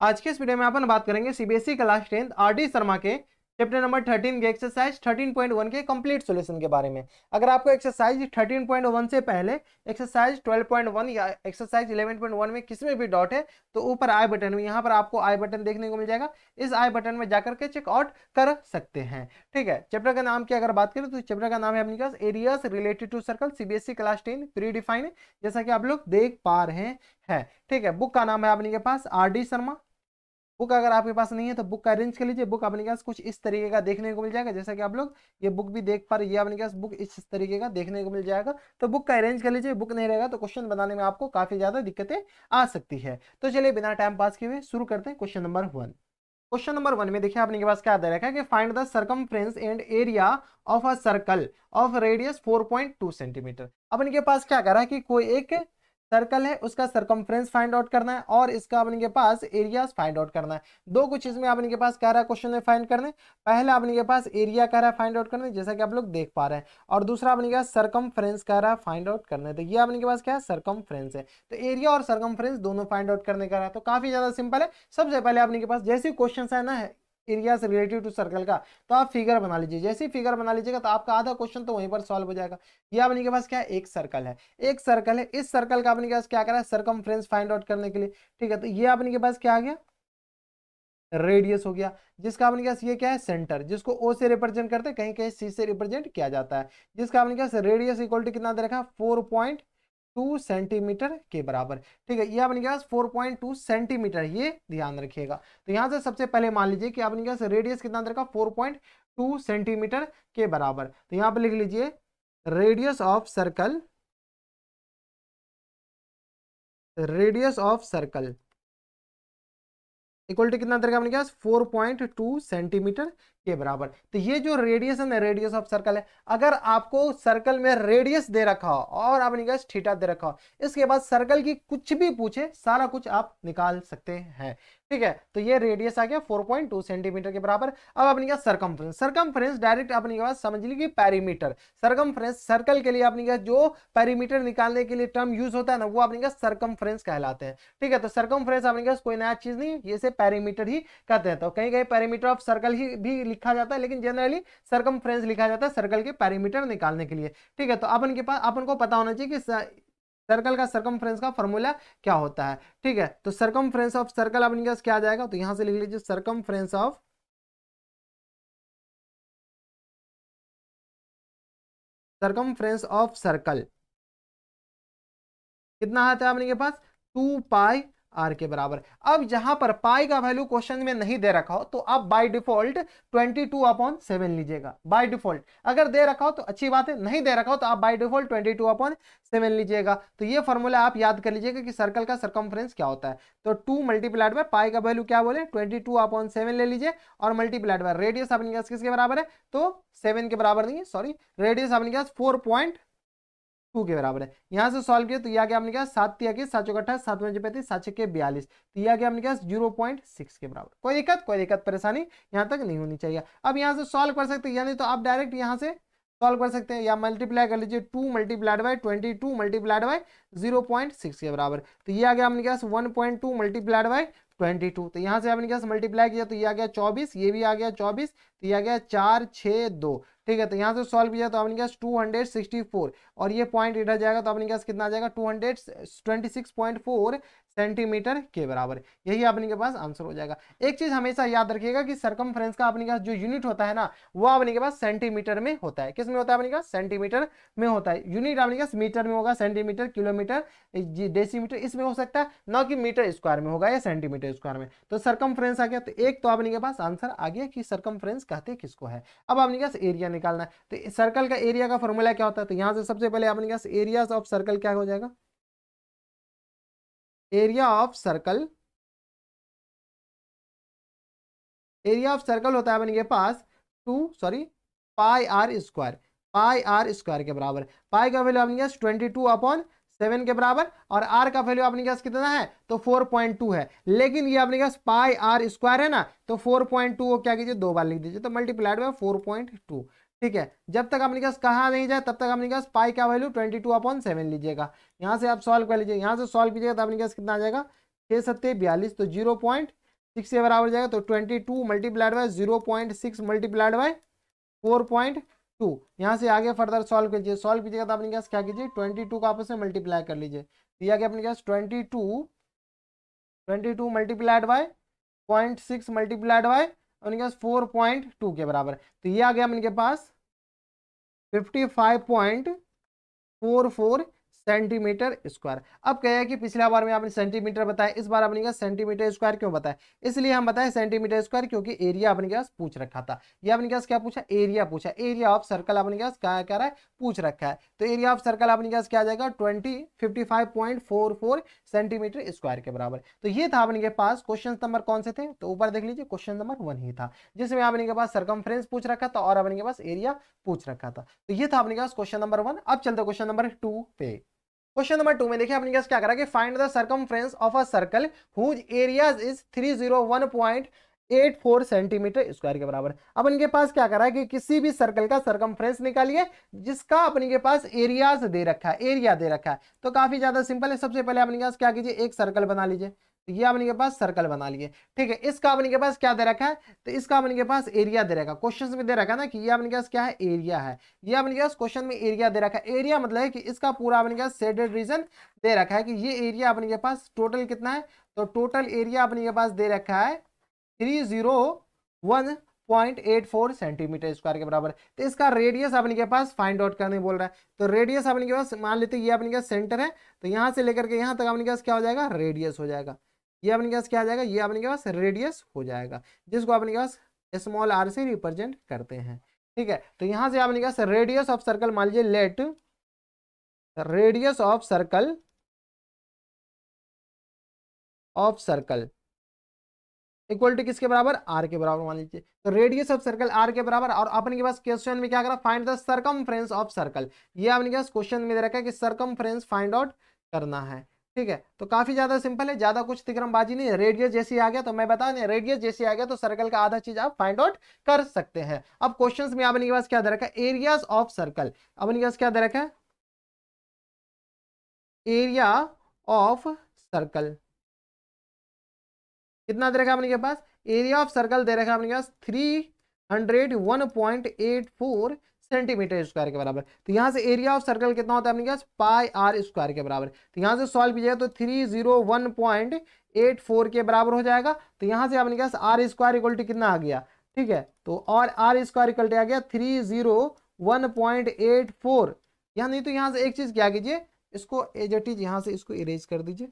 आज के इस वीडियो में अपन बात करेंगे सीबीएसई क्लास 10 आरडी शर्मा के चैप्टर नंबर 13 के एक्सरसाइज 13.1 के कंप्लीट सॉल्यूशन के बारे में। अगर आपको एक्सरसाइज 13.1 से पहले एक्सरसाइज 12.1 या एक्सरसाइज 11.1 में किसी में भी डाउट है तो ऊपर आई बटन में, यहाँ पर आपको आई बटन देखने को मिल जाएगा। इस आई बटन में जाकर के चेकआउट कर सकते हैं। ठीक है, चैप्टर का नाम की अगर बात करें तो चैप्टर का नाम है अपने पास areas related to circle, CBSE class 10 pre define, जैसा कि आप लोग देख पा रहे हैं। ठीक है, बुक का नाम है अपने के पास आरडी शर्मा। बुक अगर आपके पास नहीं है तो बुक का अरेंज कर लीजिए। बुक अपने पास कुछ इस तरीके का देखने को मिल जाएगा, जैसा कि आप लोग ये बुक भी देख पा रहे हैं। ये अपने पास बुक इस तरीके का देखने को मिल जाएगा, तो बुक का अरेंज कर लीजिए। बुक नहीं रहेगा तो क्वेश्चन बनाने में आपको काफी ज्यादा दिक्कतें आ सकती है। तो चलिए बिना टाइम पास किए हुए शुरू करते हैं क्वेश्चन नंबर 1। क्वेश्चन नंबर 1 में देखिए आपके पास क्या दे रखा है कि find the circumference and area of a circle of radius 4.2 centimetre. अब इनके पास क्या कर रहा है कि कोई एक सर्कल है, उसका सर्कमफ्रेंस फाइंड आउट करना है और इसका अपने के पास एरिया फाइंड आउट करना है। दो कुछ इसमें अपने के पास कह रहा है क्वेश्चन में फाइंड करने। पहला अपने के पास एरिया कह रहा है फाइंड आउट करने, जैसा कि आप लोग देख पा रहे हैं, और दूसरा अपने के पास सर्कमफ्रेंस कह रहा है फाइंड आउट करने। तो ये अपने के पास क्या है, सर्कमफ्रेंस है। तो एरिया और सर्कमफ्रेंस दोनों फाइंड आउट करने का रहा है, तो काफी ज्यादा सिंपल है। सबसे पहले अपने के पास जैसे क्वेश्चन है ना एरिया से रिलेटिव टू सर्कल का, तो आप फिगर बना लीजिए। जैसे ही फिगर बना लीजिएगा तो आपका आधा क्वेश्चन तो वहीं पर सॉल्व हो जाएगा। ये अपने के पास क्या है, एक सर्कल है। एक सर्कल है, इस सर्कल का अपने के पास क्या करा है, सर्कमफ्रेंस फाइंड आउट करने के लिए। ठीक है, तो ये अपने के पास क्या आ गया, रेडियस हो गया। जिसका अपने पास ये क्या है, सेंटर, जिसको ओ से रिप्रेजेंट करते हैं, कहीं कहीं सी से रिप्रेजेंट किया जाता है। जिसका अपने पास रेडियस इक्वल टू कितना दे रखा है, 4.2 सेंटीमीटर के बराबर। ठीक है, ये अपने पास 4.2 सेंटीमीटर, ये ध्यान रखिएगा। तो यहां से सबसे पहले मान लीजिए कि अपने पास रेडियस कितना दे रखा, 4.2 सेंटीमीटर के बराबर। तो यहां पर लिख लीजिए radius of circle, radius of circle equal to कितना दे रखा अपने पास, 4.2 सेंटीमीटर के बराबर। तो ये जो रेडियस है ना, रेडियस ऑफ सर्कल है। अगर आपको सर्कल में रेडियस दे रखा हो और अपने पास थीटा दे रखा हो, इसके बाद सर्कल की कुछ भी पूछे सारा कुछ आप निकाल सकते हैं। ठीक है, तो ये रेडियस आ गया 4.2 सेंटीमीटर के बराबर। अब अपने पास सर्कमफ्रेंस, सर्कमफ्रेंस डायरेक्ट अपने पास समझ लीजिए पेरीमीटर। सर्कमफ्रेंस सर्कल के लिए अपने पास जो पेरीमीटर निकालने के लिए टर्म यूज होता है ना, वो अपने पास सर्कमफ्रेंस कहलाते हैं। ठीक है, तो सर्कमफ्रेंस अपने पास कोई नया चीज नहीं है, ये से पेरीमीटर ही कहते हैं। तो कहीं कहीं पेरीमीटर ऑफ सर्कल ही भी लिखा जाता है, लेकिन जनरली सर्कमफ्रेंस लिखा जाता है सर्कल के पेरीमीटर निकालने के लिए। ठीक है, तो अपन के पास अपन को पता होना चाहिए कि सर्कल का सर्कमफ्रेंस का फॉर्मूला क्या होता है। ठीक है, तो सर्कमफ्रेंस ऑफ सर्कल अपने पास क्या आ जाएगा, तो यहां से लिख लीजिए सर्कमफ्रेंस ऑफ सर्कल कितना आता है अपने के पास, 2 पाई आर के बराबर। अब जहां पर पाई का वैल्यू क्वेश्चन में नहीं दे रखा हो तो आप बाय डिफॉल्ट 22/7 लीजिएगा। बाय डिफॉल्ट अगर दे रखा हो तो अच्छी बात है, नहीं दे रखा हो तो आप बाय डिफॉल्ट 22/7 लीजिएगा। तो ये फॉर्मूला आप याद कर लीजिएगा कि सर्कल का सर्कमफ्रेंस क्या होता है। तो 2 मल्टीप्लाइड बाय पाई का वैल्यू क्या बोले, 22/7 ले लीजिए, और मल्टीप्लाइड बाय रेडियस अपने पास किसके बराबर है, तो 7 के बराबर नहीं है, सॉरी, रेडियस अपने पास 4.2 के बराबर है। यहां से सॉल्व किया तो यह क्या अपने पास 7 3 7 चौक 28 7 5 35 7 6 42, तो यह क्या अपने पास 0.6 के बराबर। कोई दिक्कत परेशानी यहां तक नहीं होनी चाहिए। अब यहां से सॉल्व कर सकते हैं, यानी तो आप डायरेक्ट यहां से सॉल्व कर सकते हैं, या मल्टीप्लाई कर लीजिए 2 मल्टीप्लाइड बाय 22 मल्टीप्लाइड बाय 0.6 के बराबर। तो ये आ गया अपने पास 1.2 मल्टीप्लाइड बाय 22। तो यहां से अपने पास मल्टीप्लाई किया तो ये आ गया 24, ये भी आ गया 24, तो ये आ गया 4 6 2। ठीक है, तो यहां से सॉल्व किया तो अपने पास 264, और ये पॉइंट इधर जाएगा तो अपने पास कितना आ जाएगा, 226.4 सेंटीमीटर के बराबर। यही अपने के पास आंसर हो जाएगा। एक चीज हमेशा याद रखिएगा कि सर्कमफ्रेंस का अपने पास जो यूनिट होता है ना, वो अपने के पास सेंटीमीटर में होता है। किस में होता है अपने पास, सेंटीमीटर में होता है। यूनिट अपने पास मीटर में होगा, सेंटीमीटर, किलोमीटर, डेसीमीटर, इसमें हो सकता है, ना कि मीटर स्क्वायर में होगा या सेंटीमीटर स्क्वायर में। तो सर्कमफ्रेंस आ गया, तो एक तो अपने के पास आंसर आ गया कि सर्कमफ्रेंस कहते किसको है। अब अपने पास एरिया निकालना है, तो सर्कल का एरिया का फॉर्मूला क्या होता है, तो यहां से सबसे पहले अपने पास एरिया ऑफ सर्कल क्या हो जाएगा, area of circle, area of circle होता है अपने के पास pi are square, pi are square के बराबर। पाई का वैल्यू अपने पास 22/7 के बराबर, और आर का वैल्यू अपने पास कितना है, तो 4.2 है। लेकिन ये अपने पास पाई आर स्क्वायर है ना, तो 4.2 को क्या कीजिए, 2 बार लिख दीजिए, तो मल्टीप्लाइड बाय 4.2। ठीक है, जब तक अपने पास कहा नहीं जाए तब तक अपने पास पाई का वैल्यू 22/7 लीजिएगा। यहां से आप सॉल्व कर लीजिए, यहां से सॉल्व कीजिएगा तो अपने पास कितना आ जाएगा, 6 7 42, तो 6 के बराबर हो जाएगा, तो 22 मल्टीप्लाइड बाय 0.6 मल्टीप्लाइड बाय 4.2। यहाँ से आगे फर्दर सॉल्व कीजिए, सॉल्व कीजिएगा तो अपने पास क्या कीजिए 22 को आपस में मल्टीप्लाई कर लीजिए, तो ये आ गया अपने पास 22 मल्टीप्लाइड बाय 0.6 मल्टीप्लाइड बाय अपने पास 4.2 के बराबर, तो ये आ गया अपने पास 55.44 सेंटीमीटर स्क्वायर। अब कह है कि पिछला बार में आपने सेंटीमीटर बताया, इस बार अपने पास सेंटीमीटर स्क्वायर क्यों बताया, इसलिए हम बताए सेंटीमीटर स्क्वायर क्योंकि एरिया अपने पास पूछ रखा था। ये अपने पास क्या पूछा, एरिया पूछा, एरिया ऑफ सर्कल अपने पास क्या कह रहा है, पूछ रखा है। तो एरिया ऑफ सर्कल अपने पास क्या आ जाएगा 55.44 सेंटीमीटर स्क्वायर के बराबर। तो ये था अपने के पास क्वेश्चन नंबर कौन से थे, तो ऊपर देख लीजिए क्वेश्चन नंबर 1 ही था, जिसमें अपने के पास सरकमफ्रेंस पूछ रखा था और अपने के पास एरिया पूछ रखा था। तो ये था अपने पास क्वेश्चन नंबर 1। अब चलते क्वेश्चन नंबर 2 पे। क्वेश्चन नंबर 2 में देखिए अपने पास क्या करा कि find the circumference of a circle whose area is 301.84 centimetre square के बराबर। अब इनके पास क्या करा है कि किसी भी सर्कल का सरकमफ्रेंस निकालिए जिसका अपने के पास एरियाज दे रखा है, एरिया दे रखा है। तो काफी ज्यादा सिंपल है, सबसे पहले अपने पास क्या कीजिए, एक सर्कल बना लीजिए, तो ये अपने के पास सर्कल बना लिए, ठीक है। इसका अपने के पास क्या दे रखा है, तो इसका अपने के पास एरिया दे रखा है, क्वेश्चन में दे रखा है ना कि ये अपने के पास क्या है, एरिया है। ये अपने के पास क्वेश्चन में एरिया दे रखा है, एरिया मतलब है कि इसका पूरा अपने के पास शेडेड रीजन दे रखा है कि ये एरिया अपने के पास टोटल कितना है, तो टोटल एरिया अपने के पास दे रखा है 301.84 सेंटीमीटर स्क्वायर के बराबर। तो इसका रेडियस अपने के पास फाइंड आउट करने बोल रहा है, तो रेडियस अपने के पास मान लेते ये अपने के पास सेंटर है, तो यहां से लेकर के यहां तक अपने के पास क्या हो जाएगा, रेडियस हो जाएगा। ये अपने के पास क्या आ जाएगा, ये अपने के पास रेडियस हो जाएगा, जिसको अपने के पास स्मॉल आर से रिप्रेजेंट करते हैं, ठीक है। तो यहां से अपने के पास रेडियस ऑफ सर्कल मान लीजिए, let radius of circle equal to किसके बराबर, आर के बराबर मान लीजिए। तो रेडियस ऑफ सर्कल आर के बराबर, और अपने के पास क्वेश्चन में क्या करा, find the circumference of circle. ये अपने के पास क्वेश्चन में दे रखा है कि सरकमफ्रेंस फाइंड आउट करना है, ठीक है। तो काफी ज्यादा सिंपल है, ज्यादा कुछ तिकड़मबाजी नहीं है। रेडियस जैसे आ गया तो मैं बता दें, रेडियस जैसे आ गया तो सर्कल का आधा चीज आप फाइंड आउट कर सकते हैं। अब क्वेश्चन में अपने के पास क्या दे रखा है, एरियाज ऑफ सर्कल। अपने के पास क्या दे रखा है, एरिया ऑफ सर्कल कितना दे रखा है अपने के पास, एरिया ऑफ सर्कल दे रखा है अपने के पास 301.84 सेंटीमीटर स्क्वायर के बराबर। तो यहां से एरिया ऑफ सर्कल कितना होता है अपने पास, पाई आर स्क्वायर के बराबर। तो यहां से सॉल्व कीजिएगा तो 301.84 के बराबर हो जाएगा। तो यहां से अपने पास आर स्क्वायर इक्वल टू कितना आ गया, ठीक है। तो और आर स्क्वायर इक्वल टू आ गया 301.84। यहाँ नहीं तो यहां से एक चीज क्या कीजिए, इसको एज इट इज यहां से इसको इरेज कर दीजिए,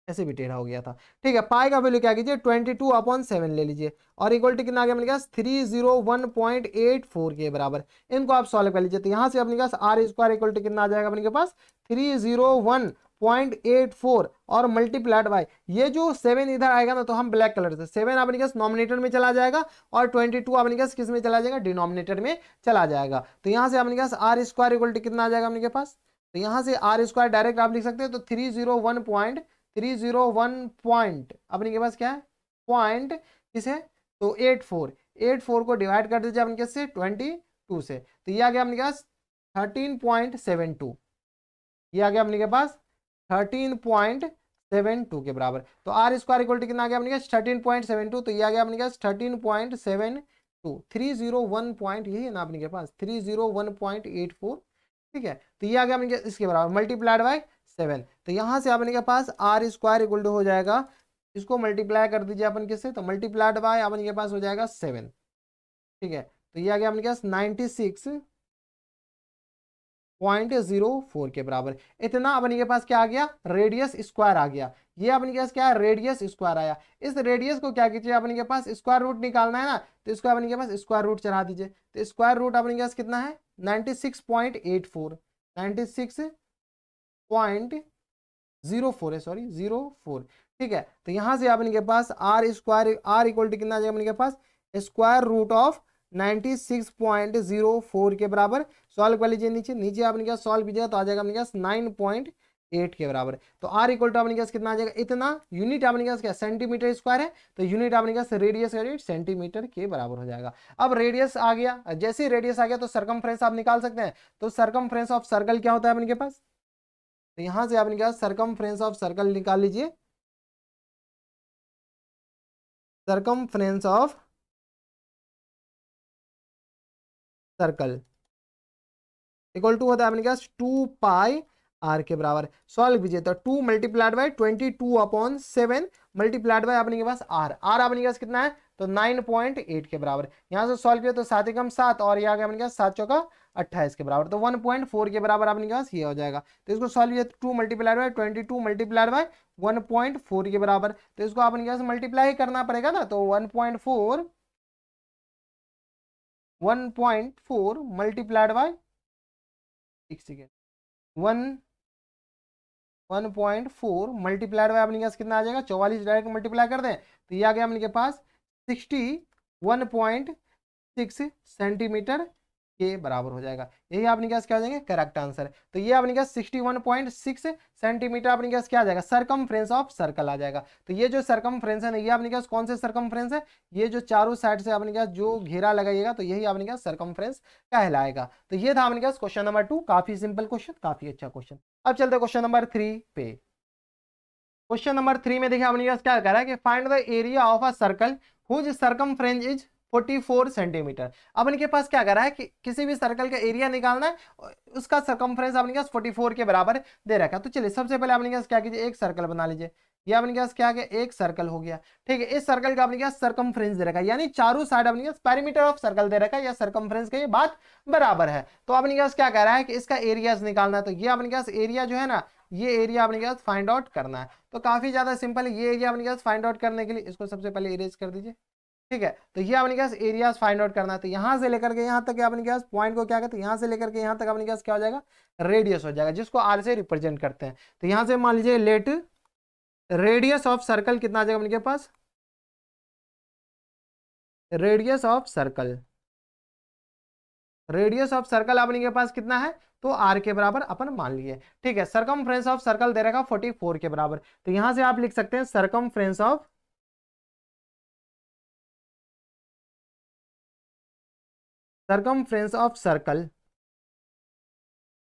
ऐसे भी टेढ़ा हो गया था, ठीक है। पाई का वैल्यू क्या कीजिए 22/7 ले लीजिए, और इक्वल टू कितना आ गया अपने पास 301.84 के बराबर। इनको आप सॉल्व कर लीजिए, तो यहाँ से अपने पास आर स्क्वायर इक्वल टू कितना आ जाएगा अपने पास 301.84 और मल्टीप्लाइड बाय ये जो 7 इधर आएगा ना, तो हम ब्लैक कलर से 7 अपने पास नॉमिनेटर में चला जाएगा और 22 अपने पास किस में चला जाएगा, डिनोमिनेटर में चला जाएगा। तो यहाँ से अपने पास आर स्क्वायर इक्वल टू कितना आ जाएगा अपने पास, तो यहाँ से आर स्क्वायर डायरेक्ट आप लिख सकते हैं, तो 301 पॉइंट अपने के पास क्या है, पॉइंट किस है, तो 84 को डिवाइड कर दीजिए अपने से 22 से, तो ये आ गया अपने पास 13.72। ये आ गया अपने के पास 13.72 के बराबर। तो आर स्क्वायर इक्वल टू कितना आ गया अपने पास 13.72, तो ये आ गया अपने पास 13.72, 301 पॉइंट, यही है ना अपने के पास 301.84, ठीक है। तो ये आ गया अपने इसके बराबर मल्टीप्लाइड बाय 7। तो यहां से अपने के पास आर स्क्वायर इक्वल टू हो जाएगा, इसको मल्टीप्लाई कर दीजिए अपन किससे, तो मल्टीप्लाइड बाय अपने के पास हो जाएगा 7, ठीक है। तो ये आ गया अपने के पास 96.04 के बराबर। इतना अपने के पास क्या आ गया, रेडियस स्क्वायर आ गया। ये अपने के पास क्या है, रेडियस स्क्वायर आया। इस रेडियस को क्या कीजिए अपने के पास स्क्वायर रूट निकालना है ना, तो इसको अपने के पास स्क्वायर रूट चढ़ा दीजिए। तो स्क्वायर रूट अपने के पास कितना है 96.84, 96.04 है, सॉरी 04, ठीक है। तो यहां से अपने के पास R square R equal to कितना आ जाएगा अपने के पास स्क्वायर रूट ऑफ 96.04 के बराबर। सॉल्व कर लीजिए, नीचे नीचे आपने क्या सॉल्व कीजिएगा तो आ जाएगा अपने पास 9.8 के बराबर। तो आर इक्वल टू अपने पास कितना आ जाएगा, इतना यूनिट अपने पास क्या सेंटीमीटर स्क्वायर है, तो यूनिट अपने पास रेडियस का रेट सेंटीमीटर के बराबर हो जाएगा। अब रेडियस आ गया, जैसे ही रेडियस आ गया तो सरकमफ्रेंस आप निकाल सकते हैं। तो सरकमफ्रेंस ऑफ सर्कल क्या होता है अपने के पास, तो यहां से आपने क्या सरकमफ्रेंस ऑफ सर्कल निकाल लीजिए। Circumference of circle equal to होता है अपने पास 2 पाई आर के बराबर। सॉल्व कीजिए तो 2 मल्टीप्लाइड बाई 22/7 मल्टीप्लाइड बाई अपने के पास आर, आर अपने के पास कितना है तो 9.8 के बराबर। यहाँ से सॉल्व किया तो 7 एकम 7 और ये आ गया अपने पास 7 चौका 28 के बराबर, तो 1.4 के बराबर अपने पास ये हो जाएगा। तो इसको सॉल्व किया 2 मल्टीप्लाइड बाई 22 मल्टीप्लाइड बाई 1.4 के बराबर, तो इसको अपने पास मल्टीप्लाई करना पड़ेगा ना, तो 1.4 मल्टीप्लाइड बाई 1.4 मल्टीप्लाइड बाय अपने पास कितना आ जाएगा 44, डायरेक्ट मल्टीप्लाई कर दें तो ये आ गया अपने पास 61.6 सेंटीमीटर के बराबर हो जाएगा। यही अपने पास क्या हो जाएंगे करेक्ट आंसर। तो ये अपने पास 61.6 सेंटीमीटर अपने पास क्या आ जाएगा सर्कमफ्रेंस ऑफ सर्कल आ जाएगा। तो ये जो सर्कमफ्रेंस है ना ये अपने पास कौन से सर्कमफ्रेंस है, ये जो चारों साइड से अपने पास जो घेरा लगाइएगा तो यही अपने पास सर्कमफ्रेंस कहलाएगा। तो ये था अपने पास क्वेश्चन नंबर 2, काफी सिंपल क्वेश्चन, काफी अच्छा क्वेश्चन। अब चलते क्वेश्चन नंबर 3 पे। क्वेश्चन नंबर 3 में देखिए अपने पास क्या कह रहा है कि find the area of a circle whose circumference is 44 centimetre. अब इनके पास क्या कर रहा है कि किसी भी सर्कल का एरिया निकालना है, उसका सर्कमफ्रेंस अपने पास 44 के बराबर दे रखा है। तो चलिए सबसे पहले अपने पास क्या कीजिए एक सर्कल बना लीजिए, ये अपने पास क्या गया एक सर्कल हो गया, ठीक है। इस सर्कल का अपने पास सर्कमफ्रेंस दे रखा है, यानी चारों साइड अपने पास पेरीमीटर ऑफ सर्कल दे रखा है या सर्कमफ्रेंस का ये बात बराबर है। तो अपने पास क्या कह रहा है कि इसका एरिया निकालना है, तो ये अपने पास एरिया जो है ना ये एरिया अपने पास फाइंड आउट करना है। तो काफी ज्यादा सिंपल है, ये एरिया अपने पास फाइंड आउट करने के लिए इसको सबसे पहले इरेज कर दीजिए, ठीक है। तो ये अपने पास एरिया फाइंड आउट करना है, तो यहां से लेकर के यहां तक अपने पास पॉइंट को क्या कहते हैं, यहां से लेकर के यहां तक अपने पास क्या हो जाएगा रेडियस हो जाएगा, जिसको आर से रिप्रेजेंट करते हैं। तो यहां से मान लीजिए लेट रेडियस ऑफ सर्कल कितना आ जाएगा अपने पास, radius of circle, radius of circle अपने के पास कितना है तो आर के बराबर अपन मान लिए, ठीक है। सर्कमफ्रेंस ऑफ सर्कल दे रखा 44 के बराबर, तो यहां से आप लिख सकते हैं circumference of circle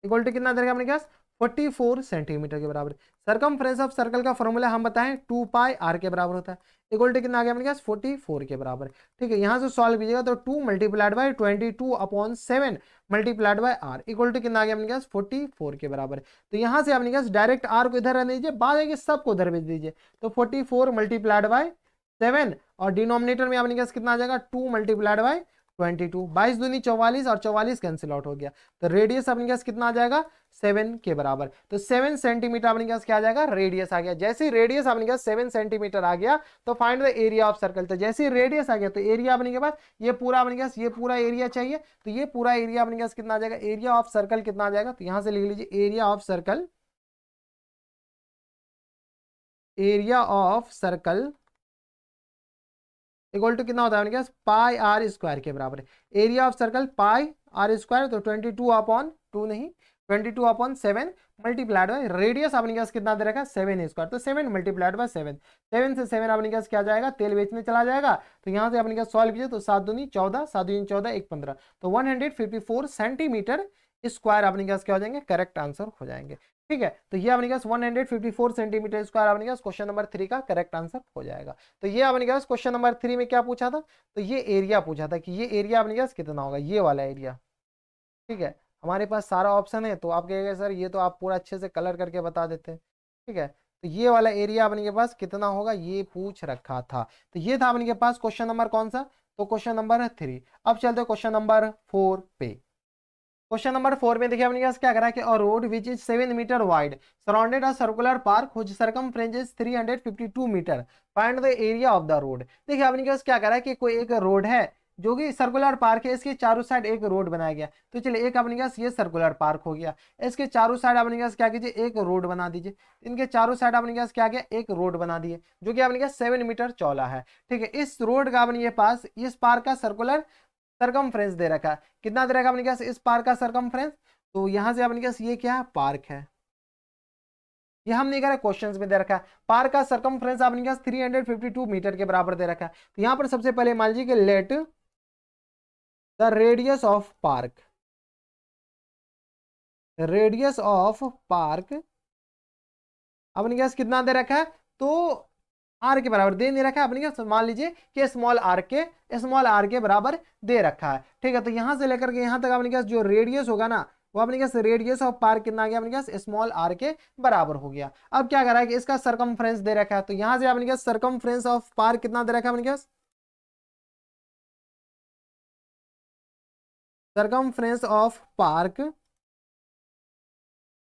equal to कितना दे रखा अपने पास 44 सेंटीमीटर के बराबर। सर्कमफ्रेंस ऑफ सर्कल का फॉर्मूला हम बताएं 2 पाई आर के बराबर होता है, इक्वल टू कितना आ गया अपने पास 44 के बराबर, ठीक है। यहां से सॉल्व कीजिएगा तो 2 multiplied by 22/7 multiplied by r equal to कितना आ गया अपने पास 44 के बराबर। तो यहां से अपने पास डायरेक्ट आर को इधर रहने दीजिए, बाद में सबको उधर भेज दीजिए, तो 44 मल्टीप्लाइड बाई 7 और डिनोमिनेटर में अपने पास कितना आ जाएगा 2 मल्टीप्लाइड बाई 22, 22 दूनी 44 और 44 कैंसिल आउट हो गया, तो रेडियस अपने पास कितना आ जाएगा 7 के बराबर। तो 7 सेंटीमीटर अपने पास क्या आ जाएगा रेडियस आ गया। जैसे ही रेडियस अपने पास 7 सेंटीमीटर आ गया तो find the area of circle, तो जैसे ही रेडियस आ गया तो एरिया अपने के पास ये पूरा अपने पास ये पूरा एरिया चाहिए, तो ये पूरा एरिया अपने पास कितना आ जाएगा एरिया ऑफ सर्कल कितना आ जाएगा, तो यहां से लिख लीजिए area of circle, area of circle equal to कितना होता है अपने पास पाई आर स्क्वायर के बराबर। Area of circle pi are square तो 22/2 नहीं 22/7 मल्टीप्लाइड बाय रेडियस अपने पास कितना दे रखा है 7 स्क्वायर, तो 7 मल्टीप्लाइड बाय 7, 7 से 7 अपने पास क्या जाएगा तेल बेचने चला जाएगा। तो यहाँ से अपने पास सॉल्व कीजिए तो 7 दूनी 14, 7 दूनी 14, 1 15, तो 154 सेंटीमीटर स्क्वायर अपने पास क्या हो जाएंगे करेक्ट आंसर हो जाएंगे, ठीक है। तो ये अपने पास 154 सेंटीमीटर स्क्वायर अपने पास क्वेश्चन नंबर 3 का करेक्ट आंसर हो जाएगा। तो ये अपने पास क्वेश्चन नंबर 3 में क्या पूछा था, तो ये एरिया पूछा था कि ये एरिया अपने पास कितना होगा, ये वाला एरिया, ठीक है। हमारे पास सारा ऑप्शन है, तो आप कहेंगे सर ये तो आप पूरा अच्छे से कलर करके बता देते हैं, ठीक है। तो ये वाला एरिया अपने के पास कितना होगा ये पूछ रखा था। तो ये था अपने के पास क्वेश्चन नंबर कौन सा, तो क्वेश्चन नंबर 3। अब चलते क्वेश्चन नंबर 4 पे। क्वेश्चन नंबर 4 में देखिए अपने पास क्या करा है कि a road which is 7 metre wide surrounded a circular park whose circumference is 352 metre, find the area of the road. देखिए अपने पास क्या करा है कि कोई एक रोड है जो कि सर्कुलर पार्क है, इसके चारों साइड एक रोड बनाया गया। तो चलिए एक अपने पास ये सर्कुलर पार्क हो गया, इसके चारों साइड अपने पास क्या कीजिए एक रोड बना दीजिए, इनके चारों साइड अपने पास क्या गया एक रोड बना दिए जो कि अपने पास 7 मीटर चौड़ा है, ठीक है। इस रोड का अपने पास इस पार्क का सर्कुलर सरकमफ्रेंस दे रखा है, कितना दे रखा है अपने पास इस पार्क का सरकमफ्रेंस, तो यहां से अपने पास ये क्या है पार्क है, ये हम नहीं कर रहे क्वेश्चंस में दे रखा है। पार्क का सरकमफ्रेंस अपने पास 352 मीटर के बराबर दे रखा है। तो यहां पर सबसे पहले मान लीजिए कि let the radius of park, radius of park अपने पास कितना दे रखा है, तो आर के बराबर दे नहीं रखा है अपने के, मान लीजिए कि स्मॉल आर के बराबर दे रखा है। ठीक है, तो यहां से लेकर के यहां तक अपने पास जो रेडियस होगा ना, वो अपने पास रेडियस ऑफ पार्क कितना आ गया अपने पास, स्मॉल आर के बराबर हो गया। अब क्या करा है कि इसका सरकमफ्रेंस दे रखा है, तो यहां से अपने पास सरकमफ्रेंस ऑफ पार्क कितना दे रखा है अपने पास, circumference of park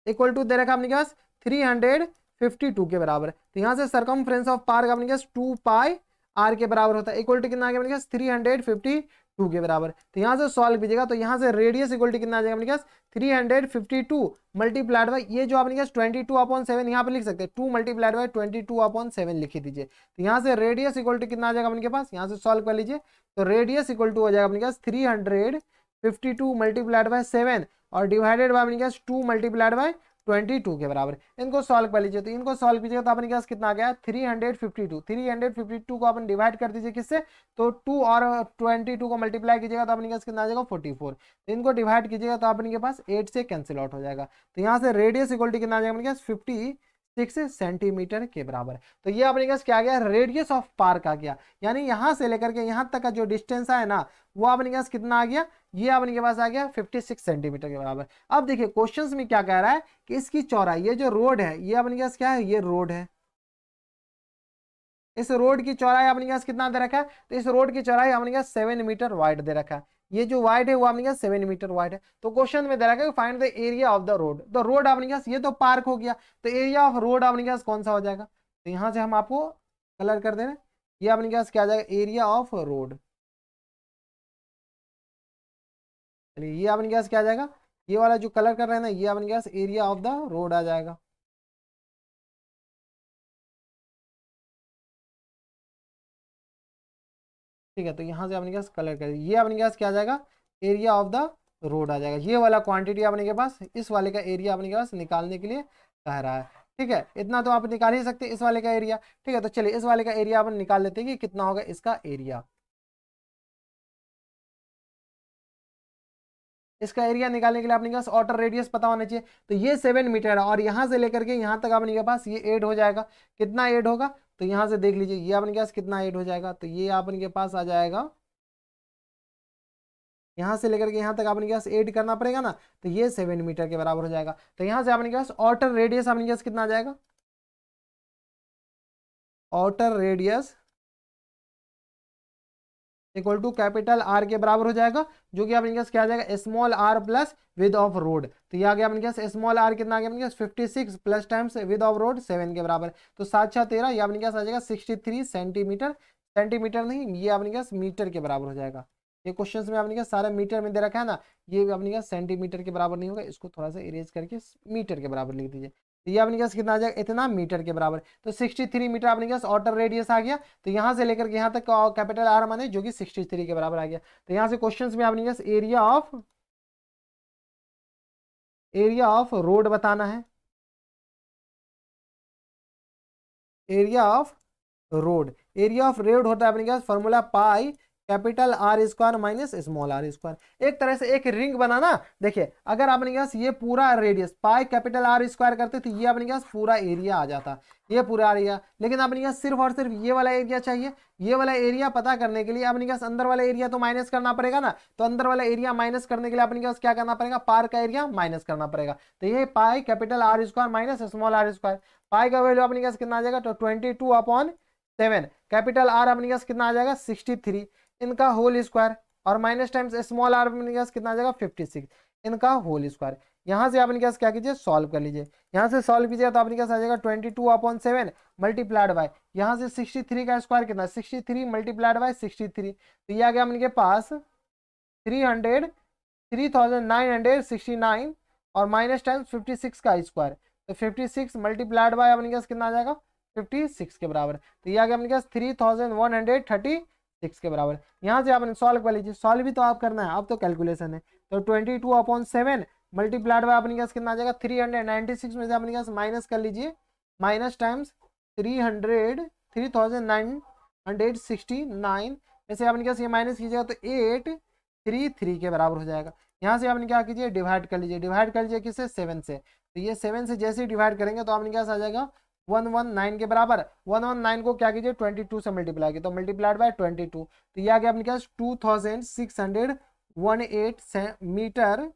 equal to दे रखा अपने पास 352 के बराबर। तो यहाँ से सरकमफ्रेंस ऑफ पार्क अपने पास 2 पाई आर के बराबर होता है, इक्वल टू कितना आ गया अपने पास 352 के बराबर। तो यहाँ से सॉल्व कीजिएगा, तो यहाँ से रेडियस इक्वल टू कितना आ जाएगा अपने पास 352 मल्टीप्लाइड बाई ये जो अपने पास 22/7 यहाँ पे लिख सकते हैं, 2 मल्टीप्लाइड बाई 22/7 लिख दीजिए। तो यहाँ से रेडियस इक्वल टू कितना आ जाएगा अपने पास, यहाँ से सॉल्व कर लीजिए, तो रेडियस इक्वल टू हो जाएगा अपने पास 352 मल्टीप्लाइड बाई 7 और डिवाइडेड बाई अपने पास 2 मल्टीप्लाइड बाई 22 के बराबर। इनको सॉल्व कर लीजिए, तो इनको सॉल्व कीजिएगा तो अपने पास कितना आ गया 352 को अपन डिवाइड कर दीजिए किससे, तो 2 और 22 को मल्टीप्लाई कीजिएगा तो अपने पास कितना आ जाएगा 44। तो इनको डिवाइड कीजिएगा तो अपने के पास 8 से कैंसिल आउट हो जाएगा। तो यहाँ से रेडियस इक्वलिटी कितना आ जाएगा अपने पास 56 सेंटीमीटर के बराबर। तो ये अपने पास क्या आ गया, रेडियस ऑफ पार्क आ गया, यानी यहां से लेकर के यहां तक का जो डिस्टेंस है ना, वो अपने पास कितना आ गया, ये अपने के पास आ गया 56 सेंटीमीटर के बराबर। अब देखिए क्वेश्चंस में क्या कह रहा है कि इसकी चौड़ाई, ये जो रोड है ये अपने पास क्या है, ये रोड है, इस रोड की चौड़ाई अपने पास कितना दे रखा है, तो इस रोड की चौड़ाई अपने पास 7 मीटर वाइड दे रखा है, ये जो वाइड है वो अपने पास 7 मीटर वाइड है। तो क्वेश्चन में दे रखा है find the area of the road, तो रोड अपने पास ये तो पार्क हो गया, तो एरिया ऑफ रोड अपने पास कौन सा हो जाएगा, तो यहां से हम आपको कलर कर दे रहे हैं, ये अपने पास क्या आ जाएगा, एरिया ऑफ रोड। चलिए ये अपने पास क्या आ जाएगा, ये वाला जो कलर कर रहे हैं ना, ये अपने पास एरिया ऑफ द रोड आ जाएगा। ठीक है, तो यहाँ से अपने पास कलर कर, ये अपने पास क्या आ जाएगा, एरिया ऑफ द रोड आ जाएगा। ये वाला क्वांटिटी अपने के पास, इस वाले का एरिया अपने के पास निकालने के लिए कह रहा है। ठीक है, इतना तो आप निकाल ही सकते हैं इस वाले का एरिया। ठीक है, तो चलिए इस वाले का एरिया अपन निकाल लेते हैं कि कितना होगा इसका एरिया। इसका एरिया निकालने के लिए अपने पास आउटर रेडियस पता होना चाहिए, तो ये 7 मीटर है और यहाँ से लेकर के यहाँ तक अपने के पास ये 8 हो जाएगा। कितना 8 होगा, तो यहाँ से देख लीजिए ये अपने के पास कितना 8 हो जाएगा, तो ये अपने के पास आ जाएगा, यहाँ से लेकर के यहाँ तक अपने पास 8 करना पड़ेगा ना, तो ये 7 मीटर के बराबर हो जाएगा। तो यहाँ से अपने पास आउटर रेडियस अपने पास कितना आ जाएगा, outer radius equal to capital are के बराबर हो जाएगा, जो कि अपने पास क्या आ जाएगा, small r plus width of road. तो ये आ गया अपने पास स्मॉल आर कितना आ गया अपने पास 56 plus times with of road 7 के बराबर, तो 7 6 13, ये अपने पास आ जाएगा 63 सेंटीमीटर, सेंटीमीटर नहीं ये अपने पास मीटर के बराबर हो जाएगा। ये क्वेश्चंस में अपने पास सारा मीटर में दे रखा है ना, ये अपने पास सेंटीमीटर के बराबर नहीं होगा, इसको थोड़ा सा इरेज करके मीटर के बराबर लिख दीजिए। तो ये अपने पास कितना आ जाएगा, इतना मीटर के बराबर, तो 63 मीटर अपने पास आउटर रेडियस आ गया। तो यहाँ से लेकर के यहाँ तक कैपिटल आर माने जो कि 63 के बराबर आ गया। तो यहाँ से क्वेश्चंस में अपने पास एरिया ऑफ रोड बताना है, area of road, area of road होता है अपने पास formula pi capital R square minus small are square. एक तरह से एक रिंग बनाना, देखिए अगर अपने पास ये पूरा रेडियस पाई कैपिटल आर स्क्वायर करते तो ये अपने पास पूरा एरिया आ जाता, ये पूरा एरिया, लेकिन अपने पास सिर्फ और सिर्फ ये वाला एरिया चाहिए। ये वाला एरिया पता करने के लिए अपने पास अंदर वाला एरिया तो माइनस करना पड़ेगा ना, तो अंदर वाला एरिया माइनस करने के लिए अपने पास क्या करना पड़ेगा, पार का एरिया माइनस करना पड़ेगा। तो ये pi capital R square minus small are square, pi का वैल्यू अपने पास कितना आ जाएगा, तो 22/7, कैपिटल आर अपने पास कितना आ जाएगा 63, इनका होल स्क्वायर, और माइनस टाइम्स स्मॉल आर अपने पास कितना आ जाएगा 56, इनका होल स्क्वायर। यहाँ से अपने पास क्या कीजिए, सॉल्व कर लीजिए, यहाँ से सॉल्व कीजिए तो अपने पास आ जाएगा 22/7 मल्टीप्लाइड बाय, यहाँ से 63 का स्क्वायर कितना 63 मल्टीप्लाइड बाय 63, तो ये आ गया अपने के पास 3969 और माइनस टाइम्स 56 का स्क्वायर, तो 56 मल्टीप्लाइड बाय अपने पास कितना आ जाएगा 56 के बराबर। तो ये आ गया अपने पास 3136 के बराबर। यहाँ से आपने सॉल्व कर लीजिए, सॉल्व भी तो आप करना है, अब तो कैलकुलेशन है। तो 22/7 मल्टीप्लाइड बाय अपने पास कितना आ जाएगा 396 में से अपने पास माइनस कर लीजिए, माइनस टाइम्स 3969 में से अपने पास ये माइनस कीजिएगा तो 833 के बराबर हो जाएगा। यहाँ से आपने क्या कीजिए, डिवाइड कर लीजिए, डिवाइड कर लीजिए किससे 7 से, तो ये 7 से जैसे ही डिवाइड करेंगे तो आपने क्या आ जाएगा 119 के बराबर। 119 को क्या कीजिए 22 से मल्टीप्लाई कीजिए, तो मल्टीप्लाइड बाय 22, तो ये आ गया अपने पास 2618 मीटर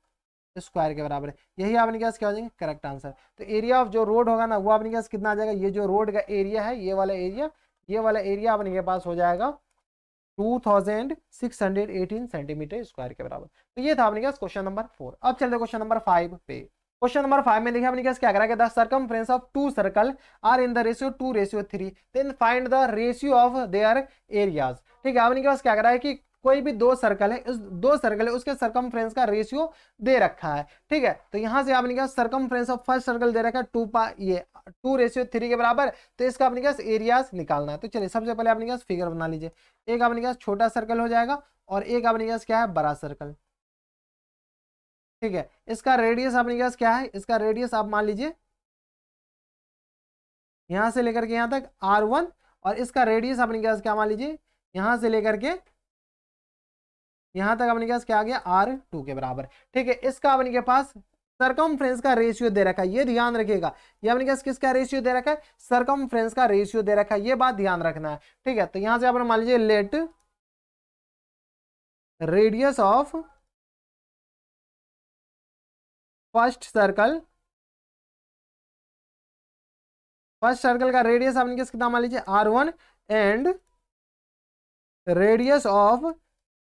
स्क्वायर के बराबर है। यही आपने क्या हो जाएंगे करेक्ट आंसर। तो एरिया ऑफ जो रोड होगा ना वो आपने क्या कितना आ जाएगा, ये जो रोड का एरिया है ये वाला एरिया, ये वाला एरिया अपने के पास हो जाएगा 2618 सेंटीमीटर स्क्वायर के बराबर। तो ये था अपने पास क्वेश्चन नंबर 4। अब चलते क्वेश्चन नंबर 5 पे। क्वेश्चन नंबर 5 में देखिए अपने क्या करा है, the circumference of two circle are in the ratio 2:3, then find the ratio of their areas. ठीक है, अपने पास क्या करा है कि कोई भी दो सर्कल है, उस दो सर्कल है उसके सर्कमफ्रेंस का रेशियो दे रखा है। ठीक है, तो यहां से आपने क्या सर्कमफ्रेंस ऑफ फर्स्ट सर्कल दे रखा है 2:3 के बराबर, तो इसका अपने क्या एरियाज निकालना है। तो चलिए सबसे पहले अपने क्या फिगर बना लीजिए। एक अपने क्या छोटा सर्कल हो जाएगा और एक अपने क्या क्या है बड़ा सर्कल। ठीक है, इसका रेडियस अपने क्या क्या है, इसका रेडियस आप मान लीजिए यहां से लेकर के यहां तक R1, और इसका रेडियस अपने क्या मान लीजिए यहां से लेकर के यहां तक अपने क्या आ गया R2 के बराबर। ठीक है, इसका अपने के पास सर्कमफ्रेंस का रेशियो दे रखा है, ये ध्यान रखिएगा। ये अपने पास किसका रेशियो दे रखा है, सर्कमफ्रेंस का रेशियो दे रखा है, ये बात ध्यान रखना है। ठीक है, तो यहां से आपने मान लीजिए let radius of first circle, first circle का रेडियस आपने कितना मान लीजिए R1, and radius of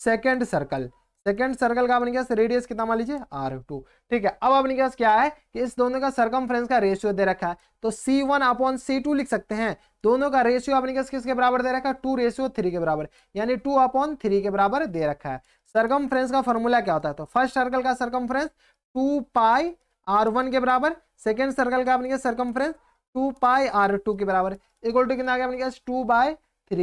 second circle, second circle का अपने क्या रेडियस कितना मान लीजिए R2। ठीक है, अब अपने क्या क्या है कि इस दोनों का सर्कमफ्रेंस का रेशियो दे रखा है, तो C1/C2 लिख सकते हैं। दोनों का रेशियो अपने किसके बराबर दे रखा है 2:3 के बराबर, यानी 2/3 के बराबर दे रखा है। सर्कमफ्रेंस का फॉर्मूला क्या होता है, तो फर्स्ट सर्कल का सर्कमफ्रेंस 2πr1 के बराबर, सेकेंड सर्कल का अपने सर्कमफ्रेंस 2πr2 के बराबर, इक्वल टू कितना आ गया अपने 2/3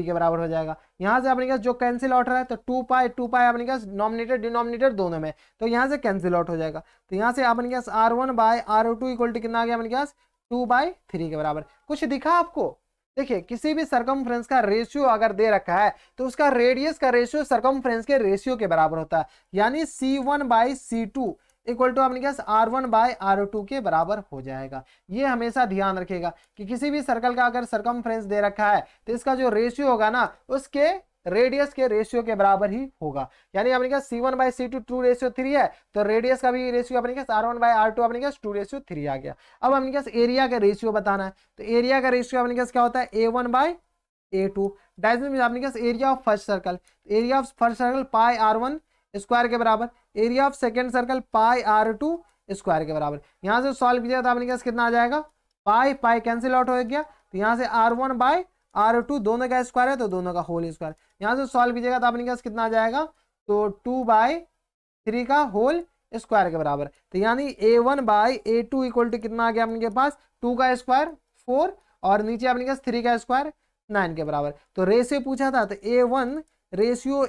के बराबर हो जाएगा। यहां से अपने पास जो कैंसिल आउट रहा है, तो 2π अपने पास नॉमिनेटर डिनोमिनेटर दोनों में, तो यहां से कैंसिल आउट हो जाएगा। तो यहां से अपने पास R1/R2 इक्वल टू कितना आ गया अपने पास 2/3 के बराबर। कुछ दिखा आपको, देखिए किसी भी सर्कमफ्रेंस का रेशियो अगर दे रखा है तो उसका रेडियस का रेशियो सर्कमफ्रेंस के रेशियो के बराबर होता है, यानी C1/C2 इक्वल टू अपने क्या R1/R2 के बराबर हो जाएगा। ये हमेशा ध्यान रखिएगा कि किसी भी सर्कल का अगर सर्कमफ्रेंस दे रखा है तो इसका जो रेशियो होगा ना उसके रेडियस के रेशियो के बराबर ही होगा। यानी अपने क्या C1/C2 2:3 है, तो रेडियस का भी रेशियो अपने क्या R1/R2 अपने क्या 2:3 आ गया। अब अपने क्या एरिया का रेशियो बताना है, तो एरिया का रेशियो अपने क्या होता है A1/A2, डायमेंशन अपने क्या area of first circle, area of first circle πr1 square के बराबर, area of second circle πr2 square के बराबर। यहां से सॉल्व कीजिएगा तो आपने क्या कितना आ जाएगा पाई कैंसिल आउट हो गया, तो यहां से R1/R2 दोनों का स्क्वायर है तो दोनों का होल स्क्वायर, यहां से सॉल्व कीजिएगा तो आपने क्या कितना आ जाएगा, तो 2/3 का होल स्क्वायर के बराबर। तो यानी A1/A2 इक्वल टू कितना आ गया अपने पास 2 का स्क्वायर 4, और नीचे अपने पास 3 का स्क्वायर 9 के बराबर। तो रेशियो पूछा था तो A1:A2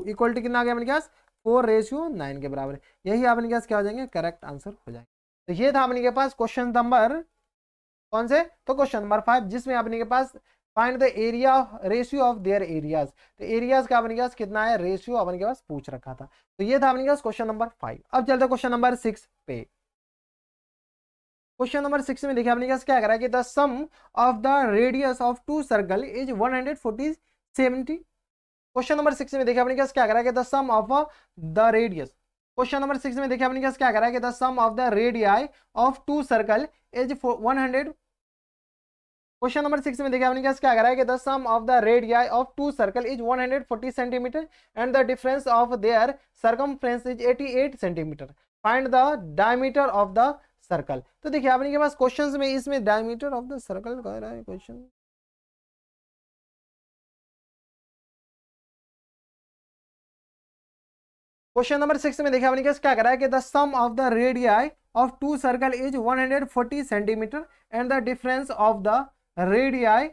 इक्वल टू कितना आ गया अपने पास 4:9 के बराबर। यही अपने पास क्या हो जाएंगे करेक्ट आंसर हो जाएगा। तो ये था अपने के पास क्वेश्चन नंबर कौन से, तो क्वेश्चन नंबर 5, जिसमें अपने के पास find the area ratio of their areas. तो एरियाज का अपने पास कितना है रेशियो अपने के पास पूछ रखा था। तो ये था अपने पास क्वेश्चन नंबर 5। अब चलते क्वेश्चन नंबर 6 पे। क्वेश्चन नंबर 6 में देखिए अपने पास क्या करा है कि the sum of the radius of two circle is 140 question number 6 में देखिए अपने क्या करा है कि the sum of the radius, question number 6 में देखिए अपने क्या करा है कि the sum of the radii of two circle is 100। Question number 6 में देखिए अपने क्या करा है कि the sum of the radii of two circle is 140 centimetre and the difference of their circumference is 88 centimetre, find the diameter of the circle. तो देखिए अपने के पास क्वेश्चंस में इसमें डायमीटर ऑफ द सर्कल कह रहा है क्वेश्चन। क्वेश्चन नंबर 6 में देखिए अपने क्या करा है कि the sum of the radii of two circle is 140 centimetre and the difference of the radii.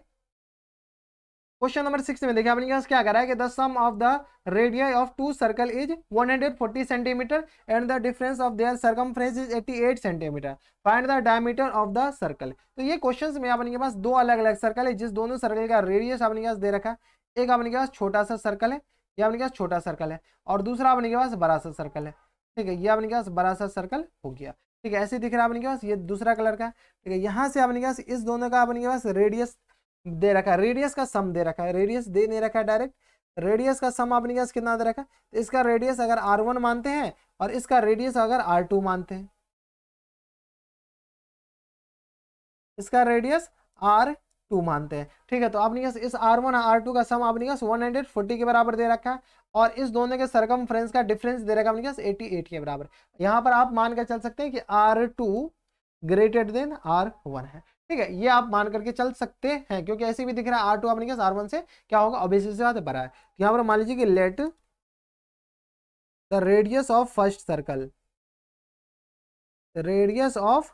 Question number 6 में देखिए अपने क्या करा है कि the sum of the radii of two circle is 140 centimetre and the difference of their circumference is 88 centimetre, find the diameter of the circle. तो ये questions में अपने के पास दो अलग अलग सर्कल है, जिस दोनों सर्कल का रेडियस अपने के पास दे रखा है। एक अपने के पास छोटा सा सर्कल है, ये अपने के पास छोटा सर्कल है, और दूसरा अपने के पास बड़ा सा सर्कल है। ठीक है, ये अपने के पास बड़ा सा सर्कल हो गया। ठीक है, ऐसे दिख रहा है अपने के पास, ये दूसरा कलर का, ठीक है। यहाँ से अपने के पास इस दोनों का अपने के पास रेडियस दे रखा है, रेडियस का सम दे रखा है, रेडियस दे नहीं रखा है डायरेक्ट, रेडियस का सम अपने के पास कितना दे रखा है, तो इसका रेडियस अगर R1 मानते हैं और इसका रेडियस अगर R2 मानते हैं, इसका रेडियस R2 मानते हैं, ठीक है। तो अपने पास इस R1 और R2 का सम अपने पास 140 के बराबर दे रखा है और इस दोनों के सरकमफ्रेंस का डिफरेंस दे रखा है अपने पास 88 के बराबर। यहाँ पर आप मान कर चल सकते हैं कि R2 ग्रेटर देन R1 है, ठीक है, ये आप मान करके चल सकते हैं, क्योंकि ऐसे भी दिख रहा है R2 अपने पास R1 से क्या होगा, ऑब्वियसली सी बात है, बड़ा है। तो यहाँ पर मान लीजिए कि let the radius of first circle, radius of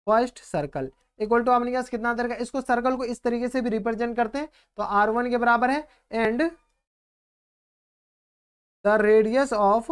first circle equal to अपने पास कितना दे रखा है, इसको सर्कल को इस तरीके से भी रिप्रेजेंट करते हैं, तो R1 के बराबर है and the radius of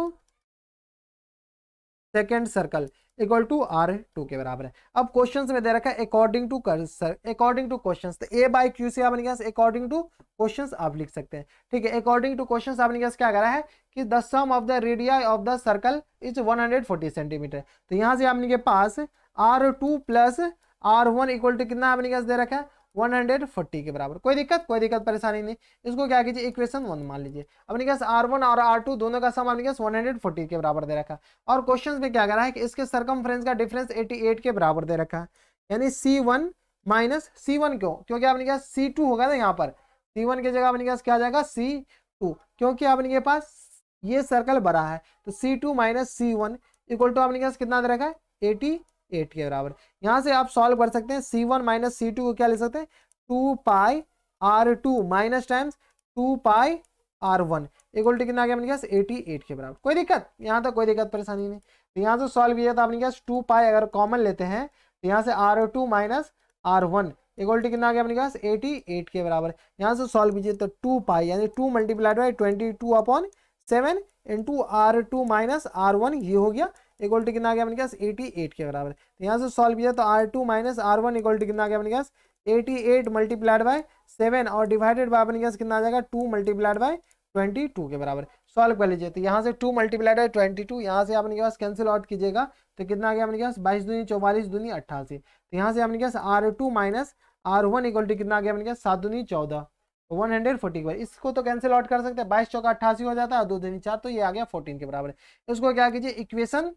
second circle equal to R2 के बराबर है। अब क्वेश्चंस में दे रखा है अकॉर्डिंग टू क्वेश्चंस, तो A बाई क्यू से आपने क्या अकॉर्डिंग टू क्वेश्चंस आप लिख सकते हैं, ठीक है। अकॉर्डिंग टू क्वेश्चंस आपने क्या करा है कि the sum of the radii of the circle is 140 centimetre, तो यहाँ से आपने के पास R2 plus R1 equal to कितना आपने दे रखा है 140 के बराबर। कोई दिक्कत परेशानी नहीं, इसको क्या कीजिए इक्वेशन 1 मान लीजिए। अपने पास R1 और R2 दोनों का सम अपने पास 140 के बराबर दे रखा है और क्वेश्चन में क्या करा है कि इसके सरकमफ्रेंस का डिफरेंस 88 के बराबर दे रखा है, यानी C1 माइनस C1 क्यों, क्योंकि अपने पास C2 होगा ना, यहाँ पर C1 की जगह अपने पास क्या आ जाएगा C2, क्योंकि अपने पास ये सर्कल बड़ा है, तो C2 minus C1 equal to अपने पास कितना दे रखा है 88 के बराबर। यहाँ से आप सॉल्व कर सकते हैं, C1 माइनस C2 को क्या ले सकते हैं 2 pi R2 minus times 2 pi R1 equal to कितना आ गया अपने पास 88 के बराबर। कोई दिक्कत, यहाँ तक कोई दिक्कत परेशानी नहीं। तो यहाँ से सॉल्व किया तो अपने पास 2 पाई अगर कॉमन लेते हैं तो यहाँ से R2 minus R1 equal to कितना आ गया अपने पास 88 के बराबर। यहाँ से सॉल्व कीजिए तो 2 पाई यानी 2 multiplied by 22/7 into R2 minus R1 ये हो गया इक्वल टू कितना आ गया अपने पास 88 के बराबर। तो यहाँ से सॉल्व किया तो R2 minus R1 equal to कितना आ गया अपने पास 88 मल्टीप्लाइड बाय 7 और डिवाइडेड बाय अपने पास कितना आ जाएगा 2 मल्टीप्लाइड बाय 22 के बराबर। सॉल्व कर लीजिए तो यहाँ से 2 मल्टीप्लाइड बाय 22 यहाँ से अपने पास कैंसिल आउट कीजिएगा तो कितना आ गया अपने पास 22 दूनी 44 दूनी 88। तो यहाँ से अपने पास R2 minus R1 equal to कितना आ गया अपने पास 7 दूनी 14 140 इसको तो कैंसिल आउट कर सकते हैं, 22 चौका 88 हो जाता है, 2 दूनी 4 तो ये आ गया 14 के बराबर। इसको क्या कीजिए इक्वेशन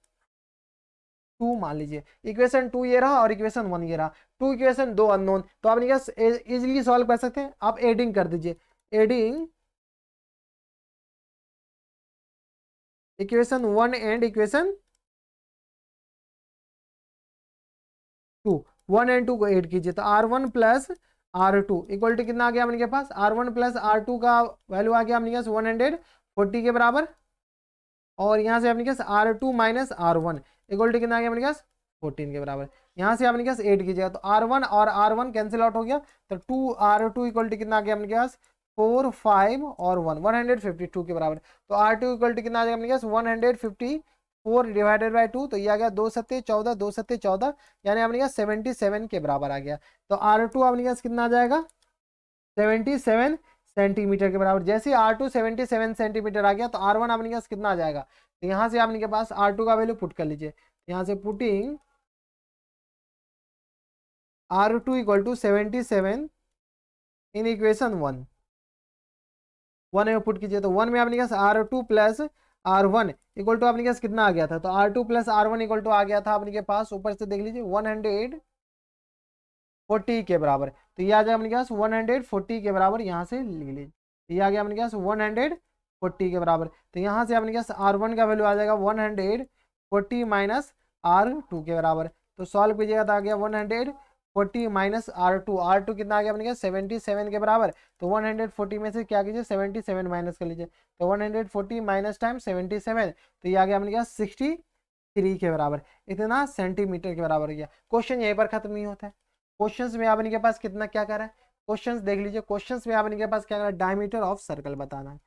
2 मान लीजिए, इक्वेशन 2 ये रहा और इक्वेशन 1 ये रहा, 2 इक्वेशन 2 अननोन, तो आप इजीली सॉल्व कर सकते हैं। आप एडिंग कर दीजिए, adding equation 1 and equation 2, 1 and 2 को ऐड कीजिए तो R1 plus R2 equal to कितना आ गया अपने के पास R1 प्लस R2 का वैल्यू आ गया अपने पास 140 के बराबर और यहाँ से अपने पास R2 minus R1 equal to कितना आ गया अपने पास 14 के बराबर। यहाँ से अपने पास 8 कीजिएगा तो R1 और R1 कैंसिल आउट हो गया तो 2R2 इक्वल टू कितना आ गया अपने पास 4 5 और 1 152 के बराबर। तो R2 इक्वल टू कितना आ जाएगा अपने पास 154 डिवाइडेड बाई 2 तो ये आ गया 2 सत्ते 14 2 सत्ते 14 यानी अपने पास 77 के बराबर आ गया। तो R2 अपने पास कितना आ जाएगा 77 सेंटीमीटर के बराबर। जैसे R2 77 सेंटीमीटर आ गया तो R1 अपने पास कितना आ जाएगा, तो यहाँ से आपने के पास R2 का वैल्यू पुट कर लीजिए, यहाँ से putting R2 equal to 77 in equation 1 में पुट कीजिए तो 1 में आपने पास R2 plus R1 equal to आपने पास कितना आ गया था, तो R2 plus R1 equal to आ गया था अपने के पास ऊपर से देख लीजिए 140 के बराबर। तो ये आ जाएगा अपने पास 140 के बराबर, यहाँ से लिख लीजिए ये आ गया अपने पास 140 के बराबर। तो यहाँ से अपने पास R1 का वैल्यू आ जाएगा 140 माइनस R2 के बराबर। तो सॉल्व कीजिएगा तो आ गया 140 माइनस R2 कितना आ गया अपने पास 77 के बराबर। तो 140 में से क्या कीजिए 77 माइनस कर लीजिए तो 140 माइनस टाइम 77 तो ये आ गया अपने पास 63 के बराबर, इतना सेंटीमीटर के बराबर गया। क्वेश्चन यहीं पर खत्म नहीं होता है। क्वेश्चंस में आपने के पास कितना क्या करा है, क्वेश्चंस देख लीजिए। क्वेश्चंस में आपने के पास क्या करा, डायमीटर ऑफ सर्कल बताना है।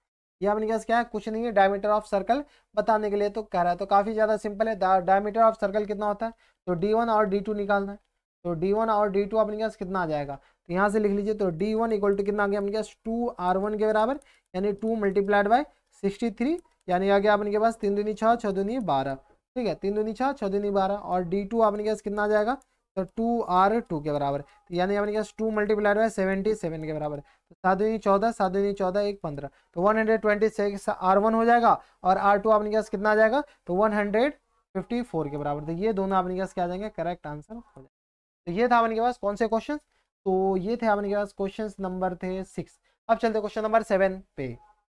ये आपने के पास क्या है, कुछ नहीं है, डायमीटर ऑफ सर्कल बताने के लिए तो कह रहा है। तो काफी ज्यादा सिंपल है, डायमीटर ऑफ सर्कल कितना होता है तो D1 और D2 निकालना है। तो D1 और D2 अपने के पास कितना आ जाएगा, तो यहाँ से लिख लीजिए तो D1 इक्वल टू कितना आ गया अपने पास 2R1 के बराबर यानी 2 मल्टीप्लाइड बाय 63 यानी आ गया अपने के पास 3 दूनी 6 6 दूनी 12। ठीक है, 3 दूनी 6, 6 दूनी 12, और D2 आपने गैस कितना आ जाएगा, तो 2R2 के बराबर, तो यानी आपने गैस 2 मल्टीप्लाइड बाय 77 के बराबर, तो 7 दूनी 14, 7 दूनी 14, 1 15, तो 126 R1 हो जाएगा, और R2 आपने गैस कितना आ जाएगा, तो 154 के बराबर। तो ये दोनों आपने गैस क्या आ जाएंगे, करेक्ट आंसर हो जाएगा। तो ये था अपने पास कौन से क्वेश्चन, तो ये थे अपने पास क्वेश्चन नंबर थे 6। अब चलते क्वेश्चन नंबर 7 पे।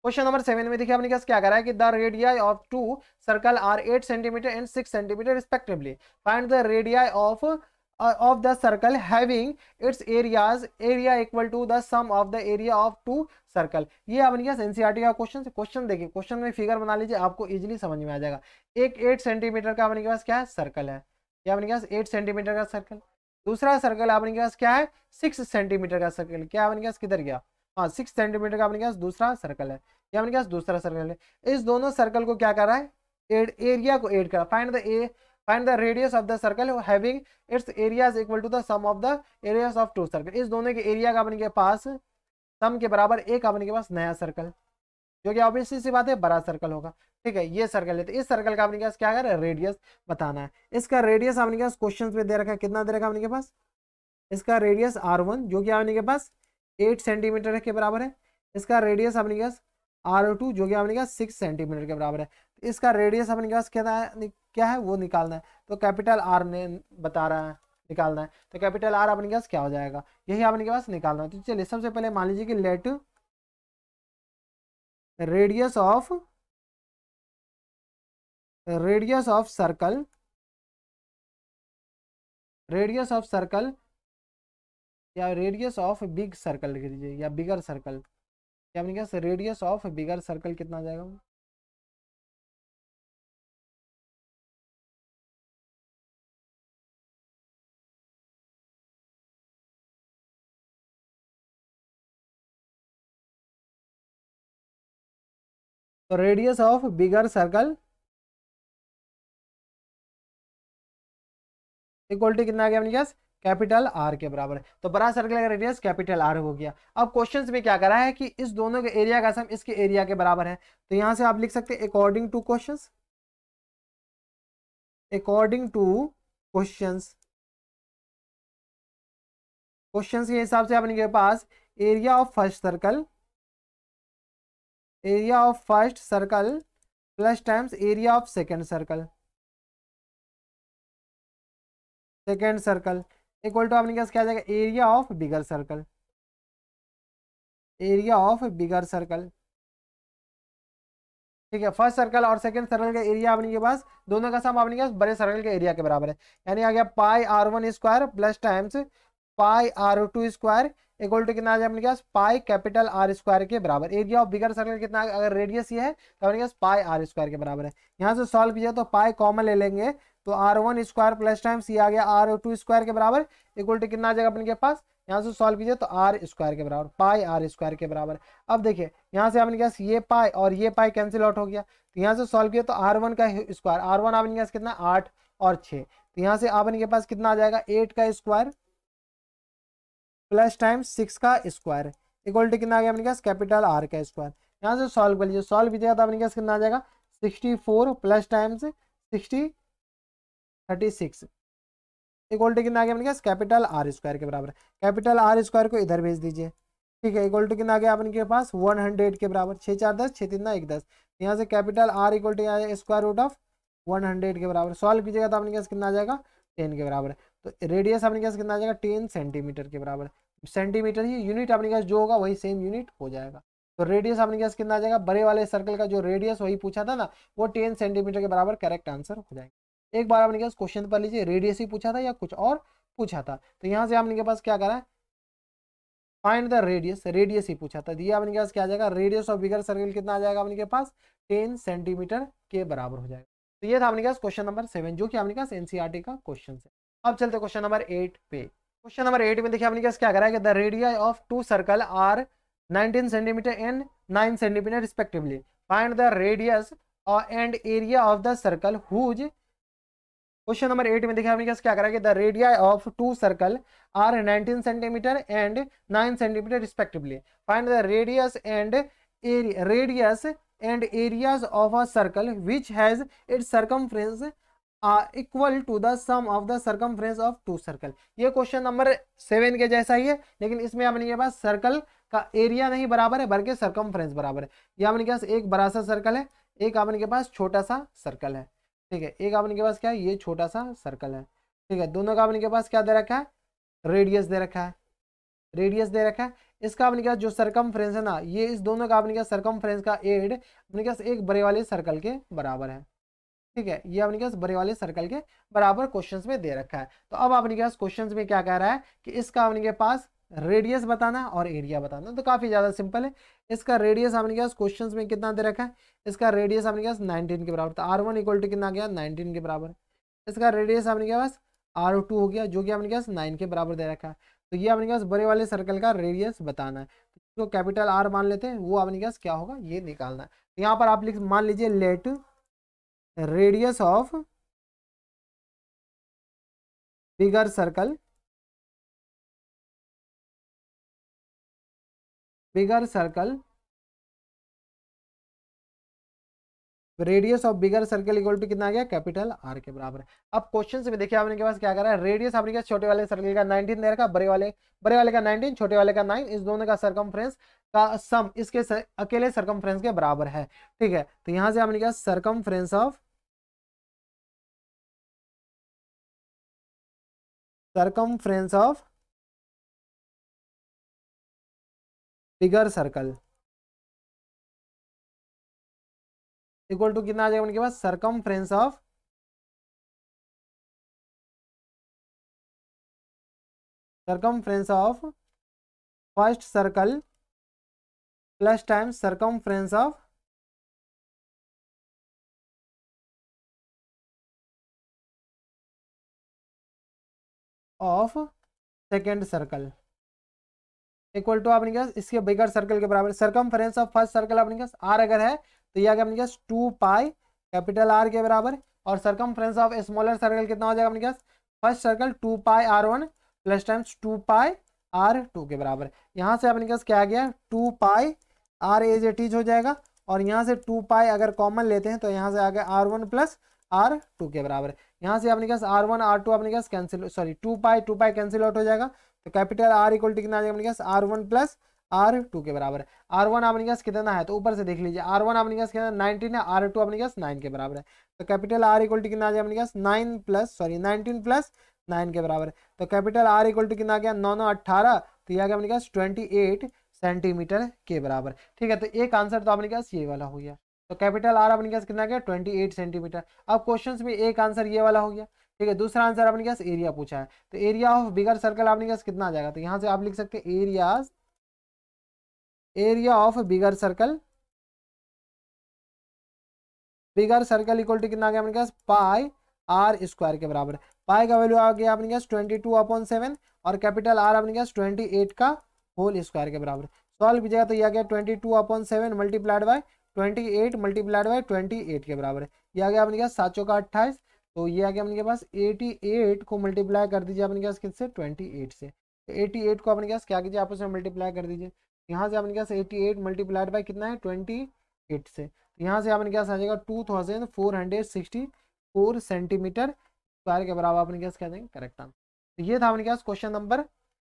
क्वेश्चन नंबर 7 में देखिए अपने पास क्या करा है कि the radii of two circle are 8 centimetre and 6 centimetre respectively, find the radii of the circle having its area equal to the sum of the area of two circle. ये अपने पास एनसीईआरटी का क्वेश्चन देखिए, question में figure बना लीजिए, आपको easily समझ में आ जाएगा। एक 8 सेंटीमीटर का अपने पास क्या है, सर्कल है, ये अपने पास 8 सेंटीमीटर का सर्कल। दूसरा सर्कल अपने पास क्या है, 6 सेंटीमीटर का सर्कल, क्या अपने पास किधर गया, हाँ 6 सेंटीमीटर का अपने पास दूसरा सर्कल है, ये अपने पास दूसरा सर्कल है। इस दोनों सर्कल को क्या कर रहा है, एरिया को ऐड करा, find the radius of the circle having its areas equal to the sum of the areas of two circle. इस दोनों के एरिया का अपने के पास सम के बराबर एक अपने के पास नया सर्कल, जो कि ऑब्वियसली सी बात है बड़ा सर्कल होगा। ठीक है, ये सर्कल है, तो इस सर्कल का अपने के पास क्या कर रेडियस बताना है। इसका रेडियस अपने के पास क्वेश्चन में दे रखा है, कितना दे रखा है अपने के पास, इसका रेडियस R1 जो कि अपने के पास 8 सेंटीमीटर के बराबर है, इसका रेडियस अपने के पास R2 जो कि अपने के पास 6 सेंटीमीटर के बराबर है। तो इसका रेडियस अपने के पास क्या है वो निकालना है, तो कैपिटल R ने बता रहा है निकालना है, तो कैपिटल R अपने के पास क्या हो जाएगा, यही अपने के पास निकालना है। तो चलिए सबसे पहले मान लीजिए कि लेट रेडियस ऑफ सर्कल या रेडियस ऑफ बिग सर्कल लिख दीजिए, या बिगर सर्कल, या अपने क्या रेडियस ऑफ बिगर सर्कल कितना आ जाएगा, तो radius of bigger circle equal to कितना आ गया अपने पास, कैपिटल R के बराबर है। तो बड़ा सर्कल का रेडियस कैपिटल R हो गया। अब क्वेश्चंस में क्या करा है कि इस दोनों के एरिया का सम इसके एरिया के बराबर है, तो यहां से आप लिख सकते हैं अकॉर्डिंग टू क्वेश्चंस के हिसाब से अपने के पास area of first circle plus times area of second circle equal to अपने पास क्या आ जाएगा, एरिया ऑफ बिगर सर्कल। ठीक है, फर्स्ट सर्कल और सेकंड सर्कल का एरिया अपने के पास दोनों का सम अपने के पास बड़े सर्कल के एरिया के बराबर है, यानी आ गया pi R1 square plus times pi R2 square equal to कितना आ जाए अपने पास पाई कैपिटल R स्क्वायर के बराबर। एरिया ऑफ बिगर सर्कल कितना, अगर रेडियस ये है तो अपने पास पाई R स्क्वायर के बराबर है। यहाँ से सॉल्व कीजिए तो पाई कॉमन ले लेंगे, तो R1 स्क्वायर प्लस टाइम्स ये आ गया R2 स्क्वायर के बराबर इक्वल टू कितना आ जाएगा अपने के पास, यहाँ से सॉल्व कीजिए तो R स्क्वायर के बराबर, पाई R स्क्वायर के बराबर। अब देखिए यहाँ से अपने पास ये पाई और ये पाई कैंसिल आउट हो गया, तो यहाँ से सॉल्व किया तो R1 का स्क्वायर, R1 अपने पास कितना 8 और 6, तो यहाँ से अपने के पास कितना आ जाएगा 8 का स्क्वायर प्लस टाइम्स 6 का स्क्वायर इक्वल टू कितना आ गया अपने पास कैपिटल R का स्क्वायर। यहाँ से सॉल्व कर लीजिए, सॉल्व कीजिएगा तो अपने पास कितना आ जाएगा 64 प्लस टाइम्स 36 इक्वल टू कितना आ गया अपने पास कैपिटल R स्क्वायर के बराबर। कैपिटल R स्क्वायर को इधर भेज दीजिए, ठीक है, इक्वल टू कितना आ गया अपने के पास 100 के बराबर, 6 4 10 6 3 1 10, यहाँ से capital R equal to square root of 100 के बराबर। सॉल्व कीजिएगा तो अपने पास कितना आ जाएगा 10 के बराबर। तो रेडियस अपने पास कितना आ जाएगा 10 सेंटीमीटर के बराबर, सेंटीमीटर ही यूनिट अपने पास जो होगा वही सेम यूनिट हो जाएगा। तो रेडियस अपने पास कितना आ जाएगा, बड़े वाले सर्कल का जो रेडियस वही पूछा था ना, वो 10 सेंटीमीटर के बराबर करेक्ट आंसर हो जाएगा। एक बार अपने पास क्वेश्चन पढ़ लीजिए, रेडियस ही पूछा था या कुछ और पूछा था, तो यहाँ से आपने के पास क्या करा है फाइंड द रेडियस ही पूछा था, दिया अपने के पास क्या आ जाएगा रेडियस ऑफ बिगर सर्कल कितना आ जाएगा अपने के पास 10 सेंटीमीटर के बराबर हो जाएगा। तो ये था अपने पास क्वेश्चन नंबर 7 जो कि अपने पास एनसीईआरटी का क्वेश्चन है। अब चलते क्वेश्चन नंबर 8 पे। क्वेश्चन नंबर 8 में देखिए अपने पास क्या करा है कि the radius of two circle are 19 centimetre and 9 centimetre respectively, find the radius and area of the circle whose. Question number 8 में देखिए अपने पास क्या करा है कि the radius of two circle are 19 centimetre and 9 centimetre respectively, find the radius and areas of a circle which has its circumference equal to the sum of the circumference of two circle. ये question number 7 के जैसा ही है, लेकिन इसमें अपने पास circle का area नहीं बराबर है बल्कि सर्कमफ्रेंस बराबर है। ये अपने पास एक बड़ा सा सर्कल है, एक अपने के पास छोटा सा सर्कल है। ठीक है, एक अपने के पास क्या है, ये छोटा सा सर्कल है। ठीक है, दोनों का अपने के पास क्या दे रखा है, रेडियस दे रखा है, रेडियस दे रखा है। इसका अपने के पास जो सर्कमफ्रेंस है ना, ये इस दोनों का अपने के पास सर्कमफ्रेंस का एड अपने के पास एक बड़े वाले सर्कल के बराबर है। ठीक है, ये अपने पास बड़े वाले सर्कल के बराबर क्वेश्चंस में दे रखा है। तो अब अपने पास क्वेश्चंस में क्या कह रहा है कि इसका अपने के पास रेडियस बताना और एरिया बताना। तो काफी ज्यादा सिंपल है। इसका रेडियस अपने पास क्वेश्चंस में कितना दे रखा है, इसका रेडियस अपने पास 19 के बराबर, तो R1 इक्वल टू कितना गया, 19 के बराबर। इसका रेडियस अपने के पास R2 हो गया, जो कि अपने पास 9 के बराबर दे रखा है। तो ये अपने पास बड़े वाले सर्कल का रेडियस बताना है। तो कैपिटल R मान लेते हैं, वो अपने पास क्या होगा ये निकालना है। तो यहाँ पर आप लिख मान लीजिए let radius of bigger circle, bigger circle, radius of bigger circle equal to कितना आ गया, कैपिटल आर के बराबर है। अब क्वेश्चन से भी देखिए आपने के पास क्या करा है, रेडियस आपने के छोटे वाले सर्कल का 19 दे रखा, बड़े वाले का 19, छोटे वाले का 9, इस दोनों का सरकमफ्रेंस का सम इसके अकेले सरकमफ्रेंस के बराबर है। ठीक है, तो यहां से आपने क्या, circumference of, circumference of bigger circle equal to कितना आ जाएगा उनके पास, circumference of, circumference of first circle plus times circumference of second circle equal to अपने पास इसके बिगर सर्कल के बराबर। सरकमफ्रेंस ऑफ फर्स्ट सर्कल अपने पास आर अगर है तो ये आ गया अपने पास 2 पाई कैपिटल आर के बराबर, और सरकमफ्रेंस ऑफ स्मॉलर सर्कल कितना हो जाएगा अपने पास, first circle 2 pi R1 plus times 2 pi R2 के बराबर। यहाँ से अपने पास क्या आ गया, 2 पाई R एज इट इज हो जाएगा, और यहाँ से 2 पाई अगर कॉमन लेते हैं तो यहाँ से आ गया R1 प्लस R2 के बराबर। यहाँ से अपने पास R1 R2 अपने पास cancel, sorry 2 pi cancel out हो जाएगा। तो कैपिटल आर इक्वल टू कितना आ जाएगा अपने पास, R1 प्लस R2 के बराबर है। R1 अपने पास कितना है तो ऊपर से देख लीजिए, R1 अपने पास कितना 19 है, R2 अपने पास 9 के बराबर है। तो कैपिटल आर इक्वल टू कितना आ जाएगा अपने पास 9 प्लस, सॉरी 19 प्लस 9 के बराबर है। तो कैपिटल आर इक्वल टू कितना आ गया, 9 9 18, तो यह आ गया अपने पास 28 सेंटीमीटर के बराबर। ठीक है, तो एक आंसर तो अपने पास ये वाला हो गया। तो कैपिटल आर अपने पास कितना गया, 28 सेंटीमीटर। अब क्वेश्चन में एक आंसर ये वाला हो गया। ठीक है, दूसरा आंसर अपने पास एरिया पूछा है, तो एरिया ऑफ बिगर सर्कल अपने पास कितना आ जाएगा, तो यहां से आप लिख सकते हैं area of bigger circle, bigger circle equal to कितना आ गया अपने पास, पाई आर स्क्वायर के बराबर। पाई का वैल्यू आ गया अपने पास 22/7, और कैपिटल आर अपने पास 28 का होल स्क्वायर के बराबर। सॉल्व कीजिएगा तो यह आ गया 22/7 मल्टीप्लाइड बाय 28 मल्टीप्लाइड बाय 28 के बराबर है। यह आ गया अपने पास 7 का 28, तो ये आ गया अपने पास 88 को मल्टीप्लाई कर दीजिए अपने पास किससे, 28 से। तो 88 को अपने पास क्या कीजिए, आपस में मल्टीप्लाई कर दीजिए। यहाँ से अपने पास 88 मल्टीप्लाइड बाय कितना है, 28 से। यहाँ से अपने पास आ जाएगा 2464 सेंटीमीटर स्क्वायर के बराबर अपने पास क्या देंगे करेक्ट आंसर। तो ये था अपने पास क्वेश्चन नंबर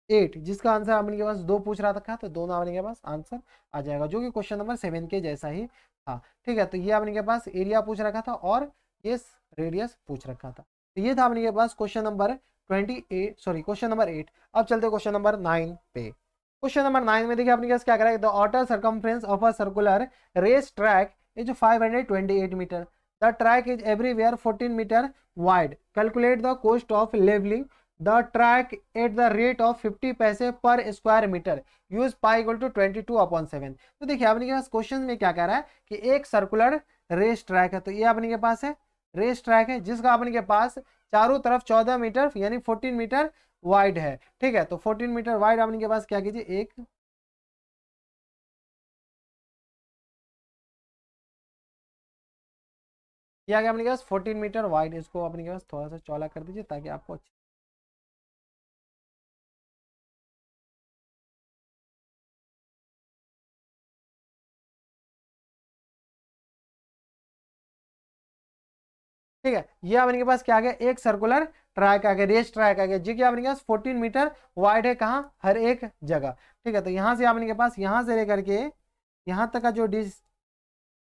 8, जिसका आंसर अपने के पास 2 पूछ रहा था, तो दोनों अपने के पास आंसर आ जाएगा, जो कि क्वेश्चन नंबर 7 के जैसा ही था। ठीक है, तो ये अपने के पास एरिया पूछ रखा था और ये रेडियस पूछ रखा था। तो ये था अपने के पास question number 28, sorry question number 8। अब चलते क्वेश्चन नंबर 9 पे। क्वेश्चन नंबर 9 में देखिए अपने पास क्या करा, the outer circumference of a circular race track is 528 meter. The track is everywhere 14 meter wide. Calculate the cost of leveling the track at the rate of 50 पैसे per square meter. Use pi equal to 22/7. तो देखिए अपने के पास question में क्या कह रहा है कि एक सर्कुलर रेस ट्रैक है, तो ये अपने के पास है रेस ट्रैक है, जिसका अपने के पास चारों तरफ 14 मीटर यानी 14 मीटर वाइड है। ठीक है, तो 14 मीटर वाइड अपने के पास क्या कीजिए, एक ये आ गया अपने पास 14 मीटर वाइड। इसको अपने पास थोड़ा सा चौड़ा कर दीजिए ताकि आपको ठीक है, ये अपने पास क्या आ गया, एक सर्कुलर ट्रैक आ गया, रेस ट्रैक आ गया, जी कि अपने पास 14 मीटर वाइड है, कहाँ, हर एक जगह। ठीक है, तो यहाँ से अपने पास यहाँ से लेकर के यहाँ तक का जो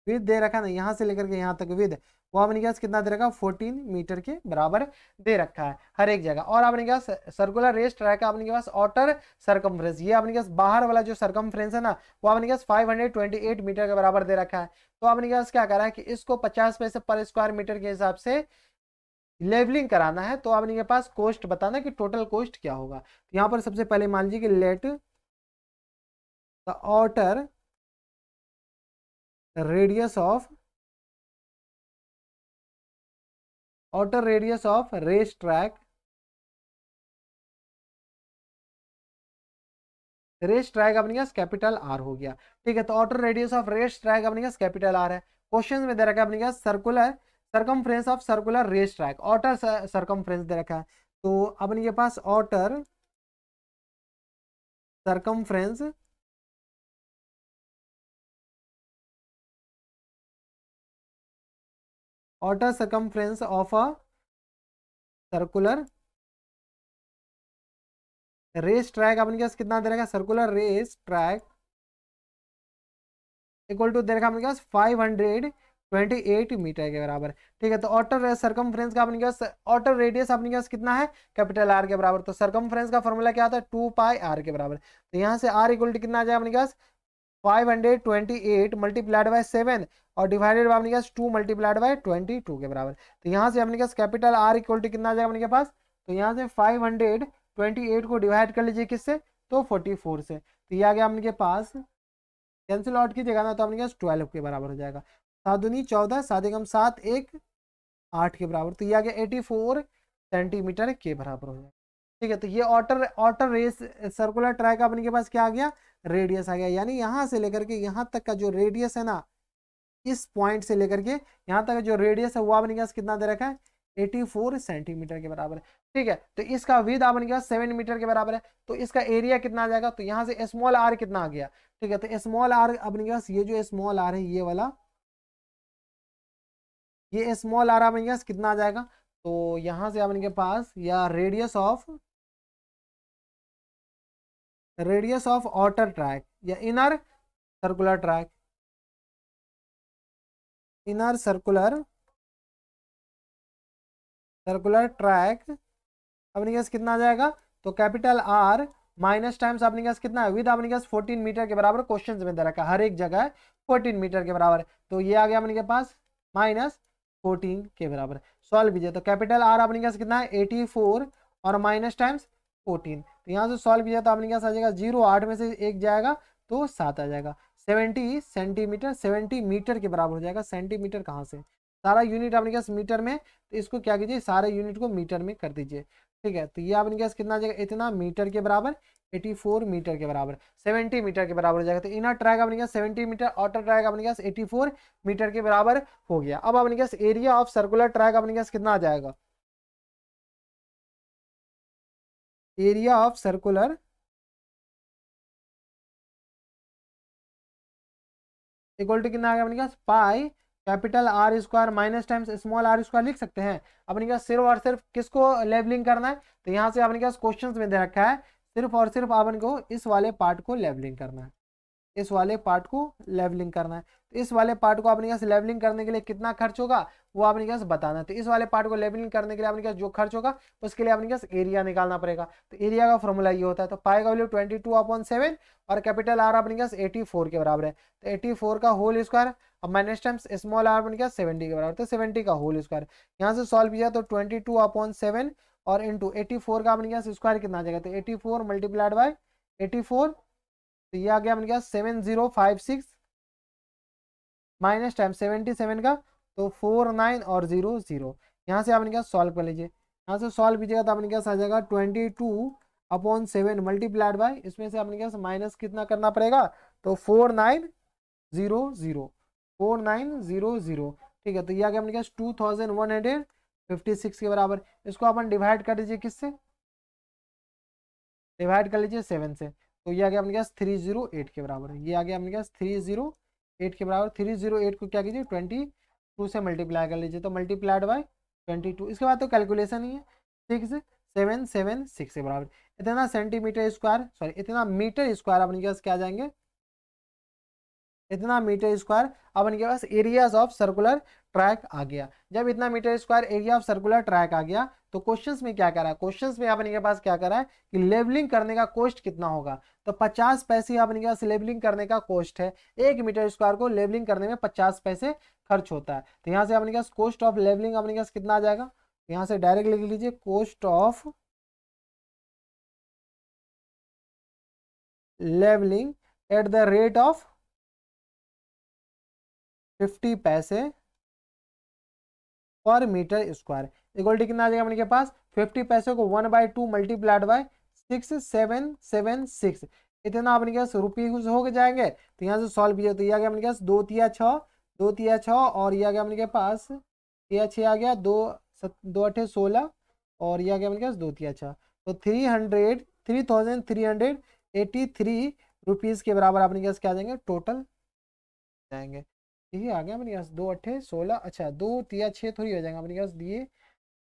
विद दे रखा है ना, यहाँ से लेकर के यहाँ तक विद, वो आपने क्या कितना दे रखा, 14 मीटर के बराबर दे रखा है हर एक जगह। और आपने क्या सर्कुलर रेस ट्रैक है आपने के पास आउटर सरकमफ्रेंस, ये आपने क्या बाहर वाला जो सरकमफ्रेंस है ना, वो आपने क्या 528 मीटर के बराबर दे रखा है। तो आपने क्या करा है कि इसको 50 पैसे पर स्क्वायर मीटर के हिसाब से लेवलिंग कराना है। तो आपने के पास कॉस्ट बताना कि टोटल कॉस्ट क्या होगा। तो यहाँ पर सबसे पहले मान लीजिए कि let the outer radius of race track, race track अपने पास कैपिटल आर हो गया। ठीक है, तो outer radius of race track अपने पास कैपिटल आर है। क्वेश्चन में दे रखा है अपने पास circular circumference of circular race track, outer circumference दे रखा है। तो अपने के पास outer circumference of a circular race track अपने पास कितना दे रखा, circular race track equal to दे रखा अपने पास 528 मीटर के बराबर। ठीक है, तो आउटर सरकमफ्रेंस का अपने पास आउटर रेडियस अपने पास कितना है, कैपिटल आर के बराबर। तो सरकमफ्रेंस का फॉर्मूला क्या आता है, 2 पाई आर के बराबर। तो यहाँ से आर इक्वल टू कितना आ जाए अपने पास 528 मल्टीप्लाइड बाय 7 और डिवाइडेड बाय अपने पास 2 मल्टीप्लाइड बाय 22 के बराबर। तो यहाँ से अपने पास कैपिटल आर इक्वल टू कितना आ जाएगा अपने पास, तो यहाँ से 528 को डिवाइड कर लीजिए किससे, तो 44 से। तो ये आ गया अपने पास, कैंसिल आउट कीजिएगा ना तो अपने पास 12 के बराबर हो जाएगा। 7 दूनी 14, 7 एकम 7, 1 8 के बराबर। तो ये आ गया 84 सेंटीमीटर के बराबर हो जाएगा। ठीक है, तो ये ऑटर रेस सर्कुलर ट्रैक अपने के पास क्या आ गया, रेडियस आ गया। यानी यहाँ से लेकर के यहाँ तक का जो रेडियस है ना, इस पॉइंट से लेकर के यहाँ तक का जो रेडियस है वो अपने पास कितना दे रखा है, 84 सेंटीमीटर के बराबर है। ठीक है, तो इसका विद अपने पास 7 मीटर के बराबर है। तो इसका एरिया कितना आ जाएगा, तो यहाँ से स्मॉल आर कितना आ गया। ठीक है, तो स्मॉल आर अपने पास ये जो स्मॉल आर है ये वाला, ये स्मॉल आर अपने पास कितना आ जाएगा, तो यहाँ से अपने के पास या रेडियस ऑफ आउटर ट्रैक या inner circular track, inner circular track अपने पास कितना आ जाएगा, तो कैपिटल आर माइनस टाइम्स अपने पास कितना है, विद अपने पास 14 मीटर के बराबर क्वेश्चन में दे रखा है, हर एक जगह 14 मीटर के बराबर है। तो ये आ गया अपने के पास -14 के बराबर। सॉल्व कीजिए, तो कैपिटल आर अपने पास कितना है 84 और माइनस टाइम्स 14। तो यहाँ से सॉल्व किया तो अपने पास आ जाएगा 0, 8 में से 1 जाएगा तो 7 आ जाएगा। 70 सेंटीमीटर 70 मीटर के बराबर हो जाएगा। सेंटीमीटर कहाँ से, सारा यूनिट अपने पास मीटर में, तो इसको क्या कीजिए, सारे यूनिट को मीटर में कर दीजिए। ठीक है, तो ये अपने पास कितना आ जाएगा, इतना मीटर के बराबर 84 मीटर के बराबर 70 मीटर के बराबर हो जाएगा। तो इनर ट्रैक अपने पास 70 मीटर, आउटर ट्रैक अपने पास 84 मीटर के बराबर हो गया। अब अपने पास एरिया ऑफ सर्कुलर ट्रैक अपने पास कितना आ जाएगा, area of circular equal to कितना आ गया अपने पास, pi capital R square minus times small are square लिख सकते हैं। अपने पास सिर्फ और सिर्फ किसको लेवलिंग करना है, तो यहाँ से अपने पास क्वेश्चंस में दे रखा है सिर्फ और सिर्फ अपन को इस वाले पार्ट को लेवलिंग करना है, इस वाले पार्ट को लेवलिंग करना है। तो इस वाले पार्ट को अपने पास लेवलिंग करने के लिए कितना खर्च होगा वो अपने पास बताना है। तो इस वाले पार्ट को लेवलिंग करने के लिए अपने पास जो खर्च होगा उसके लिए अपने पास एरिया निकालना पड़ेगा। तो एरिया का फॉर्मूला ये होता है, तो पाई का वैल्यू 22/7 और कैपिटल आर अपने पास 84 के बराबर है। तो 84 का होल स्क्वायर अब माइनस टाइम्स स्मॉल आर अपने पास 70 के बराबर, तो 70 का होल स्क्वायर। यहाँ से सॉल्व किया तो 22/7 और इंटू 84 का अपने पास स्क्वायर कितना आ जाएगा, तो 84 मल्टीप्लाइड बाय 84, तो ये आ गया अपने पास 7056 माइनस टाइम 77 का, तो 49 और 0 0। यहाँ से अपने पास सॉल्व कर लीजिए, यहाँ से सॉल्व कीजिएगा तो अपने पास आ जाएगा 22/7 मल्टीप्लाइड बाय, इसमें से अपने पास माइनस कितना करना पड़ेगा, तो 4900। ठीक है, तो ये आ गया अपने पास 2156 के बराबर। इसको अपन डिवाइड कर दीजिए किससे, डिवाइड कर लीजिए 7 से, तो ये आ गया अपने पास 308 के बराबर। ये आ गया अपने पास 308 के बराबर। 308 को क्या कीजिए 22 से मल्टीप्लाई कर लीजिए, तो मल्टीप्लाइड बाय 22, इसके बाद तो कैलकुलेशन ही है, 6776 के बराबर। इतना सेंटीमीटर स्क्वायर, सॉरी इतना मीटर स्क्वायर अपने पास क्या आ जाएंगे, इतना मीटर स्क्वायर अब इनके पास एरियाज ऑफ सर्कुलर ट्रैक आ गया। जब इतना metre square area of circular track आ गया तो क्वेश्चंस में क्या करा है, क्वेश्चंस में अपने के पास क्या करा है कि लेवलिंग करने का कॉस्ट कितना होगा, तो 50 पैसे अपने के पास लेवलिंग करने का कॉस्ट है। 1 मीटर स्क्वायर को लेवलिंग करने में 50 पैसे खर्च होता है। तो यहाँ से अपने के पास कॉस्ट ऑफ लेवलिंग अपने के पास कितना आ जाएगा, यहाँ से डायरेक्ट लिख लीजिए, cost of levelling at the rate of 50 paise पर मीटर स्क्वायर इक्वल टू कितना आ जाएगा अपने के पास, 50 पैसे को 1/2 मल्टीप्लाइड बाय 6776, इतना अपने के पास रुपीज हो जाएंगे। तो यहाँ से सॉल्व कीजिए, तो ये आ गया अपने के पास 2 तिया 6, 2 तिया 6 और ये आ गया अपने के पास तिया 6 आ गया, 2 अठे 16 और ये आ गया अपने के पास 2 तिया 6, तो 3383 रुपीज़ के बराबर अपने के पास क्या आ जाएंगे टोटल जाएंगे। ठीक है, आ गया अपने पास 2 अठे 16, अच्छा 2 तिया 6 थोड़ी हो जाएगा अपने पास, दिए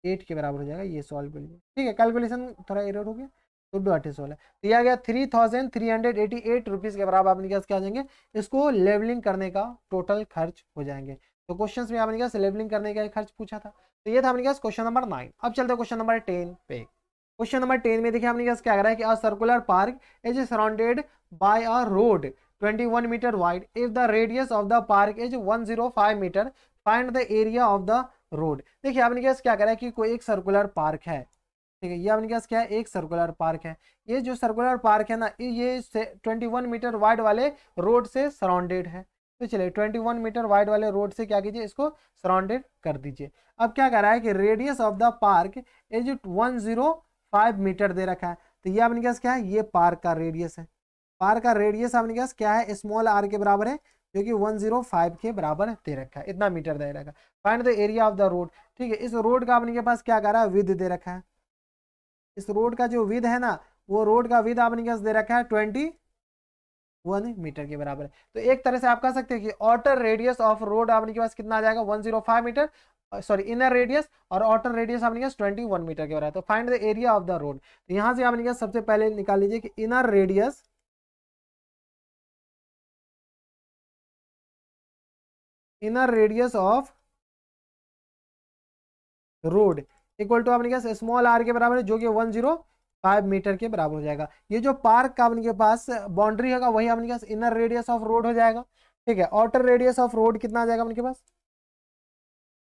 8 के बराबर हो जाएगा, ये सॉल्व कर लीजिए। ठीक है, कैलकुलेशन थोड़ा एरर हो गया, तो 2 अठे 16 तो ये आ गया 3388 रुपीज़ के बराबर अपने पास क्या आ जाएंगे, इसको लेवलिंग करने का टोटल खर्च हो जाएंगे। तो क्वेश्चंस में अपने पास लेवलिंग करने का खर्च पूछा था, तो ये था अपने पास क्वेश्चन नंबर 9। अब चलते हैं क्वेश्चन नंबर 10 पे। क्वेश्चन नंबर 10 में देखिए अपने पास क्या कर रहा है कि a circular park is surrounded by a road 21 metre wide, if the radius of the park is 105 metre, find the area of the road. देखिए अपने पास क्या कर रहा है कि कोई एक सर्कुलर पार्क है, ठीक है, ये अपने पास क्या है, एक सर्कुलर पार्क है। ये जो सर्कुलर पार्क है ना, ये 21 मीटर वाइड वाले रोड से सराउंडेड है। तो चलिए 21 मीटर वाइड वाले रोड से क्या कीजिए, इसको सराउंडेड कर दीजिए। अब क्या कर रहा है कि radius of the park is 105 metre दे रखा है। तो ये अपने पास क्या है, ये पार्क का रेडियस है। पार्क का रेडियस अपने पास क्या है, स्मॉल आर के बराबर है, जो कि 105 के बराबर दे रखा है, इतना मीटर दे रखा है। Find the area of the road. ठीक है, इस रोड का अपने के पास क्या कर रहा है, विद दे रखा है। इस रोड का जो विद है ना, वो रोड का विद अपने के पास दे रखा है 21 मीटर के बराबर है। तो एक तरह से आप कह सकते हैं कि आउटर रेडियस ऑफ रोड आपके पास कितना आ जाएगा, 105 मीटर, सॉरी इनर रेडियस, और आउटर रेडियस आपके पास 21 मीटर के बराबर है। तो find the area of the road. तो यहाँ से आपके पास सबसे पहले निकाल लीजिए कि inner radius of road equal to अपने पास स्मॉल आर के बराबर है, जो कि 105 मीटर के बराबर हो जाएगा। ये जो पार्क का अपने पास बाउंड्री होगा वही अपने पास इनर रेडियस ऑफ रोड हो जाएगा। ठीक है, आउटर रेडियस ऑफ रोड कितना आ जाएगा अपने पास,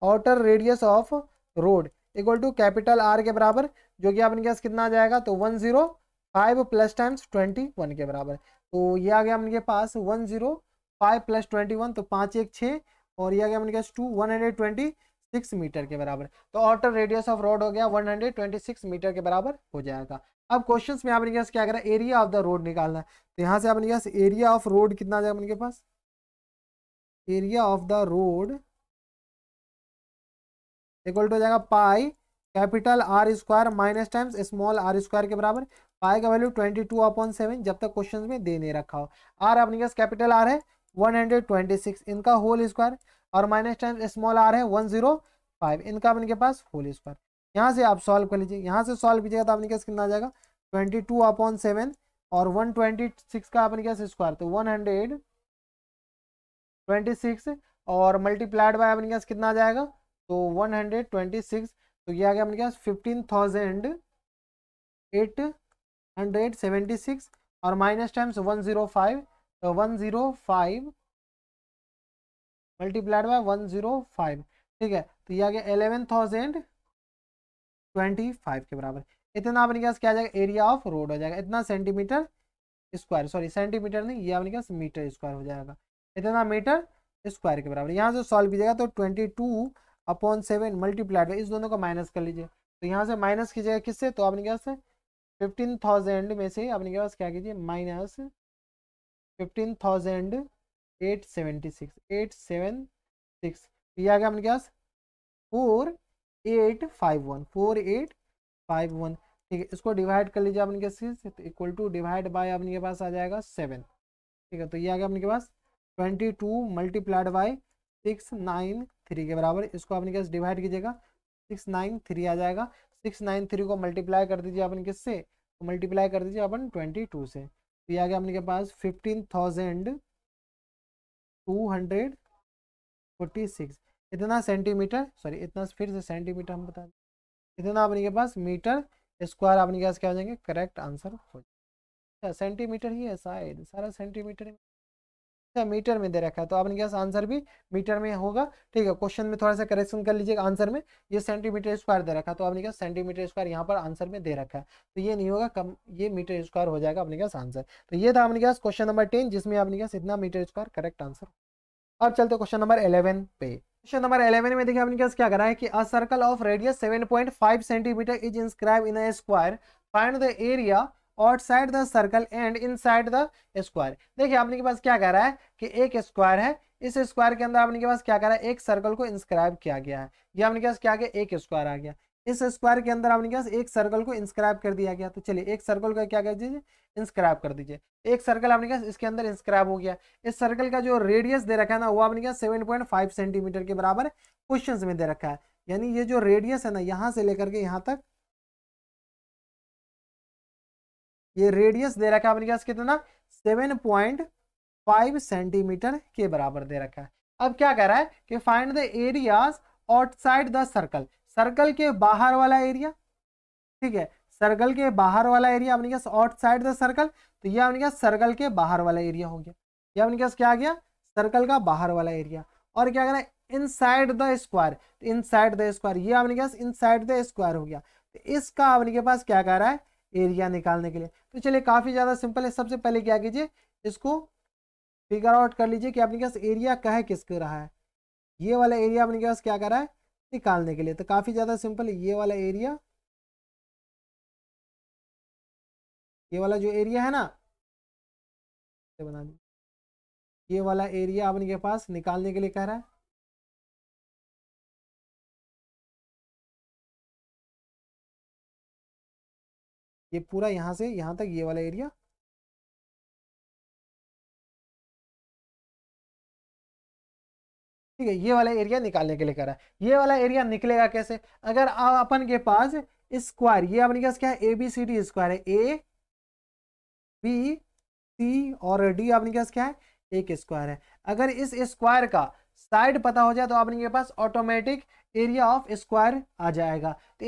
outer radius of road equal to capital are के बराबर, जो कि अपने पास कितना आ जाएगा, तो 105 प्लस टाइम्स 21 के बराबर। तो ये आ गया अपने पास 105 प्लस 21, तो 5 1 6, और ये आ गया अपने पास 126 मीटर के बराबर। तो आउटर रेडियस ऑफ रोड हो गया 126 मीटर के बराबर हो जाएगा। अब क्वेश्चंस में अपने पास क्या करा, एरिया ऑफ द रोड निकालना है। तो यहाँ से अपने पास एरिया ऑफ रोड कितना आ जाएगा अपने पास, area of the road equal to हो जाएगा pi capital R square minus times small are square के बराबर। पाई का वैल्यू 22/7, जब तक क्वेश्चन में दे नहीं रखा हो। आर अपने पास कैपिटल आर है 126, इनका होल स्क्वायर, और माइनस टाइम्स स्मॉल आर है 105, इनका अपने के पास होल स्क्वायर। यहाँ से आप सॉल्व कर लीजिए, यहाँ से सॉल्व कीजिएगा तो अपने पास कितना आ जाएगा 22/7 और 126 का अपने पास स्क्वायर, तो 126 और मल्टीप्लाइड बाय अपने पास कितना आ जाएगा, तो 126, तो ये आ गया अपने पास 15,876 और माइनस टाइम्स 105, तो 105 मल्टीप्लाइड बाय 105। ठीक है, तो ये आ गया 11,025 के बराबर। इतना अपने पास क्या आ जाएगा, एरिया ऑफ रोड हो जाएगा, इतना सेंटीमीटर स्क्वायर, सॉरी सेंटीमीटर नहीं, ये अपने पास मीटर स्क्वायर हो जाएगा, इतना मीटर स्क्वायर के बराबर। यहाँ से सॉल्व कीजिएगा तो 22/7 मल्टीप्लाइड, इस दोनों को माइनस कर लीजिए। तो यहाँ से माइनस कीजिएगा किससे, तो अपने पास 15,000 में से अपने पास क्या कीजिए, माइनस 15,876 ये आ गया अपने पास 4851। ठीक है, इसको डिवाइड कर लीजिए अपने पास, तो इक्वल टू डिवाइड बाय अपने के पास आ जाएगा 7। ठीक है, तो ये आ गया अपने के पास 22 मल्टीप्लाइड बाय 693 के बराबर। इसको अपने पास डिवाइड कीजिएगा 693 आ जाएगा। 693 को मल्टीप्लाई कर दीजिए अपन किससे, तो मल्टीप्लाई कर दीजिए अपन 22 से, तो ये आ गया अपने के पास 15,246। इतना सेंटीमीटर, सॉरी इतना फिर से सेंटीमीटर हम बता दें, इतना अपने के पास मीटर स्क्वायर अपने के पास क्या हो जाएंगे, करेक्ट आंसर हो जाएगा। सेंटीमीटर ही है शायद, सारा सेंटीमीटर में, अच्छा मीटर में दे रखा है तो आपने क्या आंसर भी मीटर में होगा। ठीक है, क्वेश्चन में थोड़ा सा करेक्शन कर लीजिएगा, आंसर में ये सेंटीमीटर स्क्वायर दे रखा है तो आपने क्या सेंटीमीटर स्क्वायर यहाँ पर आंसर में दे रखा है, तो ये नहीं होगा, कम ये मीटर स्क्वायर हो जाएगा अपने क्या आंसर। तो ये था अपने क्या क्वेश्चन नंबर 10 जिसमें आपने क्या इतना मीटर स्क्वायर करेक्ट आंसर। अब चलते क्वेश्चन नंबर 11 पे। क्वेश्चन नंबर 11 में देखिए आपने क्या करा है कि a circle of radius 7.5 centimetre is inscribe in a square, find the area outside the circle and inside the square. देखिए आपने के पास क्या कह रहा है कि एक स्क्वायर है, इस स्क्वायर के अंदर आपने के पास क्या करा है, एक सर्कल को इंस्क्राइब किया गया है। ये आपने के पास क्या गया, एक स्क्वायर आ गया, इस स्क्वायर के अंदर आपने के पास एक सर्कल को इंस्क्राइब कर दिया गया। तो चलिए एक सर्कल का क्या कर दीजिए, इंस्क्राइब कर दीजिए। एक सर्कल आपने क्या इसके अंदर इंस्क्राइब हो गया। इस सर्कल का जो रेडियस दे रखा है ना वो आपने क्या 7.5 सेंटीमीटर के बराबर क्वेश्चन में दे रखा है। यानी ये जो रेडियस है ना यहाँ से लेकर के यहाँ तक, ये रेडियस दे रखा है अपने पास कितना, 7.5 सेंटीमीटर के बराबर दे रखा है। अब क्या कह रहा है कि find the areas outside the circle, circle के बाहर वाला एरिया। ठीक है, सर्कल के बाहर वाला एरिया अपने पास आउटसाइड द सर्कल, तो ये अपने पास सर्कल के बाहर वाला एरिया हो गया। ये अपने पास क्या आ गया, सर्कल का बाहर वाला एरिया। और क्या कह रहा है, इनसाइड द स्क्वायर, तो इनसाइड द स्क्वायर ये अपने पास इनसाइड द स्क्वायर हो गया। तो इसका अपने के पास क्या कह रहा है, एरिया निकालने के लिए। तो चलिए काफी ज्यादा सिंपल है, सबसे पहले क्या कीजिए, इसको फिगर आउट कर लीजिए कि अपने पास एरिया कह किसके रहा है, ये वाला एरिया अपने पास क्या कर रहा है निकालने के लिए। तो काफी ज्यादा सिंपल है, ये वाला एरिया, ये वाला जो एरिया है ना बना दी, ये वाला एरिया अपने के पास निकालने के लिए कह रहा है। ये पूरा यहाँ से यहाँ तक ये वाला एरिया, ठीक है, ये वाला एरिया निकालने के लिए कह रहा है। ये वाला एरिया निकलेगा कैसे, अगर अपन के पास स्क्वायर, ये अपने पास क्या है, A B C D square है, ए बी सी और डी अपने पास क्या है, एक स्क्वायर है। अगर इस स्क्वायर का साइड पता हो जाए तो अपने के पास ऑटोमेटिक एरिया ऑफ स्क्वायर आ जाएगा। तो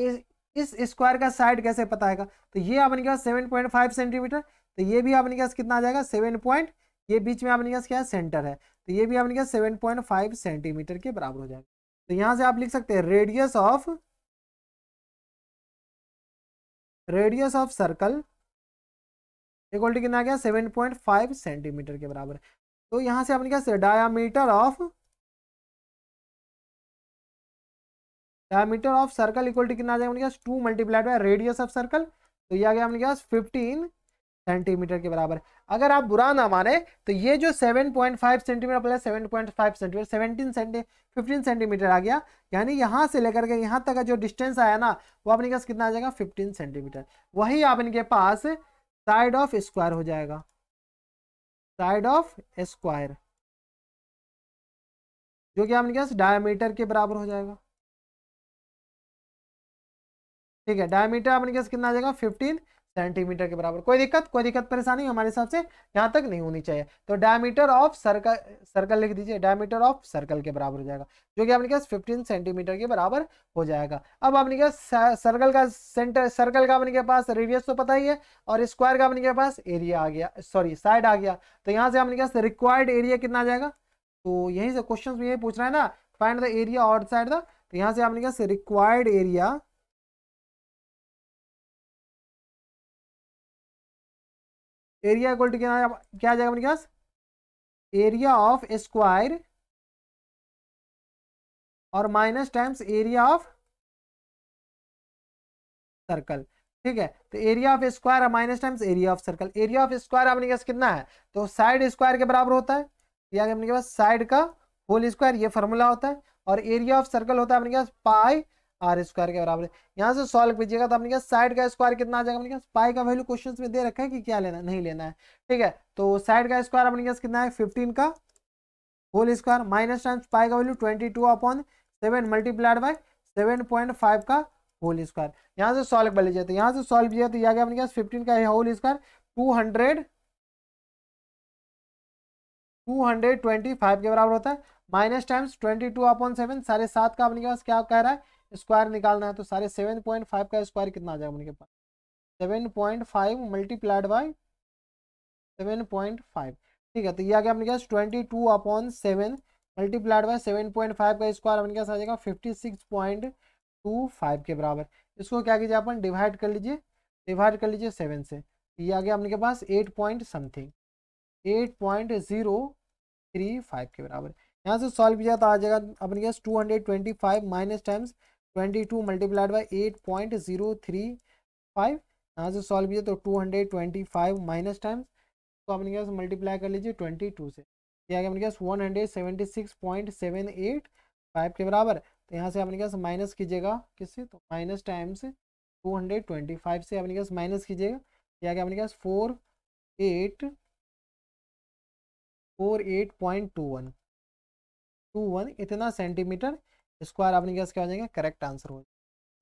इस स्क्वायर का साइड कैसे पता है, तो ये अपने के पास 7.5 सेंटीमीटर, तो ये भी अपने के पास कितना आ जाएगा 7 पॉइंट, ये बीच में अपने के पास क्या है सेंटर है, तो ये भी अपने के पास 7.5 सेंटीमीटर के बराबर हो जाएगा। तो यहां से आप लिख सकते हैं radius of circle equal to कितना आ गया 7.5 सेंटीमीटर के बराबर। तो यहां से अपने क्या diameter of circle equal to कितना आ जाएगा अपने पास 2 multiplied by radius of circle, तो ये आ गया अपने पास 15 सेंटीमीटर के बराबर। अगर आप बुरा ना माने तो ये जो 7.5 सेंटीमीटर प्लस 7.5 सेंटीमीटर 15 सेंटीमीटर आ गया, यानी यहां से लेकर के यहां तक का जो डिस्टेंस आया ना वो अपने पास कितना आ जाएगा 15 सेंटीमीटर। वही आप इनके पास साइड ऑफ स्क्वायर हो जाएगा, साइड ऑफ स्क्वायर जो कि आपने पास डायमीटर के बराबर हो जाएगा। ठीक है, डायमीटर अपने पास कितना आ जाएगा 15 सेंटीमीटर के बराबर। कोई दिक्कत परेशानी हमारे हिसाब से यहाँ तक नहीं होनी चाहिए। तो डायमीटर ऑफ सर्कल लिख दीजिए, डायमीटर ऑफ सर्कल के बराबर हो जाएगा जो कि अपने पास 15 सेंटीमीटर के बराबर हो जाएगा। अब अपने पास सर्कल का सेंटर, सर्कल का अपने के पास रेडियस तो पता ही है और स्क्वायर का अपने के पास एरिया आ गया, सॉरी साइड आ गया। तो यहाँ से अपने पास रिक्वायर्ड एरिया कितना आ जाएगा, तो यही से क्वेश्चन में यही पूछ रहा है ना, find the area outside the, तो यहाँ से अपने पास रिक्वायर्ड एरिया इक्वल टू क्या आ जाएगा अपने पास एरिया ऑफ स्क्वायर और minus times area of circle. ठीक है, तो एरिया ऑफ स्क्वायर और minus times area of circle. Area of square अपने पास कितना है, तो साइड स्क्वायर के बराबर होता है, या अपने के पास साइड का होल स्क्वायर, ये फॉर्मूला होता है। और एरिया ऑफ सर्कल होता है अपने पास पाई आर स्क्वायर के बराबर है। यहाँ से सॉल्व कीजिएगा तो अपने पास साइड का स्क्वायर कितना आ जाएगा, अपने पास पाई का वैल्यू क्वेश्चन में दे रखा है कि क्या लेना नहीं लेना है। ठीक है, तो साइड का स्क्वायर अपने पास कितना है 15 का whole square minus times pi का वैल्यू 22/7 मल्टीप्लाइड बाय 7.5 का होल स्क्वायर। यहाँ से सॉल्व कर लीजिए, तो यहाँ से सॉल्व किया तो ये आ गया अपने पास 15 का होल स्क्वायर 225 के बराबर होता है। माइनस टाइम्स 22/7 7.5 का अपने पास क्या कह रहा है, स्क्वायर निकालना है। तो 7.5 का स्क्वायर कितना आ जाएगा अपने पास, 7.5 मल्टीप्लाइड बाई 7.5। ठीक है, तो ये आ गया अपने पास 22/7 मल्टीप्लाइड बाई 7.5 का स्क्वायर अपने पास आ जाएगा 56.25 के बराबर। इसको क्या कीजिए अपन डिवाइड कर लीजिए, 7 से। ये आ गया अपने के पास 8 पॉइंट समथिंग 8.035 के बराबर। यहाँ से सॉल्व किया तो आ जाएगा अपने पास 225 माइनस टाइम्स 22 मल्टीप्लाइड बाई 8.035। यहाँ से सॉल्व किया तो 225 माइनस टाइम्स तो अपने पास मल्टीप्लाई कर लीजिए 22 से, ये आ गया अपने पास 176.785 के बराबर। तो यहाँ से अपने पास माइनस कीजिएगा किससे, तो माइनस टाइम्स 225 से अपने पास माइनस कीजिएगा, ये आ गया अपने पास 48.21 इतना सेंटीमीटर स्क्वायर अपने पास क्या हो जाएगा, करेक्ट आंसर हो।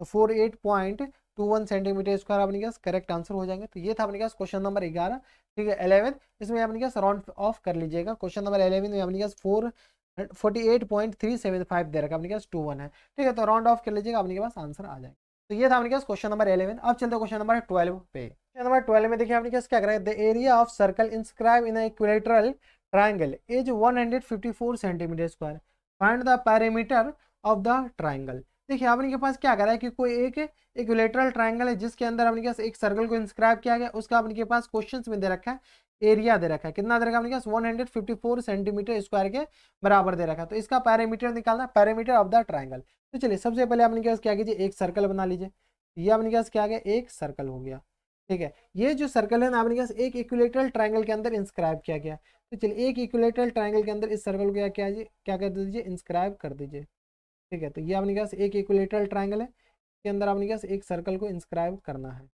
तो 48.21 सेंटीमीटर स्क्वायर अपने पास करेक्ट आंसर हो जाएंगे। तो ये था अपने पास क्वेश्चन नंबर 11। ठीक है, 11 इसमें अपने पास राउंड ऑफ कर लीजिएगा। क्वेश्चन नंबर 11 में अपने पास 48.375 दे रखा है, अपने पास 21 है। ठीक है, तो राउंड ऑफ कर लीजिएगा, अपने पास आंसर आ जाएगा। तो ये था अपने पास क्वेश्चन नंबर 11। अब चलते हैं क्वेश्चन नंबर 12 पे। क्वेश्चन नंबर 12 में देखिए अपने पास क्या कर रहा है, the area of circle inscribe in equilateral triangle is 154 centimetre square, find the parameter of the triangle. देखिए आपने के पास क्या करा है कि कोई एक इक्विलेटरल ट्राइंगल है जिसके अंदर अपने पास एक सर्कल को इंस्क्राइब किया गया, उसका अपने के पास क्वेश्चंस में दे रखा है एरिया दे रखा है, कितना दे रखा है अपने पास 154 सेंटीमीटर स्क्वायर के बराबर दे रखा है। तो इसका पैरामीटर निकालना, पैरामीटर ऑफ द ट्राइंगल। तो चलिए सबसे पहले अपने के पास क्या कीजिए, एक सर्कल बना लीजिए। ये अपने पास क्या आ गया, एक सर्कल हो गया। ठीक है, ये जो सर्कल है ना अपने पास एक इक्विलेटरल ट्राइंगल के अंदर इंस्क्राइब किया गया। तो चलिए एक इक्विलेटरल ट्राइंगल के अंदर इस सर्कल को क्या कर दीजिए, इंस्क्राइब कर दीजिए। ठीक है, तो ये अपने पास एक इक्विलेटरल ट्राइंगल है, इसके अंदर अपने पास एक सर्कल को इंस्क्राइब करना है।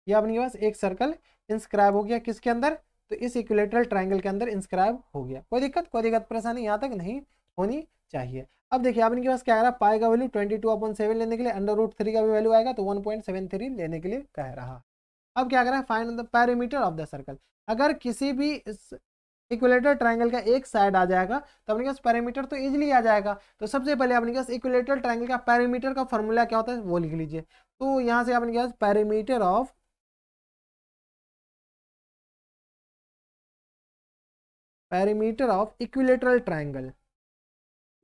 ये अपने पास एक सर्कल इंस्क्राइब हो गया किसके अंदर, तो इस इक्विलेटरल ट्राइंगल के अंदर इंस्क्राइब हो गया। कोई दिक्कत परेशानी यहाँ तक नहीं होनी चाहिए। अब देखिए आपने के पास क्या कह रहा है, पाई का वैल्यू 22/7 लेने के लिए √3 का भी वैल्यू आएगा तो 1.73 लेने के लिए कह रहा। अब क्या करें, find the perimeter of the circle. अगर किसी भी इक्विलेटरल ट्राइंगल का एक साइड आ जाएगा तो अपने पास पैरामीटर तो इजीली आ जाएगा। तो सबसे पहले अपने पास इक्विलेटरल ट्राइंगल का पैरामीटर का फॉर्मूला क्या होता है वो लिख लीजिए। तो यहाँ से अपने पास पैरामीटर ऑफ इक्विलेटरल ट्राइंगल,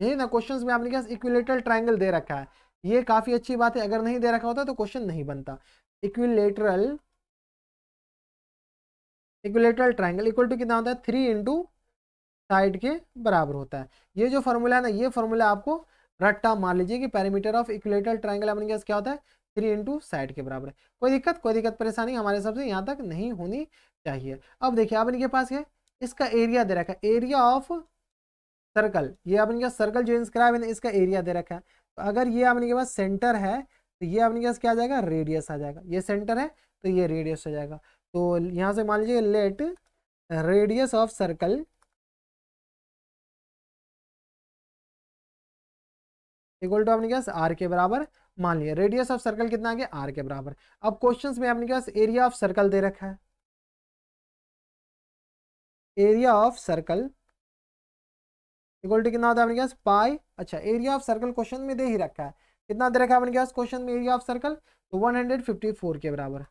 यही ना क्वेश्चंस में आपने पास इक्विलेटरल ट्राइंगल दे रखा है। ये काफी अच्छी बात है, अगर नहीं दे रखा होता तो क्वेश्चन नहीं बनता। इक्विलेटरल ट्राइंगल इक्वल टू कितना होता है, 3 इंटू साइड के बराबर होता है। ये जो फॉर्मूला है ना, ये फॉर्मूला आपको रट्टा मार लीजिए कि पैरामीटर ऑफ इक्विलेटरल ट्राइंगल अपने पास क्या होता है, 3 इंटू साइड के बराबर है। कोई दिक्कत परेशानी हमारे हिसाब से यहाँ तक नहीं होनी चाहिए। अब देखिए अब इनके पास है, इसका एरिया दे रखा है, एरिया ऑफ सर्कल। ये अपने पास सर्कल जो इंस्क्राइब है इसका एरिया दे रखा है। तो अगर ये अपने के पास सेंटर है तो ये अपने पास क्या आ जाएगा, रेडियस आ जाएगा। ये सेंटर है तो ये रेडियस हो जाएगा। तो यहाँ से मान लीजिए let radius of circle equal to अपने पास आर के बराबर मान लिया। रेडियस ऑफ सर्कल कितना आ गया, आर के बराबर। अब क्वेश्चंस में अपने पास एरिया ऑफ सर्कल दे रखा है, area of circle equal to कितना होता है अपने पास पाई। अच्छा, एरिया ऑफ सर्कल क्वेश्चन में दे ही रखा है, कितना दे रखा है अपने पास क्वेश्चन में एरिया ऑफ सर्कल, तो 154 के बराबर।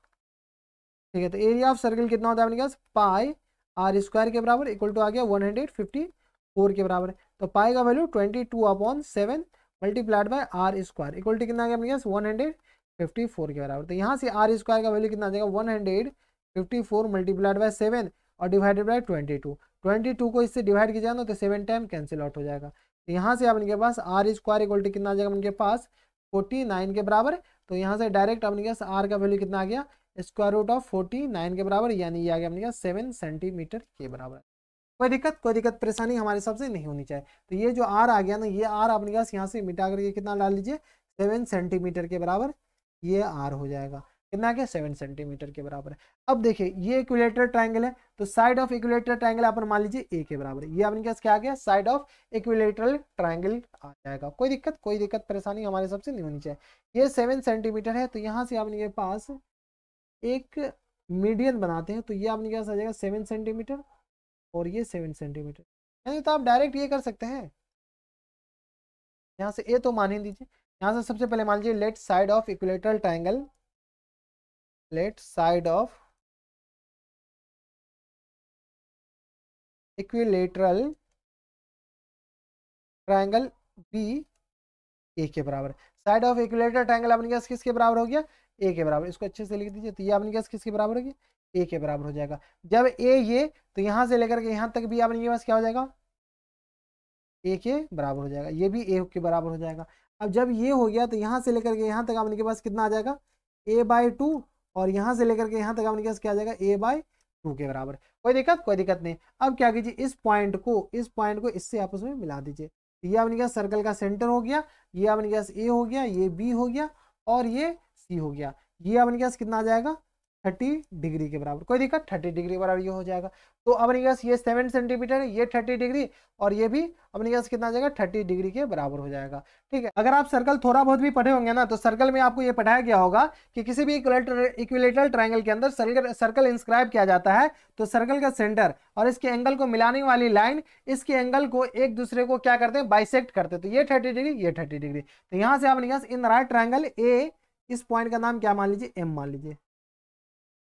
ठीक है, तो एरिया ऑफ सर्कल कितना होता है अपने पास पाई आर स्क्वायर के बराबर इक्वल टू आ गया 154 के बराबर। तो पाई का value 22/7 multiplied by r square equal to कितना आ गया अपने पास 154 के बराबर। तो यहाँ से आर स्क्वायर का वैल्यू कितना आ जाएगा 154 मल्टीप्लाइड बाय 7 और डिवाइडेड बाय 22 को इससे डिवाइड किया जाए तो 7 टाइम कैंसिल आउट हो जाएगा। तो यहाँ से अपने पास आर स्क्वायर इक्वल टू कितना आ जाएगा उनके पास 49 के बराबर। तो यहाँ से डायरेक्ट अपने पास आर का वैल्यू कितना आ गया, स्क्वायर रूट ऑफ 49 के बराबर, यानी ये आ गया अपने पास 7 सेंटीमीटर के बराबर। कोई दिक्कत परेशानी हमारे हिसाब से नहीं होनी चाहिए। तो ये जो आर आ गया ना, ये आर अपने पास यहाँ से मिटा करके कितना डाल लीजिए 7 सेंटीमीटर के बराबर ये आर हो जाएगा, कितना के 7 सेंटीमीटर के बराबर है। अब देखिए ये इक्विलेटरल ट्रायंगल है, तो साइड ऑफ इक्विलेटरल ट्रायंगल अपन मान लीजिए ए के बराबर है। ये अपने पास क्या आ गया, साइड ऑफ इक्विलेटरल ट्रायंगल आ जाएगा। कोई दिक्कत परेशानी हमारे सबसे नहीं होनी चाहिए। ये 7 सेंटीमीटर है, तो यहाँ से अपने पास एक मीडियन बनाते हैं, तो ये अपने पास आ जाएगा 7 सेंटीमीटर और ये 7 सेंटीमीटर। यानी तो आप डायरेक्ट ये कर सकते हैं, यहाँ से ए तो मान ही दीजिए। यहाँ से सबसे पहले मान लीजिए let side of equilateral triangle, let side of equilateral triangle be a के बराबर है। साइड ऑफ इक्विलेटरल ट्रायंगल अपने पास किसके बराबर हो गया, ए के बराबर। इसको अच्छे से लिख दीजिए, तो ये अपने पास किसके बराबर हो गया, ए के बराबर हो जाएगा। जब ए ये, तो यहाँ से लेकर के यहाँ तक भी अपने पास क्या हो जाएगा, ए के बराबर हो जाएगा। ये भी ए के बराबर हो जाएगा। अब जब ये हो गया, तो यहाँ से लेकर के यहाँ तक अपने के पास कितना आ जाएगा, a/2, और यहाँ से लेकर के यहाँ तक अपने पास क्या आ जाएगा, a/2 के बराबर। कोई दिक्कत नहीं। अब क्या कीजिए, इस पॉइंट को इससे आपस में मिला दीजिए। ये अपने पास सर्कल का सेंटर हो गया, ये अपने पास ए हो गया, ये बी हो गया और ये सी हो गया। ये अपने पास कितना आ जाएगा, 30 डिग्री के बराबर। कोई दिक्कत, 30 डिग्री के बराबर ये हो जाएगा। तो अपने पास ये 7 सेंटीमीटर है, ये 30 डिग्री, और ये भी अपने पास कितना आ जाएगा, 30 डिग्री के बराबर हो जाएगा। ठीक है, अगर आप सर्कल थोड़ा बहुत भी पढ़े होंगे ना, तो सर्कल में आपको ये पढ़ाया गया होगा कि किसी भी इक्विलेटरल ट्रायंगल के अंदर सर्कल इंस्क्राइब किया जाता है, तो सर्कल का सेंटर और इसके एंगल को मिलाने वाली लाइन, इसके एंगल को एक दूसरे को क्या करते हैं, बाइसेक्ट करते हैं। तो ये 30 डिग्री, ये 30 डिग्री। तो यहाँ से अपने पास इन राइट ट्रायंगल ए, इस पॉइंट का नाम क्या मान लीजिए, एम मान लीजिए,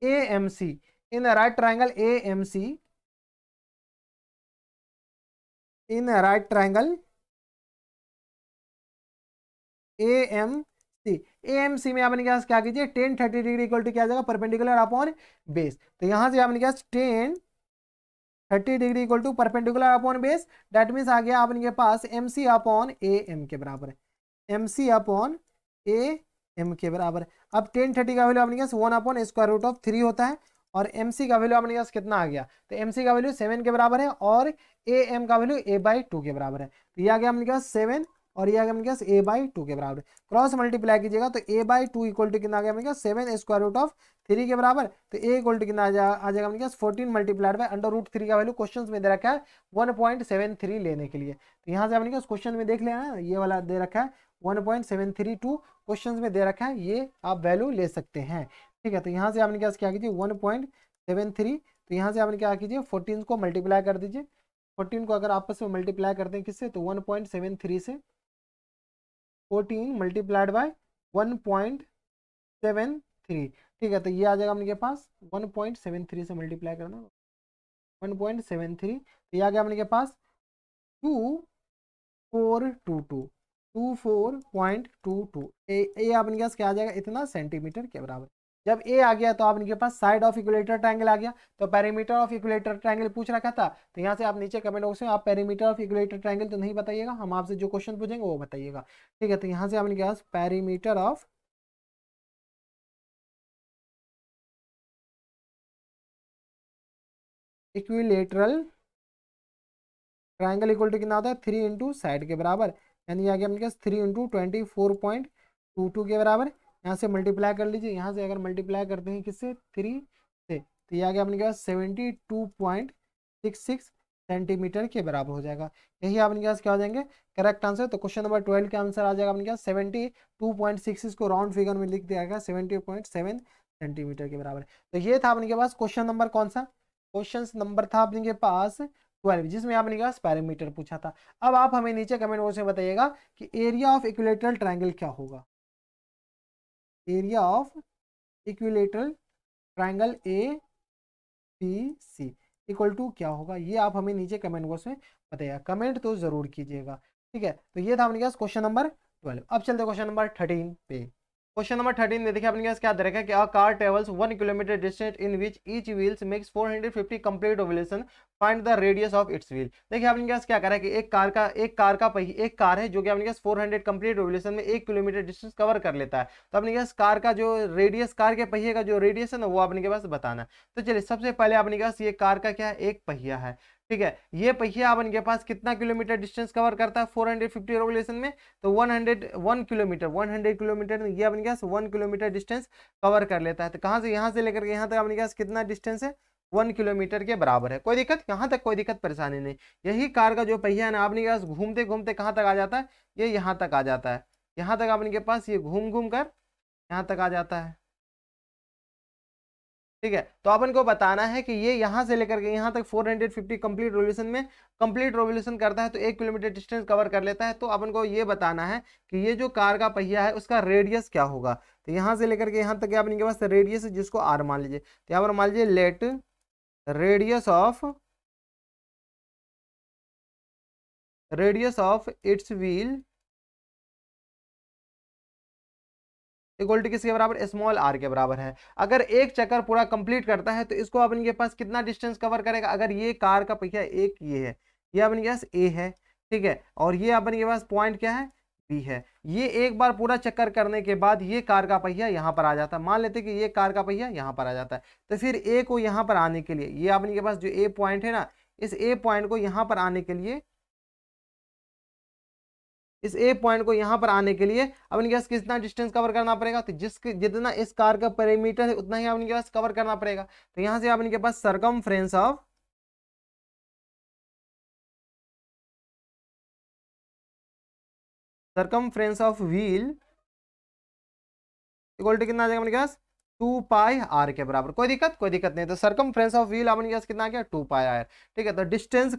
AMC, in a right triangle AMC, in a right triangle AMC में आपने क्या कीजिए, tan 30 डिग्री इक्वल टू क्या आ जाएगा, परपेंडिकुलर अपॉन बेस। तो यहां से आपने क्या, tan 30 degree equal to perpendicular upon base, that means आ गया आपने के पास MC अपॉन AM के बराबर है, MC अपॉन AM के बराबर है। अब tan 30 का वैल्यू आपने क्या, 1/√3 होता है, और MC का वैल्यू आपने पास कितना आ गया, तो MC का वैल्यू 7 के बराबर है और AM का वैल्यू a/2 के बराबर है। तो ये आ गया अपने पास 7 और ये आ गया अपने पास a/2 के बराबर। क्रॉस मल्टीप्लाई कीजिएगा तो a/2 इक्वल टू कितना आ गया अपने पास, 7√3 के बराबर। तो a इक्वल टू कितना आ जाएगा अपने पास, 14 मल्टीप्लाइड बाय √3 का वैल्यू क्वेश्चन में दे रखा है 1.73 लेने के लिए। तो यहाँ से अपने पास क्वेश्चन में देख लेना, ये वाला दे रखा है 1.732 क्वेश्चन में दे रखा है, ये आप वैल्यू ले सकते हैं। ठीक है, तो यहाँ से आपने क्या कीजिए 1.73, तो यहाँ से आपने क्या कीजिए 14 को मल्टीप्लाई कर दीजिए। 14 को अगर आपस में मल्टीप्लाई करते हैं किससे, तो 1.73 से 14 मल्टीप्लाइड बाय 1.73। ठीक है, तो ये आ जाएगा अपने पास 1.73 से मल्टीप्लाई करना 1.73, तो ये आ गया अपने के पास 2422 ये अपने पास क्या आ जाएगा, इतना सेंटीमीटर के बराबर। जब ए आ गया तो आपके पास साइड ऑफ इक्विलेटर ट्रायंगल आ गया, तो पेरीमीटर ऑफ इक्विलेटर ट्रायंगल पूछ रखा था। तो यहाँ से आप नीचे कमेंट बॉक्स में आप पेरीमीटर ऑफ इक्विलेटर ट्रायंगल तो नहीं बताइएगा, हम आपसे जो क्वेश्चन पूछेंगे वो बताइएगा। ठीक है, तो यहाँ से आपके पास perimeter of equilateral triangle equal to कितना होता है, 3 इंटू साइड के बराबर, यानी आ गया अपने पास 3 इंटू 24.22 के बराबर। यहाँ से मल्टीप्लाई कर लीजिए, यहाँ से अगर मल्टीप्लाई करते हैं किससे, 3 से, तो ये आ गया अपने पास 72.66 सेंटीमीटर के बराबर हो जाएगा। यही अपने पास क्या हो जाएंगे, करेक्ट आंसर। तो क्वेश्चन नंबर 12 का आंसर आ जाएगा अपने पास 72.66 को राउंड फिगर में लिख दिया गया 70.7 सेंटीमीटर के बराबर। तो ये था अपने के पास क्वेश्चन नंबर, कौन सा क्वेश्चन नंबर था अपने के पास 12, जिसमें आपने कहा पैरामीटर पूछा था। अब आप हमें नीचे कमेंट बॉक्स में बताइएगा कि एरिया ऑफ इक्विलेटरल ट्रायंगल क्या होगा, area of equilateral triangle ABC equal to क्या होगा, ये आप हमें नीचे कमेंट बॉक्स में बताइएगा, कमेंट तो जरूर कीजिएगा। ठीक है, तो ये था अपने पास क्वेश्चन नंबर 12। अब चलते क्वेश्चन नंबर 13 पे। क्वेश्चन नंबर 13 में देखिए अपने पास क्या दे रखा है कि a car travels 1 kilometre distance in which each wheels makes 450 complete ovulation, find the radius of its wheel. देखिए अपने पास क्या कर रहा है कि एक कार है जो कि अपने पास 400 कंप्लीट ओवुलेशन में 1 किलोमीटर डिस्टेंस कवर कर लेता है। तो अपने पास कार का जो रेडियस, कार के पहिए का जो रेडियस है ना, वो अपने के पास बताना है। तो चलिए सबसे पहले अपने पास ये कार का क्या है, एक पहिया है। ठीक है, ये पहिया अपन के पास कितना किलोमीटर डिस्टेंस कवर करता है 450 रेवोल्यूशन में, तो 1 किलोमीटर, 100 किलोमीटर ये अपन के पास 1 किलोमीटर डिस्टेंस कवर कर लेता है। तो कहाँ से, यहाँ से लेकर के यहाँ तक अपन के पास कितना डिस्टेंस है, 1 किलोमीटर के बराबर है। कोई दिक्कत, यहाँ तक कोई दिक्कत परेशानी नहीं। यही कार का जो पहिया है ना अपने के पास घूमते घूमते कहाँ तक आ जाता है, ये यहाँ तक आ जाता है, यहाँ तक अपने के पास ये घूम घूम कर यहाँ तक आ जाता है। ठीक है, तो अपन को बताना है कि ये यहाँ से लेकर के यहाँ तक 450 कंप्लीट रेवोल्यूशन में कंप्लीट रेवोल्यूशन करता है, तो 1 किलोमीटर डिस्टेंस कवर कर लेता है। तो अपन को ये बताना है कि ये जो कार का पहिया है उसका रेडियस क्या होगा। तो यहाँ से लेकर के यहाँ तक अपने के पास रेडियस है, जिसको आर मान लीजिए। तो यहाँ पर मान लीजिए let radius of its wheel equal to किसके बराबर, स्मॉल आर के बराबर है। अगर एक चक्कर पूरा कंप्लीट करता है तो इसको अपन के पास कितना डिस्टेंस कवर करेगा। अगर ये कार का पहिया एक ये है, ये अपन के पास ए है, ठीक है, और ये अपन के पास पॉइंट क्या है, बी है। ये एक बार पूरा चक्कर करने के बाद ये कार का पहिया यहाँ पर आ जाता है। मान लेते कि ये कार का पहिया यहाँ पर आ जाता है, तो फिर ए को यहाँ पर आने के लिए, ये अपन के पास जो ए पॉइंट है ना, इस ए पॉइंट को यहाँ पर आने के लिए, इस ए पॉइंट को यहां पर आने के लिए अपने पास कितना डिस्टेंस कवर करना पड़ेगा। तो जितना इस कार का पेरीमीटर है उतना ही अपने पास कवर करना पड़ेगा। तो यहां से अपने पास circumference of wheel equal to कितना आ जाएगा अपने पास, 2 पाई आर के बराबर। कोई दिक्कत नहीं। तो सरकमफ्रेंस ऑफ व्हील अपने पास कितना आ गया, 2 पाई आर। ठीक है, तो distance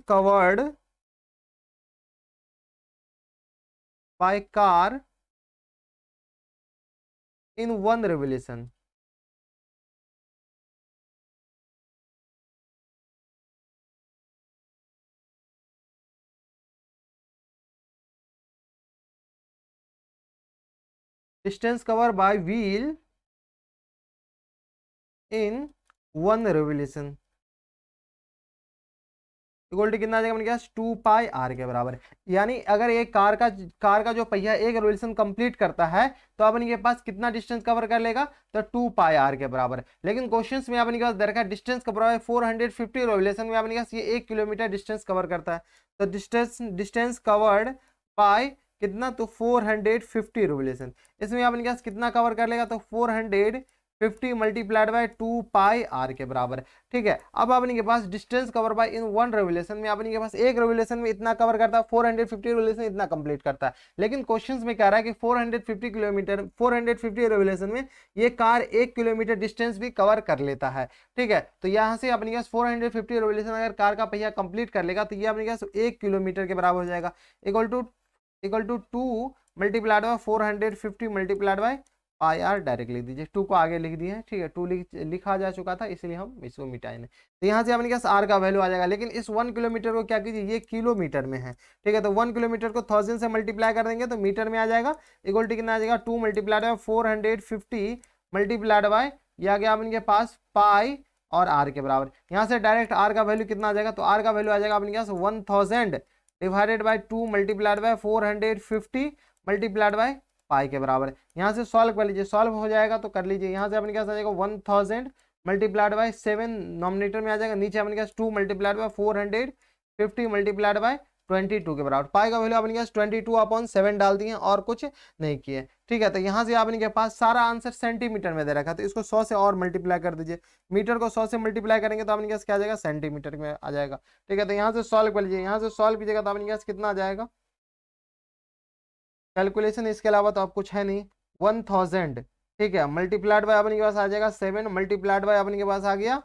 covered by car in 1 revolution। Distance cover by wheel in 1 revolution equal to कितना आ जाएगा अपने पास, 2 पाई आर के बराबर। यानी अगर एक कार का जो पहिया एक रेवोल्यूशन कंप्लीट करता है तो अपने के पास कितना डिस्टेंस कवर कर लेगा, तो 2 पाई आर के बराबर। लेकिन क्वेश्चंस में अपने के पास देखा डिस्टेंस कवर है 450 रेवोल्यूशन में अपने पास ये 1 किलोमीटर डिस्टेंस कवर करता है। तो डिस्टेंस कवर्ड बाय कितना, तो 450 रेवोल्यूशन। इसमें अपने पास कितना कवर कर लेगा, तो 450 मल्टीप्लाइड बाय 2 पाई आर के बराबर। ठीक है, अब अपने के पास distance cover by in 1 revolution में अपने के पास एक रेवोल्यूशन में इतना कवर करता है, 450 रेवोल्यूशन इतना कंप्लीट करता है। लेकिन क्वेश्चंस में कह रहा है कि 450 रेवोल्यूशन में ये कार 1 किलोमीटर डिस्टेंस भी कवर कर लेता है। ठीक है, तो यहाँ से अपने पास 450 रेवोल्यूशन अगर कार का पहिया कंप्लीट कर लेगा तो ये अपने पास 1 किलोमीटर के बराबर हो जाएगा। Equal to 2 multiplied by 450 multiplied by pi r. Direct लिख दीजिए, 2 को आगे लिख दिए। ठीक है, 2 लिखा जा चुका था इसलिए हम इसको मिटाए नहीं। तो यहाँ से अपने पास आर का वैल्यू आ जाएगा। लेकिन इस 1 किलोमीटर को क्या कीजिए, ये किलोमीटर में है। ठीक है, तो 1 किलोमीटर को 1000 से मल्टीप्लाई कर देंगे तो मीटर में आ जाएगा। इक्वल टू कितना आ जाएगा, 2 मल्टीप्लाइड बाय 450 मल्टीप्लाइड बाय ये आ गया अपने पास पाई और आर के बराबर। यहाँ से डायरेक्ट आर का वैल्यू कितना आ जाएगा, तो आर का वैल्यू आ जाएगा अपने पास 1000 divided by 2 multiplied by 450 multiplied by पाई के बराबर। यहाँ से सॉल्व कर लीजिए, सॉल्व हो जाएगा तो कर लीजिए। यहाँ से अपने पास आ जाएगा 1000 मल्टीप्लाइड बाय 7 नॉमिनेटर में आ जाएगा, नीचे अपने पास 2 मल्टीप्लाइड बाय 450 मल्टीप्लाइड बाय 22 के बराबर। पाई का वैल्यू अपने पास 22/7 डाल दिए और कुछ नहीं किए। ठीक है, तो यहाँ से आपने के पास सारा आंसर सेंटीमीटर में दे रखा है, तो इसको 100 से और मल्टीप्लाई कर दीजिए। मीटर को 100 से मल्टीप्लाई करेंगे तो अपने पास क्या आ जाएगा, सेंटीमीटर में आ जाएगा। ठीक है, तो यहाँ से सॉल्व कर लीजिए। यहाँ से सॉल्व कीजिएगा तो अपने पास कितना आ जाएगा, कैलकुलेशन इसके अलावा तो आप कुछ है नहीं। 1000 ठीक है मल्टीप्लाइड बाय अपने के पास आ जाएगा 7 मल्टीप्लाइड बाय अपने के पास आ गया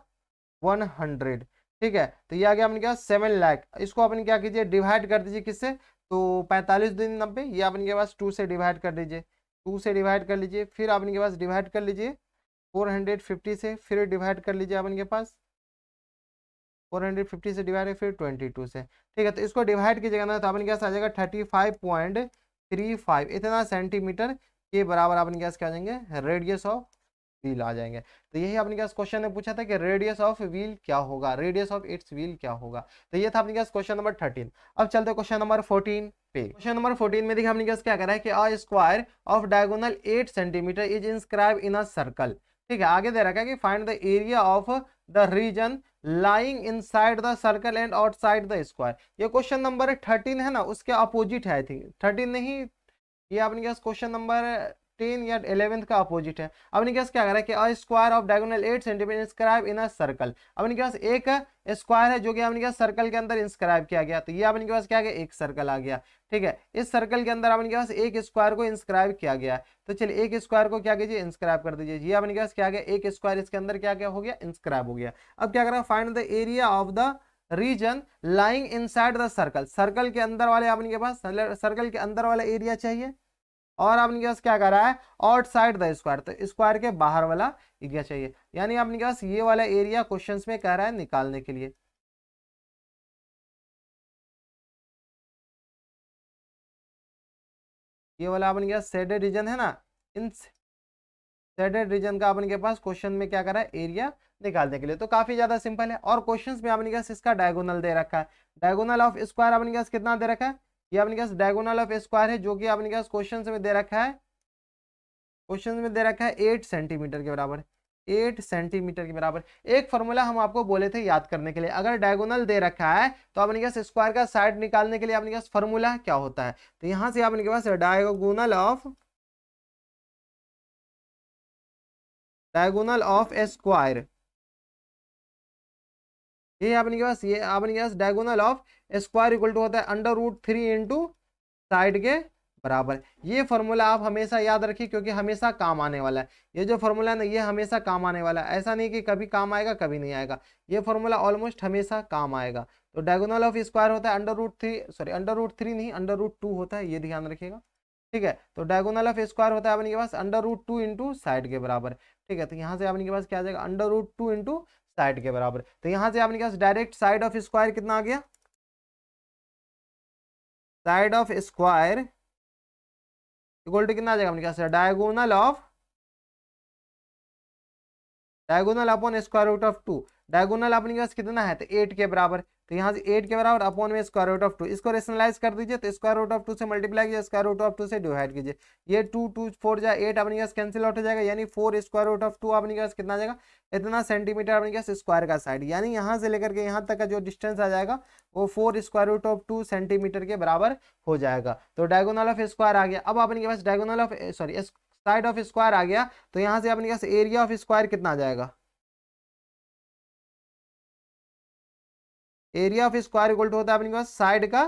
100। ठीक है, तो ये आ गया अपने के पास 7 लाख। इसको अपने क्या कीजिए, डिवाइड कर दीजिए किससे, तो 45 दिन 90, ये अपने के पास 2 से डिवाइड कर दीजिए। 2 से डिवाइड कर लीजिए, फिर अपने के पास डिवाइड कर लीजिए 450 से, फिर डिवाइड कर लीजिए अपने के पास 450 से डिवाइड फिर 22 से। ठीक है, तो इसको डिवाइड कीजिएगा ना तो अपने के पास आ जाएगा 35.35 इतना सेंटीमीटर के बराबर अपने पास क्या आ जाएंगे, रेडियस ऑफ व्हील आ जाएंगे। तो यही अपने पास क्वेश्चन ने पूछा था कि रेडियस ऑफ व्हील क्या होगा, रेडियस ऑफ इट्स व्हील क्या होगा। तो ये था अपने पास क्वेश्चन नंबर 13। अब चलते क्वेश्चन नंबर 14 पे। क्वेश्चन नंबर 14 में देखिए अपने पास क्या कह रहा है कि a square of diagonal 8 centimetre is inscribe in a circle. ठीक है, आगे दे रखा है कि find the area of the region lying inside the circle and outside the square. ये क्वेश्चन नंबर 13 है ना, उसके अपोजिट है, आई थिंक 13 नहीं, ये आपने क्या क्वेश्चन नंबर 10 या 11 का अपोजिट है। अपने क्या क्या करा कि a square of diagonal 8 centimetre inscribe in a circle. अपने के पास एक स्क्वायर है जो कि अपने क्या सर्कल के अंदर इंस्क्राइब किया गया, तो ये अपने के पास क्या गया, एक सर्कल आ गया। ठीक है, इस सर्कल के अंदर अपने के पास एक स्क्वायर को इंस्क्राइब किया गया है, तो चलिए एक स्क्वायर को क्या कीजिए, इंस्क्राइब कर दीजिए। ये अपने के पास क्या गया, एक स्क्वायर इसके अंदर क्या क्या हो गया, इंस्क्राइब हो गया। अब क्या करा, find the area of the region lying inside the circle. Circle के अंदर वाले अपने के पास सर्कल के अंदर वाला एरिया चाहिए, और आपने पास क्या करा है, आउटसाइड द स्क्वायर, तो स्क्वायर के बाहर वाला एरिया चाहिए। यानी आपने पास ये वाला एरिया क्वेश्चंस में कह रहा है निकालने के लिए। ये वाला अपने पास शेडेड रीजन है ना, इन शेडेड रीजन का अपने पास क्वेश्चन में क्या करा है, एरिया निकालने के लिए। तो काफी ज्यादा सिंपल है। और क्वेश्चंस में अपने पास इसका डायगोनल दे रखा है। डायगोनल ऑफ स्क्वायर अपने पास कितना दे रखा है, ये अपने पास डायगोनल ऑफ स्क्वायर है, जो कि अपने पास क्वेश्चन में दे रखा है, क्वेश्चन में दे रखा है 8 सेंटीमीटर के बराबर। 8 सेंटीमीटर के बराबर। एक फॉर्मूला हम आपको बोले थे याद करने के लिए, अगर डायगोनल दे रखा है तो अपने पास स्क्वायर का साइड निकालने के लिए अपने पास फॉर्मूला क्या होता है, तो यहां से अपने पास डायगोनल ऑफ स्क्वायर, ये अपने पास, ये अपने पास diagonal of square equal to होता है √3 इंटू साइड के बराबर। ये फॉर्मूला आप हमेशा याद रखिए, क्योंकि हमेशा काम आने वाला है। ये जो फॉर्मूला है ना, ये हमेशा काम आने वाला है, ऐसा नहीं कि कभी काम आएगा कभी नहीं आएगा, ये फॉर्मूला ऑलमोस्ट हमेशा काम आएगा। तो डायगोनल ऑफ स्क्वायर होता है √3, सॉरी √3 नहीं, √2 होता है, ये ध्यान रखिएगा। ठीक है, तो डायगोनल ऑफ स्क्वायर होता है अपने के पास √2 इंटू साइड के बराबर। ठीक है, तो यहाँ से अपने के पास क्या आ जाएगा, √2 इंटू साइड के बराबर। तो यहाँ से अपने के पास डायरेक्ट साइड ऑफ स्क्वायर कितना आ गया, side of square equal to कितना आ जाएगा अपने पास, diagonal upon square root of 2। Diagonal अपने पास कितना है, तो 8 के बराबर, तो यहाँ से 8 के बराबर अपॉन में स्क्वायर रूट ऑफ 2, इसको रेशनलाइज कर दीजिए, तो स्क्वायर रूट ऑफ 2 से मल्टीप्लाई कीजिए, स्क्वायर रूट ऑफ 2 से डिवाइड कीजिए। ये 2 2 4 जा 8 अपने पास कैंसिल आउट हो जाएगा, यानी 4 स्क्वायर रूट ऑफ 2 अपने पास कितना आ जाएगा, इतना सेंटीमीटर अपने पास स्क्वायर का साइड, यानी यहाँ से लेकर के यहाँ तक का जो डिस्टेंस आ जाएगा वो 4 स्क्वायर रूट ऑफ 2 सेंटीमीटर के बराबर हो जाएगा। तो डायगोनल ऑफ स्क्वायर आ गया। अब अपने पास diagonal of sorry side of square आ गया, तो यहाँ से अपने पास एरिया ऑफ स्क्वायर कितना आ जाएगा, area of square equal to होता है अपने पास साइड का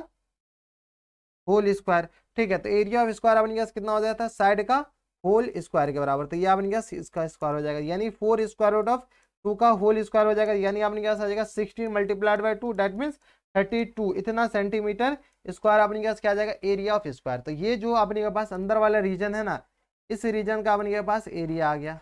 होल स्क्वायर। ठीक है, तो एरिया ऑफ स्क्वायर अपने पास कितना हो जाता है, साइड का होल स्क्वायर के बराबर, तो ये अपने पास इसका स्क्वायर हो जाएगा, यानी 4 स्क्वायर रूट ऑफ 2 का होल स्क्वायर हो जाएगा, यानी अपने पास आ जाएगा 16 मल्टीप्लाइड बाय 2, दैट मीन्स 32, इतना सेंटीमीटर स्क्वायर अपने पास क्या आ जाएगा, एरिया ऑफ स्क्वायर। तो ये जो अपने पास अंदर वाला रीजन है ना, इस रीजन का अपने पास एरिया आ गया,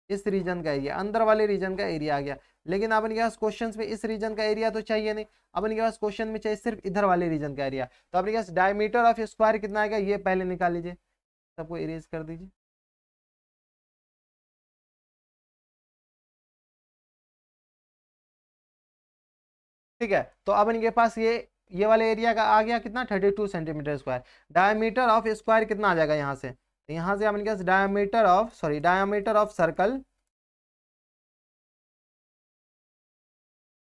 इस रीजन का एरिया, अंदर वाले रीजन का एरिया आ गया। लेकिन अपने पास क्वेश्चन में इस रीजन का एरिया तो चाहिए नहीं, अपने पास क्वेश्चन में चाहिए सिर्फ इधर वाले रीजन का एरिया। तो अपने पास डायमीटर ऑफ स्क्वायर कितना आएगा, ये पहले निकाल लीजिए, सबको इरेज कर दीजिए। ठीक है, तो अब इनके पास ये वाले एरिया का आ गया कितना, 32 centimetre square. Diameter of square कितना आ जाएगा यहाँ से, तो यहाँ से अपने पास diameter of circle,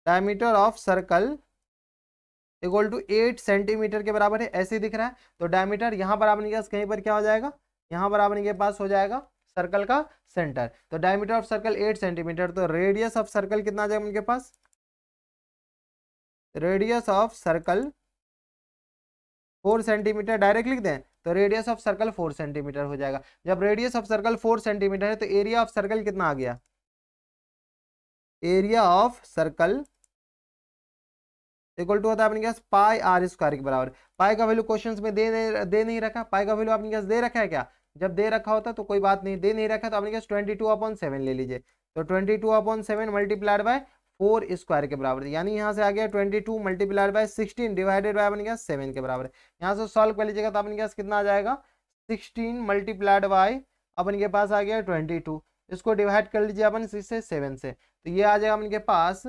diameter of circle equal to 8 centimetre के बराबर है, ऐसे ही दिख रहा है। तो डायमीटर यहाँ पर आपने पास कहीं पर क्या हो जाएगा, यहाँ पर आपने के पास हो जाएगा सर्कल का सेंटर। तो डायमीटर ऑफ सर्कल 8 सेंटीमीटर, तो रेडियस ऑफ सर्कल कितना आ जाएगा उनके पास, radius of circle 4 centimetre, direct लिख दें तो रेडियस ऑफ सर्कल 4 सेंटीमीटर हो जाएगा। जब रेडियस ऑफ सर्कल 4 सेंटीमीटर है तो एरिया ऑफ सर्कल कितना आ गया, area of circle equal to होता है अपने पास पाई आर स्क्वायर के बराबर। पाई का वैल्यू क्वेश्चंस में दे नहीं रखा, पाई का वैल्यू अपने पास दे रखा है क्या, जब दे रखा होता तो कोई बात नहीं, दे नहीं रखा तो अपने पास 22/7 ले लीजिए। तो 22/7 मल्टीप्लाइड बाय 4 स्क्वायर के बराबर, यानी यहाँ से आ गया 22 मल्टीप्लाइड बाय 16 डिवाइडेड बाय अपने पास 7 के बराबर। यहाँ से सॉल्व कर लीजिएगा तो अपने पास कितना आ जाएगा, 16 मल्टीप्लाइड बाय अपन के पास आ गया 22, इसको डिवाइड कर लीजिए अपन इससे 7 से, तो ये आ जाएगा अपन के पास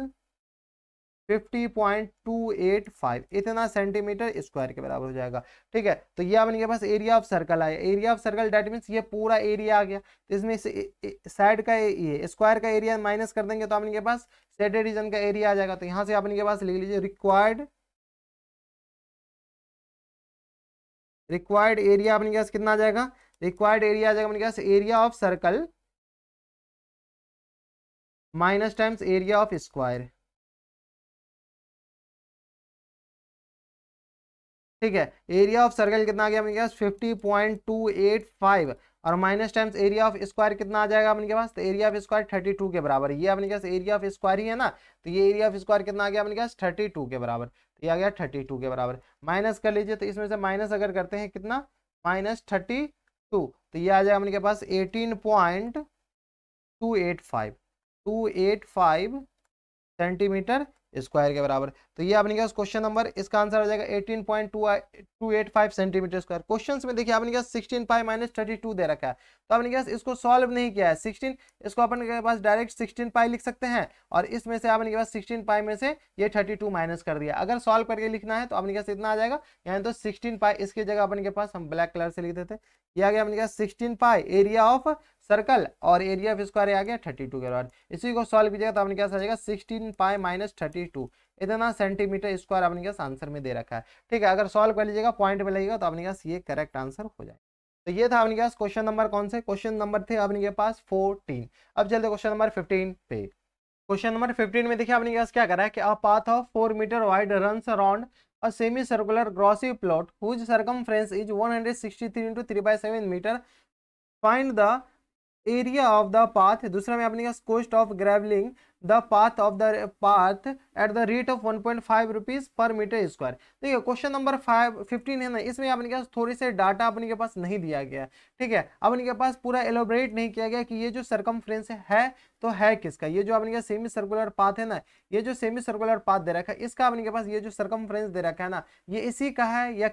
50.285 इतना सेंटीमीटर स्क्वायर के बराबर हो जाएगा। ठीक है, तो ये अपने पास एरिया ऑफ सर्कल आया। Area of circle that means ये पूरा एरिया आ गया। तो इसमें से साइड का ये स्क्वायर का एरिया माइनस कर देंगे तो अपने पास शेडेड रीजन का एरिया आ जाएगा। तो यहाँ से अपने पास लिख लीजिए रिक्वायर्ड एरिया अपने पास कितना आ जाएगा, रिक्वायर्ड एरिया आ जाएगा अपने पास area of circle minus times area of square. ठीक है, एरिया ऑफ सर्कल कितना आ गया अपने पास 50.285 और minus times area of square कितना आ जाएगा अपने पास, तो एरिया ऑफ स्क्वायर 32 के बराबर। ये अपने पास एरिया ऑफ स्क्वायर ही है ना, तो ये एरिया ऑफ स्क्वायर कितना आ गया अपने पास 32 के बराबर। तो ये आ गया 32 के बराबर। माइनस कर लीजिए, तो इसमें से माइनस अगर करते हैं कितना, -32, तो ये आ जाएगा अपने पास 18.285 सेंटीमीटर स्क्वायर के बराबर। तो ये अपने पास क्वेश्चन नंबर, इसका आंसर हो जाएगा 18.285 सेंटीमीटर स्क्वायर। क्वेश्चंस में देखिए अपने पास 16 पाई -32 दे रखा है, तो अपने पास इसको सॉल्व नहीं किया है। 16 इसको अपन के पास डायरेक्ट 16 पाई लिख सकते हैं और इसमें से अपने पास 16 पाई में से ये 32 माइनस कर दिया। अगर सॉल्व करके लिखना है तो अपने पास इतना आ जाएगा, यानी तो 16 पाई इसकी जगह अपन के पास हम ब्लैक कलर से लिख देते। ये आ गया अपने पास 16 पाई एरिया ऑफ सर्कल और एरिया ऑफ स्क्वायर आ गया 32 के बराबर। इसी को सॉल्व कीजिएगा तो अपने पास आ जाएगा 16 पाई -32 इतना सेंटीमीटर स्क्वायर अपने पास आंसर में दे रखा है। ठीक है, अगर सॉल्व कर लीजिएगा पॉइंट में लगेगा तो अपने पास ये करेक्ट आंसर हो जाएगा। तो ये था अपने पास क्वेश्चन नंबर, कौन से क्वेश्चन नंबर थे अपने के पास 14। अब चलते क्वेश्चन नंबर 15 पे। क्वेश्चन नंबर 15 में देखिए अपने पास क्या कर रहा है कि a path of 4 metre wide runs around a semicircular glossy plot whose circumference is 163 into 3/7 meter. Find the area of the path। दूसरा में अपने पास cost of graveling the path of the path at the rate of 1.5 rupees per metre square. देखिए question number 15 है ना, इसमें अपने पास थोड़ी से डाटा अपने के पास नहीं दिया गया। ठीक है, अपने के पास पूरा एलोबरेट नहीं किया गया कि ये जो सरकमफ्रेंस है तो है किसका। ये जो अपने के सेमी सर्कुलर पाथ है ना, ये जो सेमी सर्कुलर पाथ दे रखा है इसका अपने के पास ये जो सरकमफ्रेंस दे रखा है ना, ये इसी का है या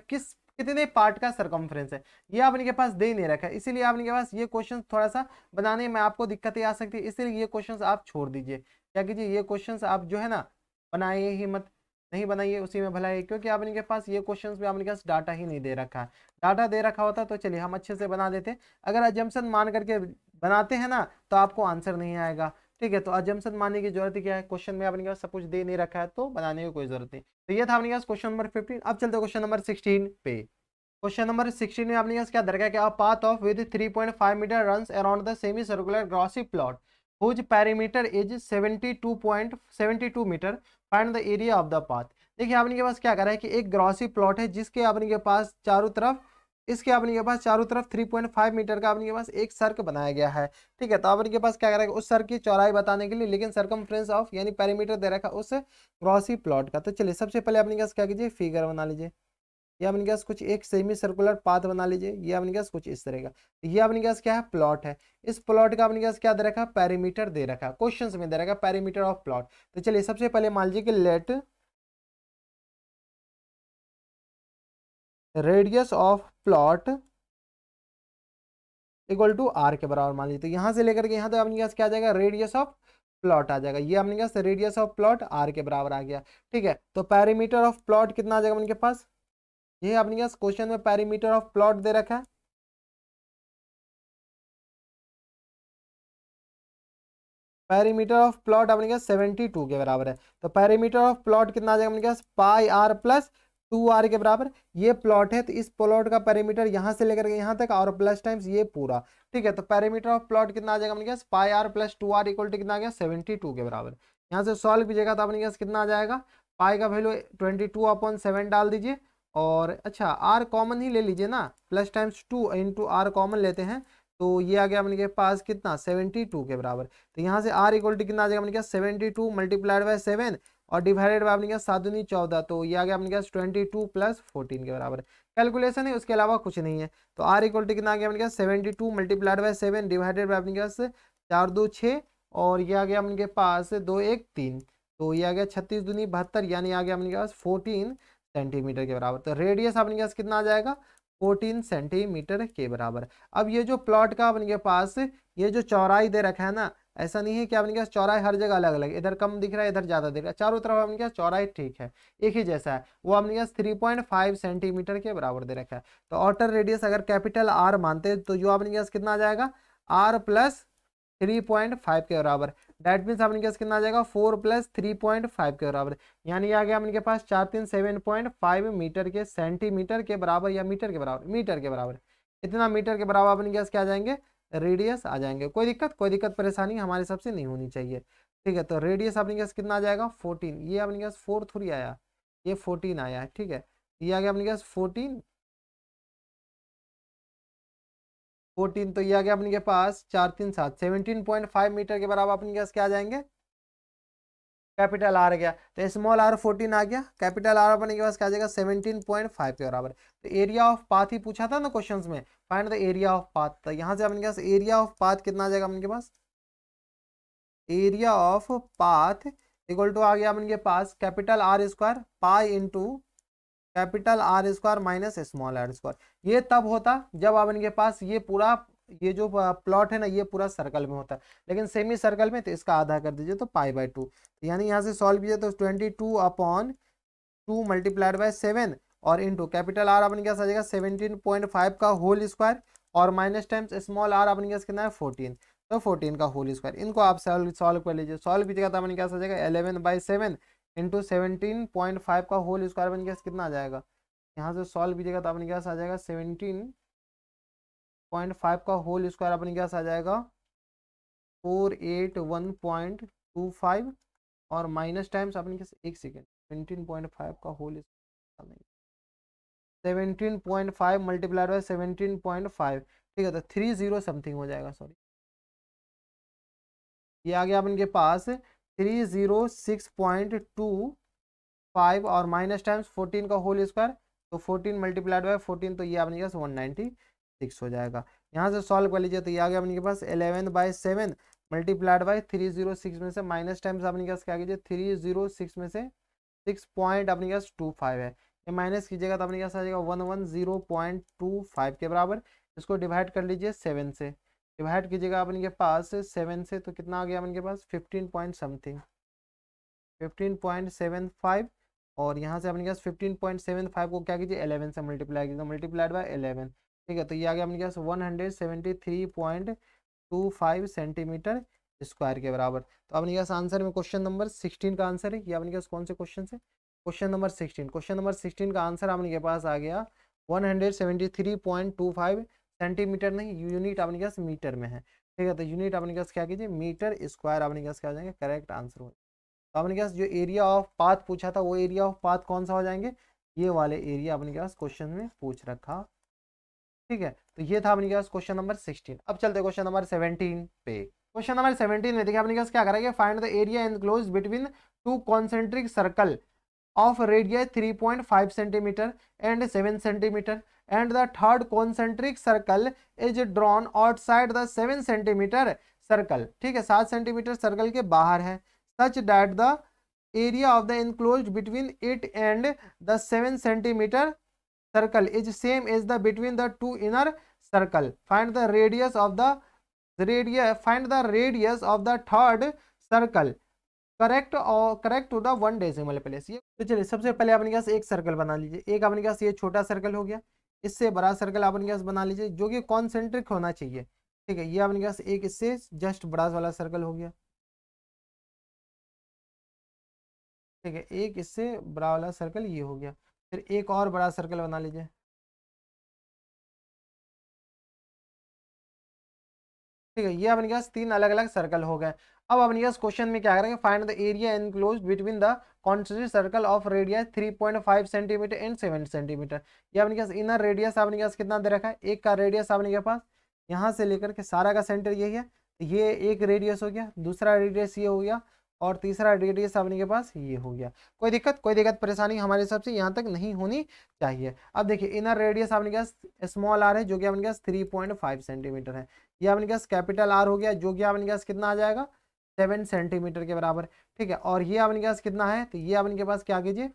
कितने पार्ट का सरकमफ्रेंस है, ये आपने के पास दे नहीं रखा है। इसीलिए आपने के पास ये क्वेश्चन थोड़ा सा बनाने में आपको दिक्कतें आ सकती है, इसलिए ये क्वेश्चन आप छोड़ दीजिए। क्या कीजिए, ये क्वेश्चंस आप जो है ना बनाइए ही मत, नहीं बनाइए, उसी में भला है, क्योंकि आपने के पास ये क्वेश्चंस में आपने के पास डाटा ही नहीं दे रखा है। डाटा दे रखा होता तो चलिए हम अच्छे से बना देते। अगर अजम्पशन मान करके बनाते हैं ना तो आपको आंसर नहीं आएगा। ठीक है, तो अजम्पशन मानने की जरूरत क्या है, क्वेश्चन में आपने के पास सब कुछ दे नहीं रखा है तो बनाने की कोई जरूरत नहीं। तो ये था आपने के पास क्वेश्चन नंबर 15। अब चलते क्वेश्चन नंबर 16 पे। क्वेश्चन नंबर 16 में आपने क्या दे रखा है कि a path of with 3.5 metre runs around the semi circular grassy plot whose perimeter is 72 metre. Find the area of the path. देखिए आपने के पास क्या करा है कि एक ग्रॉसी प्लॉट है जिसके आपने के पास चारों तरफ, इसके आपने के पास चारों तरफ 3.5 मीटर का आपने के पास एक सर्क बनाया गया है। ठीक है, तो आपने के पास क्या करा है उस सर्क की चौड़ाई बताने के लिए, लेकिन सर्कमफ्रेंस ऑफ यानी पेरीमीटर दे रखा उस ग्रॉसी प्लॉट का। तो चलिए सबसे पहले आपने के पास क्या कीजिए, फिगर बना लीजिए। ये अपने पास कुछ एक सेमी सर्कुलर पाथ बना लीजिए। ये अपने पास कुछ इस तरह का, ये अपने पास क्या है, प्लॉट है। इस प्लॉट का अपने पास क्या दे रखा है, पेरीमीटर दे रखा है, क्वेश्चंस में दे रखा है पेरीमीटर ऑफ प्लॉट। तो चलिए सबसे पहले मान लीजिए कि let radius of plot equal to R के बराबर मान लीजिए। तो यहाँ से लेकर के यहाँ तक अपने पास क्या आ जाएगा, रेडियस ऑफ प्लॉट आ जाएगा। ये अपने पास रेडियस ऑफ प्लॉट आर के बराबर आ गया। ठीक है, तो पेरीमीटर ऑफ प्लॉट कितना आ जाएगा अपने पास, ये अपने पास क्वेश्चन में पेरीमीटर ऑफ प्लॉट दे रखा है। पेरीमीटर ऑफ प्लॉट अपने पास 72 के बराबर है। तो पेरीमीटर ऑफ प्लॉट कितना आ जाएगा अपने पास, पाई आर प्लस 2r के बराबर। ये प्लॉट है तो इस प्लॉट का पेरीमीटर यहाँ से लेकर के यहाँ तक और प्लस टाइम्स ये पूरा। ठीक है, तो पेरीमीटर ऑफ प्लॉट कितना आ जाएगा अपने पास, pi R plus 2r equal to कितना आ गया 72 के बराबर। यहाँ से सॉल्व कीजिएगा तो अपने पास कितना आ जाएगा, पाई का वैल्यू 22/7 डाल दीजिए और अच्छा आर कॉमन ही ले लीजिए ना, plus times 2 into R common लेते हैं तो ये आ गया अपने के पास कितना 72 के बराबर। तो यहाँ से आर इक्वल टू कितना आ जाएगा अपने पास 72 मल्टीप्लाइड बाय 7 और डिवाइडेड बाय अपने पास 7 दूनी 14, तो ये आ गया अपने पास 22 + 14 के बराबर। कैलकुलेशन है, उसके अलावा कुछ नहीं है। तो आर इक्वल टू कितना आ गया अपने पास 72 मल्टीप्लाइड बाय 7 डिवाइडेड बाय अपने पास 4 2 6 और ये आ गया अपने के पास 2 1 3, तो ये आ गया 36 दूनी 72 यानी आ गया अपने पास 14 सेंटीमीटर के बराबर। तो रेडियस अपने पास कितना आ जाएगा 14 सेंटीमीटर के बराबर। अब ये जो प्लॉट का अपने पास ये जो चौड़ाई दे रखा है ना, ऐसा नहीं है कि अपने पास चौराहे हर जगह अलग अलग, इधर कम दिख रहा है इधर ज्यादा दिख रहा है, चारों तरफ अपने पास चौराहे ठीक है, एक ही जैसा है, वो अपने पास 3.5 सेंटीमीटर के बराबर दे रखा है। तो आउटर रेडियस अगर कैपिटल आर मानते हैं तो जो अपने पास कितना आ जाएगा, आर प्लस 3.5 के बराबर, डेट मीन्स अपने पास कितना आ जाएगा 4 प्लस 3.5 के बराबर, यानी आ गया अपने पास 7.5 मीटर के सेंटीमीटर के बराबर या मीटर के बराबर, मीटर के बराबर, इतना मीटर के बराबर अपने पास क्या आ जाएंगे, रेडियस आ जाएंगे। कोई दिक्कत परेशानी हमारे हिसाब से नहीं होनी चाहिए। ठीक है, तो रेडियस अपने पास कितना आ जाएगा 14, ये अपने पास 4 थोड़ी आया, ये 14 आया है। ठीक है, ये आ गया अपने पास 14, तो ये आ गया अपने के पास 4 3 7 17.5 मीटर के बराबर अपने पास क्या आ जाएंगे, कैपिटल आर गया, तो स्मॉल आर 14 आ गया, कैपिटल आर अपने के पास क्या आ जाएगा 17.5 के बराबर। तो एरिया ऑफ पाथ ही पूछा था ना क्वेश्चंस में, find the area of path, तो यहाँ से अपने के पास एरिया ऑफ पाथ कितना आ जाएगा अपने के पास, area of path equal to आ गया अपने के पास capital R square pi into capital R square minus small are square. ये तब होता जब अपने के पास ये पूरा, ये जो प्लॉट है ना ये पूरा सर्कल में होता है, लेकिन सेमी सर्कल में तो इसका आधा कर दीजिए तो पाई/2, यानी यहाँ से सॉल्व कीजिए तो 22/2 मल्टीप्लाइड बाय 7 और इंटू कैपिटल आर अपने पास आ जाएगा 17.5 का होल स्क्वायर और माइनस टाइम्स स्मॉल आर अपने पास कितना है 14, तो 14 का होल स्क्वायर। इनको आप सॉल्व कर लीजिए, सॉल्व कीजिएगा तो अपने पास आ जाएगा 11/7 इंटू 17.5 का होल स्क्वायर अपने पास कितना आ जाएगा, यहाँ से सॉल्व कीजिएगा तो अपने पास आ जाएगा 17.5 का होल स्क्वायर अपने पास आ जाएगा 481.25 और माइनस टाइम्स अपने पास, एक सेकेंड, 17.5 का होल 17.5 मल्टीप्लाइड बाय 17.5, ठीक है, तो 30 समथिंग हो जाएगा, सॉरी ये आ गया अपने पास 306.25 और माइनस टाइम्स 14 का होल स्क्वायर, तो 14 मल्टीप्लाइड बाय 14, तो ये अपने पास 196 हो जाएगा। यहाँ से सॉल्व कर लीजिए तो ये आ गया अपने पास 11/7 मल्टीप्लाइड बाय 306 में से माइनस टाइम्स अपने पास क्या कीजिए 306 में से 6 पॉइंट अपने पास 25 है, ये माइनस कीजिएगा तो अपने पास आ जाएगा 110.25 के बराबर। इसको डिवाइड कर लीजिए 7 से, डिवाइड कीजिएगा अपने के पास 7 से तो कितना आ गया अपने के पास 15 पॉइंट समथिंग 15.75 और यहाँ से अपने पास 15.75 को क्या कीजिए 11 से मल्टीप्लाई कीजिए, मल्टीप्लाइड बाय 11, ठीक है, तो ये आ गया अपने पास 173.25 सेंटीमीटर स्क्वायर के बराबर। तो अपने पास आंसर में क्वेश्चन नंबर 16 का आंसर है। ये अपने पास कौन से क्वेश्चन है, क्वेश्चन नंबर 16, क्वेश्चन नंबर 16 का आंसर अपने के पास आ गया 173.25 सेंटीमीटर, नहीं यूनिट अपने पास मीटर में है, ठीक है, तो यूनिट अपने पास क्या कीजिए मीटर स्क्वायर अपने पास क्या हो जाएंगे, करेक्ट आंसर हो। तो अपने पास जो एरिया ऑफ पाथ पूछा था वो एरिया ऑफ पाथ कौन सा हो जाएंगे, ये वाले एरिया अपने पास क्वेश्चन में पूछ रखा, ठीक है, तो ये था अपने पास क्वेश्चन नंबर 16। अब चलते हैं क्वेश्चन नंबर 17 पे। क्वेश्चन नंबर 17 में देखिए अपने पास क्या करेंगे, find the area enclose between two concentric circle of radius 3.5 centimeter and 7 centimeter and the third concentric circle is drawn outside the 7 centimeter circle, ठीक है 7 सेंटीमीटर सर्कल के बाहर है, such that the area of the enclosed between it and the 7 centimeter circle is same as the between the two inner circle. Find the radius of the third circle correct और correct to the 1 decimal place. ये तो चलिए सबसे पहले अपने पास एक circle बना लीजिए, एक अपने पास ये छोटा सर्कल हो गया, इससे बड़ा सर्कल अपने पास बना लीजिए जो कि कॉन्सेंट्रिक होना चाहिए, ठीक है, ये अपने पास एक इससे जस्ट बड़ा वाला सर्कल हो गया, ठीक है, एक इससे बड़ा वाला सर्कल ये हो गया, फिर एक और बड़ा सर्कल बना लीजिए, ठीक है, ये अपने पास 3 अलग अलग सर्कल हो गए। अब अपने पास क्वेश्चन में क्या करेंगे, find the area enclose between the concentric circle of radius 3.5 centimetre and 7 centimetre. ये अपने पास इनर रेडियस अपने पास कितना दे रखा है, एक का रेडियस अपने के पास यहाँ से लेकर के सारा का सेंटर यही है, ये एक रेडियस हो गया, दूसरा रेडियस ये हो गया और तीसरा रेडियस अपने के पास ये हो गया। कोई दिक्कत परेशानी हमारे हिसाब से यहाँ तक नहीं होनी चाहिए। अब देखिए इनर रेडियस अपने पास स्मॉल आर है जो कि अपने पास 3.5 सेंटीमीटर है, ये अपने पास कैपिटल आर हो गया जो कि अपने पास कितना आ जाएगा 7 सेंटीमीटर के बराबर, ठीक है, और ये अपने पास कितना है, तो ये अपने के पास क्या कीजिए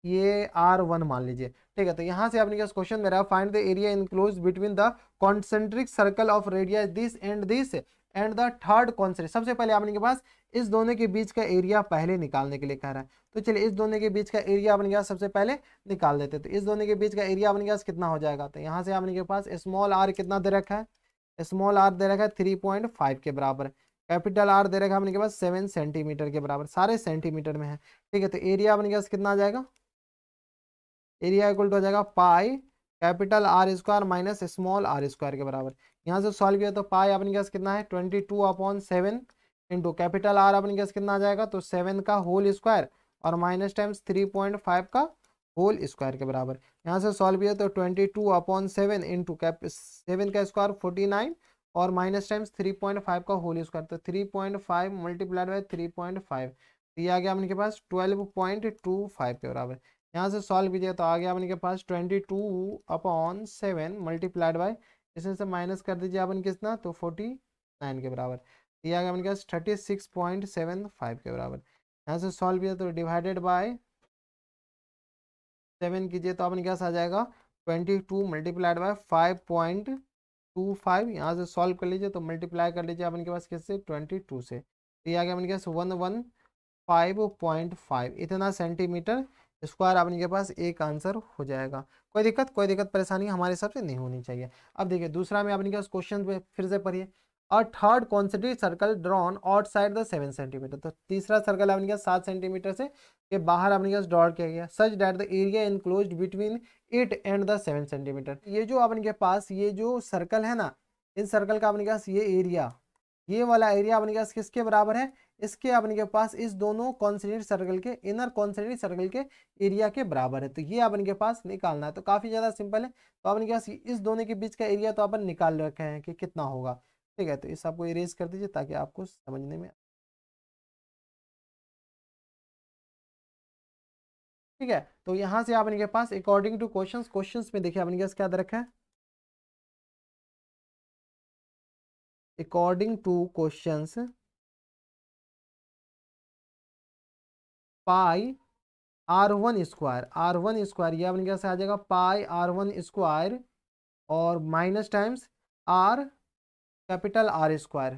ये R1 मान लीजिए, ठीक है, तो यहाँ से अपने पास क्वेश्चन में रहा find the area enclose between the concentric circle of radius this and this and the third concentric. सबसे पहले अपने के पास इस दोनों के बीच का एरिया पहले निकालने के लिए कह रहा है, तो चलिए इस दोनों के बीच का एरिया अपने के पास सबसे पहले निकाल देते हैं। तो इस दोनों के बीच का एरिया अपने के पास कितना हो जाएगा, तो यहाँ से अपने के पास स्मॉल आर कितना दे रखा है, स्मॉल आर दे रखा है 3.5 के बराबर, कैपिटल आर दे रखा है अपने के पास 7 सेंटीमीटर के बराबर, सारे सेंटीमीटर में है। ठीक है, तो एरिया अपने के पास कितना आ जाएगा, एरिया इक्वल टू हो जाएगा pi capital R square minus small are square के बराबर। यहाँ से सॉल्व किया तो पाई अपने के पास कितना है 22/7 इंटू कैपिटल आर अपने के पास कितना आ जाएगा, तो 7 का होल स्क्वायर और माइनस टाइम्स 3.5 का होल स्क्वायर के बराबर। यहाँ से सॉल्व किया तो 22/7 इंटू कैप 7 का स्क्वायर 49 और माइनस टाइम्स 3.5 का होल स्क्वायर, तो 3.5 मल्टीप्लाइड बाई 3.5, ये आ गया अपने के पास 12.25 के बराबर। यहाँ से सॉल्व कीजिए तो आ गया अपने के पास 22/7 मल्टीप्लाइड बाई, इसमें से माइनस कर दीजिए अपन कितना, तो 49 के बराबर, ये आ गया अपने के पास 36.75 के बराबर। यहाँ से सॉल्व किया तो डिवाइडेड बाय 7 कीजिए तो अपने के पास आ जाएगा 22 मल्टीप्लाइड बाय 5.25, यहाँ से सॉल्व कर लीजिए तो मल्टीप्लाई कर लीजिए अपने के पास किससे 22 से, तो ये आ गया अपने के पास 115.5, इतना सेंटीमीटर स्क्वायर अपने के पास एक आंसर हो जाएगा। कोई दिक्कत परेशानी हमारे हिसाब से नहीं होनी चाहिए। अब देखिए दूसरा में अपने के पास क्वेश्चन पे फिर से पढ़िए, a third concentric circle drawn outside the 7 centimetre, तो तीसरा सर्कल अपने के पास 7 सेंटीमीटर से के बाहर अपने के पास ड्रॉ किया गया, such that the area enclosed between it and the 7 centimetre. ये जो अपने के पास ये जो सर्कल है ना, इन सर्कल का अपने के पास ये एरिया, ये वाला एरिया अपने के पास किसके बराबर है, इसके अपने के पास इस दोनों कॉन्सेंट्रिक सर्कल के इनर कॉन्सेंट्रिक सर्कल के एरिया के बराबर है, तो ये अपने के पास निकालना है। तो काफी ज्यादा सिंपल है, तो अपने के पास इस दोनों के बीच का एरिया तो अपन निकाल रखे हैं कि कितना होगा। ठीक है, तो इस आपको इरेज कर दीजिए ताकि आपको समझने में, ठीक है। तो यहाँ से आपने के पास अकॉर्डिंग टू क्वेश्चंस में देखिए अपने के पास क्या दे रखा है, according to questions pi R one square ये अपने कैसे आ जाएगा पाई R1 स्क्वायर और minus times R capital R square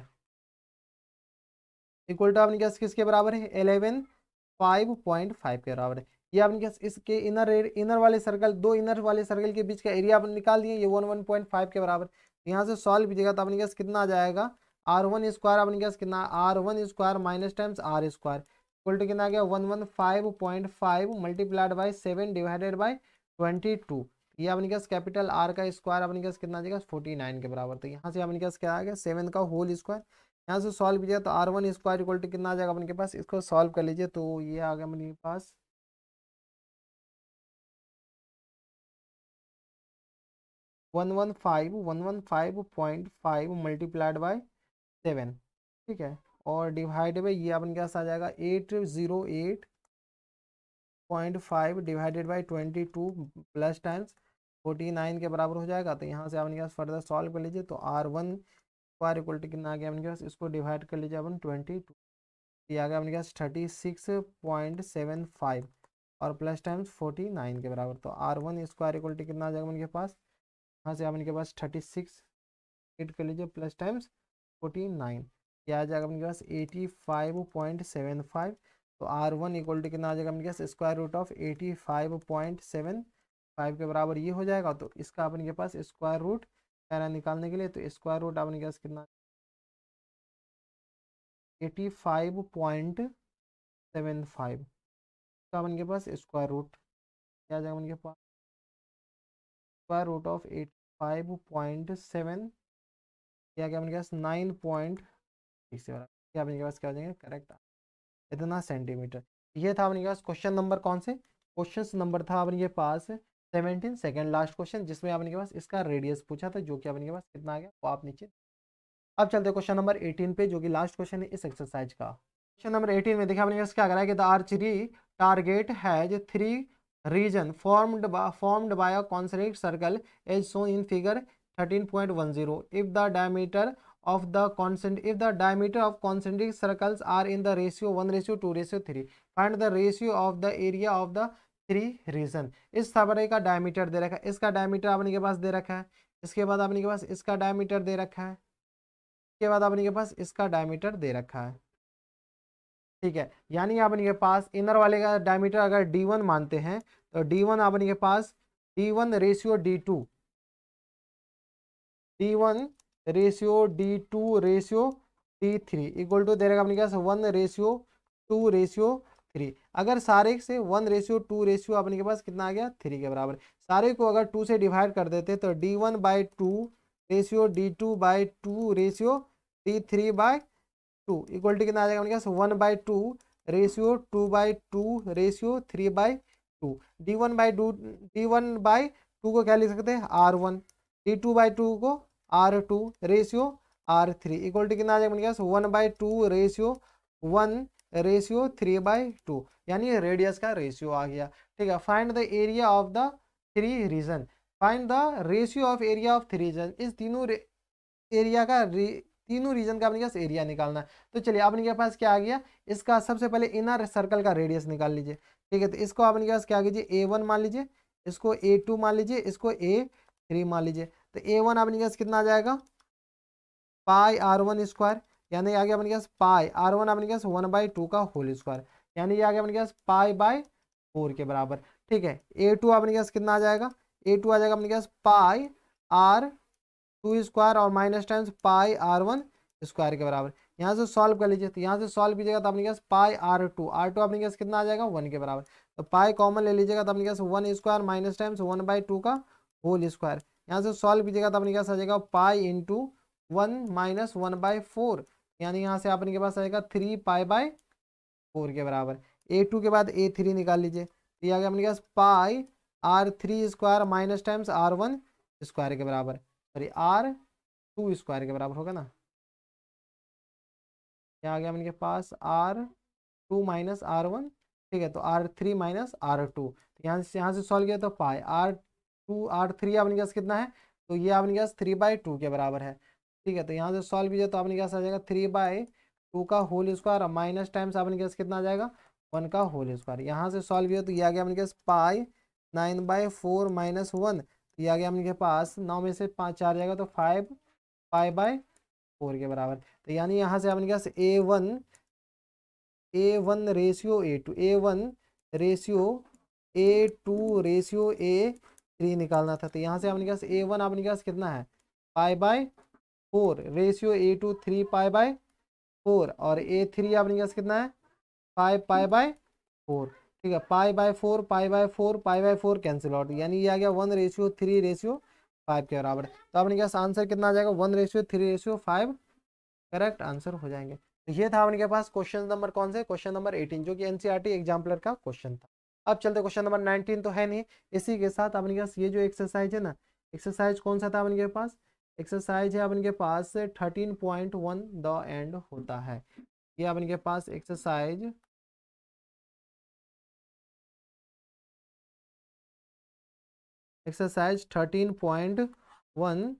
equal to अपने कैसे किसके बराबर है 11.5 के बराबर है। ये अपने कैसे इसके इनर वाले सर्कल, दो इनर वाले सर्कल के बीच का एरिया अपन निकाल दिए, ये 11.5 के बराबर। यहाँ से सॉल्व कीजिएगा तो अपने कैसे कितना आ जाएगा R1 स्क्वायर अपने कैसे कितना R1 square minus times R square equal to कितना आ गया 115.5 मल्टीप्लाइड बाई 7 डिवाइडेड बाई 22। ये अपने पास कैपिटल आर का स्क्वायर अपने पास कितना आ जाएगा 49 के बराबर। तो यहाँ से अपने पास क्या आ गया 7 का होल स्क्वायर, यहाँ से सॉल्व कीजिए तो R1 स्क्वायर इक्वल टू कितना आ जाएगा अपने के पास, इसको सॉल्व कर लीजिए तो ये आ गया अपने पास 115.5 मल्टीप्लाइड बाई 7। ठीक है, और डिवाइड बाई ये अपने पास आ जाएगा 808.5 डिवाइडेड बाई 22 प्लस टाइम्स 49 के बराबर हो जाएगा। तो यहाँ से अपने पास फर्दर सॉल्व कर लीजिए तो R1 स्क्वायर इक्वल टू कितना आ गया अपने पास, इसको डिवाइड कर लीजिए अपन 22, ये आ गया अपने पास 36.75 और प्लस टाइम्स 49 के बराबर। तो R1 स्क्वायर इक्वल टू कितना आ जाएगा अपने पास, यहाँ से अपने के पास 36 एड कर लीजिए प्लस टाइम्स 49, ये आ जाएगा अपने पास 85.75। तो R1 इक्वल टू कितना आ जाएगा अपने पास स्क्वायर रूट ऑफ 85.75 के बराबर ये हो जाएगा। तो इसका अपने के पास स्क्वायर रूट पैरा निकालने के लिए तो स्क्वायर रूट अपने के पास कितना 85.75 का अपन के पास स्क्वायर रूट क्या आ जाएगा अपन के पास स्क्वायर रूट ऑफ 85.7 क्या क्या अपने पास 9.6 से क्या अपने के पास क्या हो जाएंगे करेक्ट इतना सेंटीमीटर। ये था अपने पास क्वेश्चन नंबर कौन से, क्वेश्चन नंबर था अपने पास 17 सेकेंड लास्ट क्वेश्चन, जिसमें आपने के पास इसका रेडियस पूछा था जो कि अपने के पास कितना आ गया वो आप नीचे। अब चलते हैं क्वेश्चन नंबर 18 पे जो कि लास्ट क्वेश्चन है इस एक्सरसाइज का। क्वेश्चन नंबर 18 में देखिए अपने पास क्या करा है कि the archery target has 3 region formed by a concentric circle as shown in figure 13.10 if the diameter of concentric circles are in the ratio 1:2:3 find the ratio of the area of the 3 region. इस तरह का diameter दे रखा है, इसका diameter अपने के पास दे रखा है, इसके बाद अपने के पास इसका डायमीटर दे रखा है, उसके बाद अपने के पास इसका डायमीटर दे रखा है, ठीक है। यानी अपने के पास इनर वाले का डायमीटर अगर D1 मानते हैं तो D1 अपने के पास D1 ratio D2, D1 ratio D2 ratio D3 equal to दे रहेगा अपने के पास 1:2:3। अगर सारे से 1:2 रेशियो अपने के पास कितना आ गया 3 के बराबर। सारे को अगर 2 से डिवाइड कर देते तो D1/2 ratio D2/2 ratio D3/2 equal to कितना आ जाएगा अपने पास 1/2 रेशियो 2/2 रेशियो 3/2। D1/2 को क्या लिख सकते हैं R1, D2/2 को R2 ratio R3 equal to कितना आ जाएगा अपने पास 1/2 रेशियो 1:3/2, यानी रेडियस का रेशियो आ गया, ठीक है। Find the area of the 3 region, find the ratio of area of 3 region. इस तीनों एरिया का तीनों रीजन का अपने पास एरिया निकालना है। तो चलिए अपने के पास क्या आ गया, इसका सबसे पहले इनर सर्कल का रेडियस निकाल लीजिए, ठीक है। तो इसको अपने के पास क्या कीजिए A1 मान लीजिए, इसको A2 मान लीजिए, इसको A3 मान लीजिए। तो A1 अपने के पास कितना आ जाएगा पाई R1 स्क्वायर, यानी आ गया अपने पास पाई R1 अपने पास 1/2 का होल स्क्वायर, यानी ये आ गया अपने पास पाई/4 के बराबर, ठीक है। A2 अपने पास कितना आ जाएगा, A2 आ जाएगा अपने पास पाई R2 स्क्वायर और माइनस टाइम्स पाई R1 स्क्वायर के बराबर। यहाँ से सॉल्व कर लीजिए, तो यहाँ से सॉल्व कीजिएगा तो अपने पास पाई R2 अपने पास कितना आ जाएगा 1 के बराबर। तो पाई कॉमन ले लीजिएगा तो अपने पास 1 स्क्वायर माइनस टाइम्स 1/2 का होल स्क्वायर। यहाँ से सॉल्व कीजिएगा तो अपने पास आ जाएगा पाई इंटू 1 माइनस 1/4, यानी यहाँ से आपके पास आएगा 3 पाई/4 के बराबर। A2 के बाद A3 निकाल लीजिए, तो ये आ गया अपने पास पाई R3 square minus times R1 square के बराबर, सॉरी R2 स्क्वायर के बराबर होगा ना। क्या आ गया अपने पास R2 माइनस R1, ठीक है। तो R3 माइनस R2, तो यहाँ से सॉल्व किया तो पाई R3 अपने पास कितना है, तो ये अपने पास 3/2 के बराबर है, ठीक है। तो यहाँ से सॉल्व कीजिए तो अपने पास आ जाएगा 3/2 का होल स्क्वायर माइनस टाइम्स अपने पास कितना आ जाएगा 1 का होल स्क्वायर। यहाँ से सॉल्व किया तो ये आ गया अपने पास पाई 9/4 माइनस 1, तो ये आ गया अपने पास 9 में से 5 4 जाएगा तो 5 पाई/4 के बराबर। तो यानी यहाँ से अपने पास A1 ratio A1 ratio A2 ratio A3 निकालना था। तो यहाँ से अपने पास A1 अपने पास कितना है पाई/4 रेशियो A2 3 पाई/4 और A3 अपने पास कितना है 5 पाई/4, ठीक है। पाई/4 पाई/4 पाई/4 कैंसिल आउट, यानी ये आ गया 1:3:5 के बराबर। तो अपने पास आंसर कितना आ जाएगा 1:3:5 करेक्ट आंसर हो जाएंगे। तो ये था अपने पास क्वेश्चन नंबर कौन से, क्वेश्चन नंबर 18 जो कि एनसीईआरटी एग्जाम्पलर का क्वेश्चन था। अब चलते क्वेश्चन नंबर 19 तो है नहीं, इसी के साथ अपने पास ये जो एक्सरसाइज है ना, एक्सरसाइज कौन सा था अपने पास, एक्सरसाइज है अपने पास 13.1 द एंड होता है। ये अपने पास एक्सरसाइज एक्सरसाइज 13.1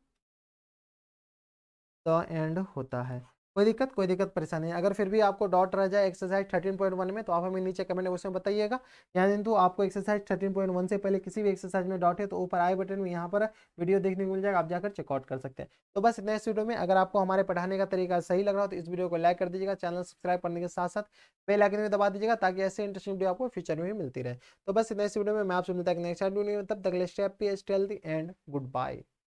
द एंड होता है। कोई दिक्कत परेशानी है, अगर फिर भी आपको डाउट रह जाए एक्सरसाइज 13.1 में तो आप हमें नीचे कमेंट बॉक्स में बताइएगा। यहाँ तो आपको एक्सरसाइज 13.1 से पहले किसी भी एक्सरसाइज में डाउट है तो ऊपर आई बटन में यहाँ पर वीडियो देखने को मिल जाएगा, आप जाकर चेकआउट कर सकते हैं। तो बस इतना इस वीडियो में, अगर आपको हमारे पढ़ाने का तरीका सही लग रहा हो तो इस वीडियो को लाइक कर दीजिएगा, चैनल सब्सक्राइब करने के साथ साथ बेल आइकन भी दबा दीजिएगा ताकि ऐसे इंटरेस्टिंग वीडियो आपको फ्यूचर में भी मिलती रहे। तो बस इतना इस वीडियो में, मैं आपसे मिलता है नेक्स्ट वीडियो में, तब तक stay happy stay healthy and good bye.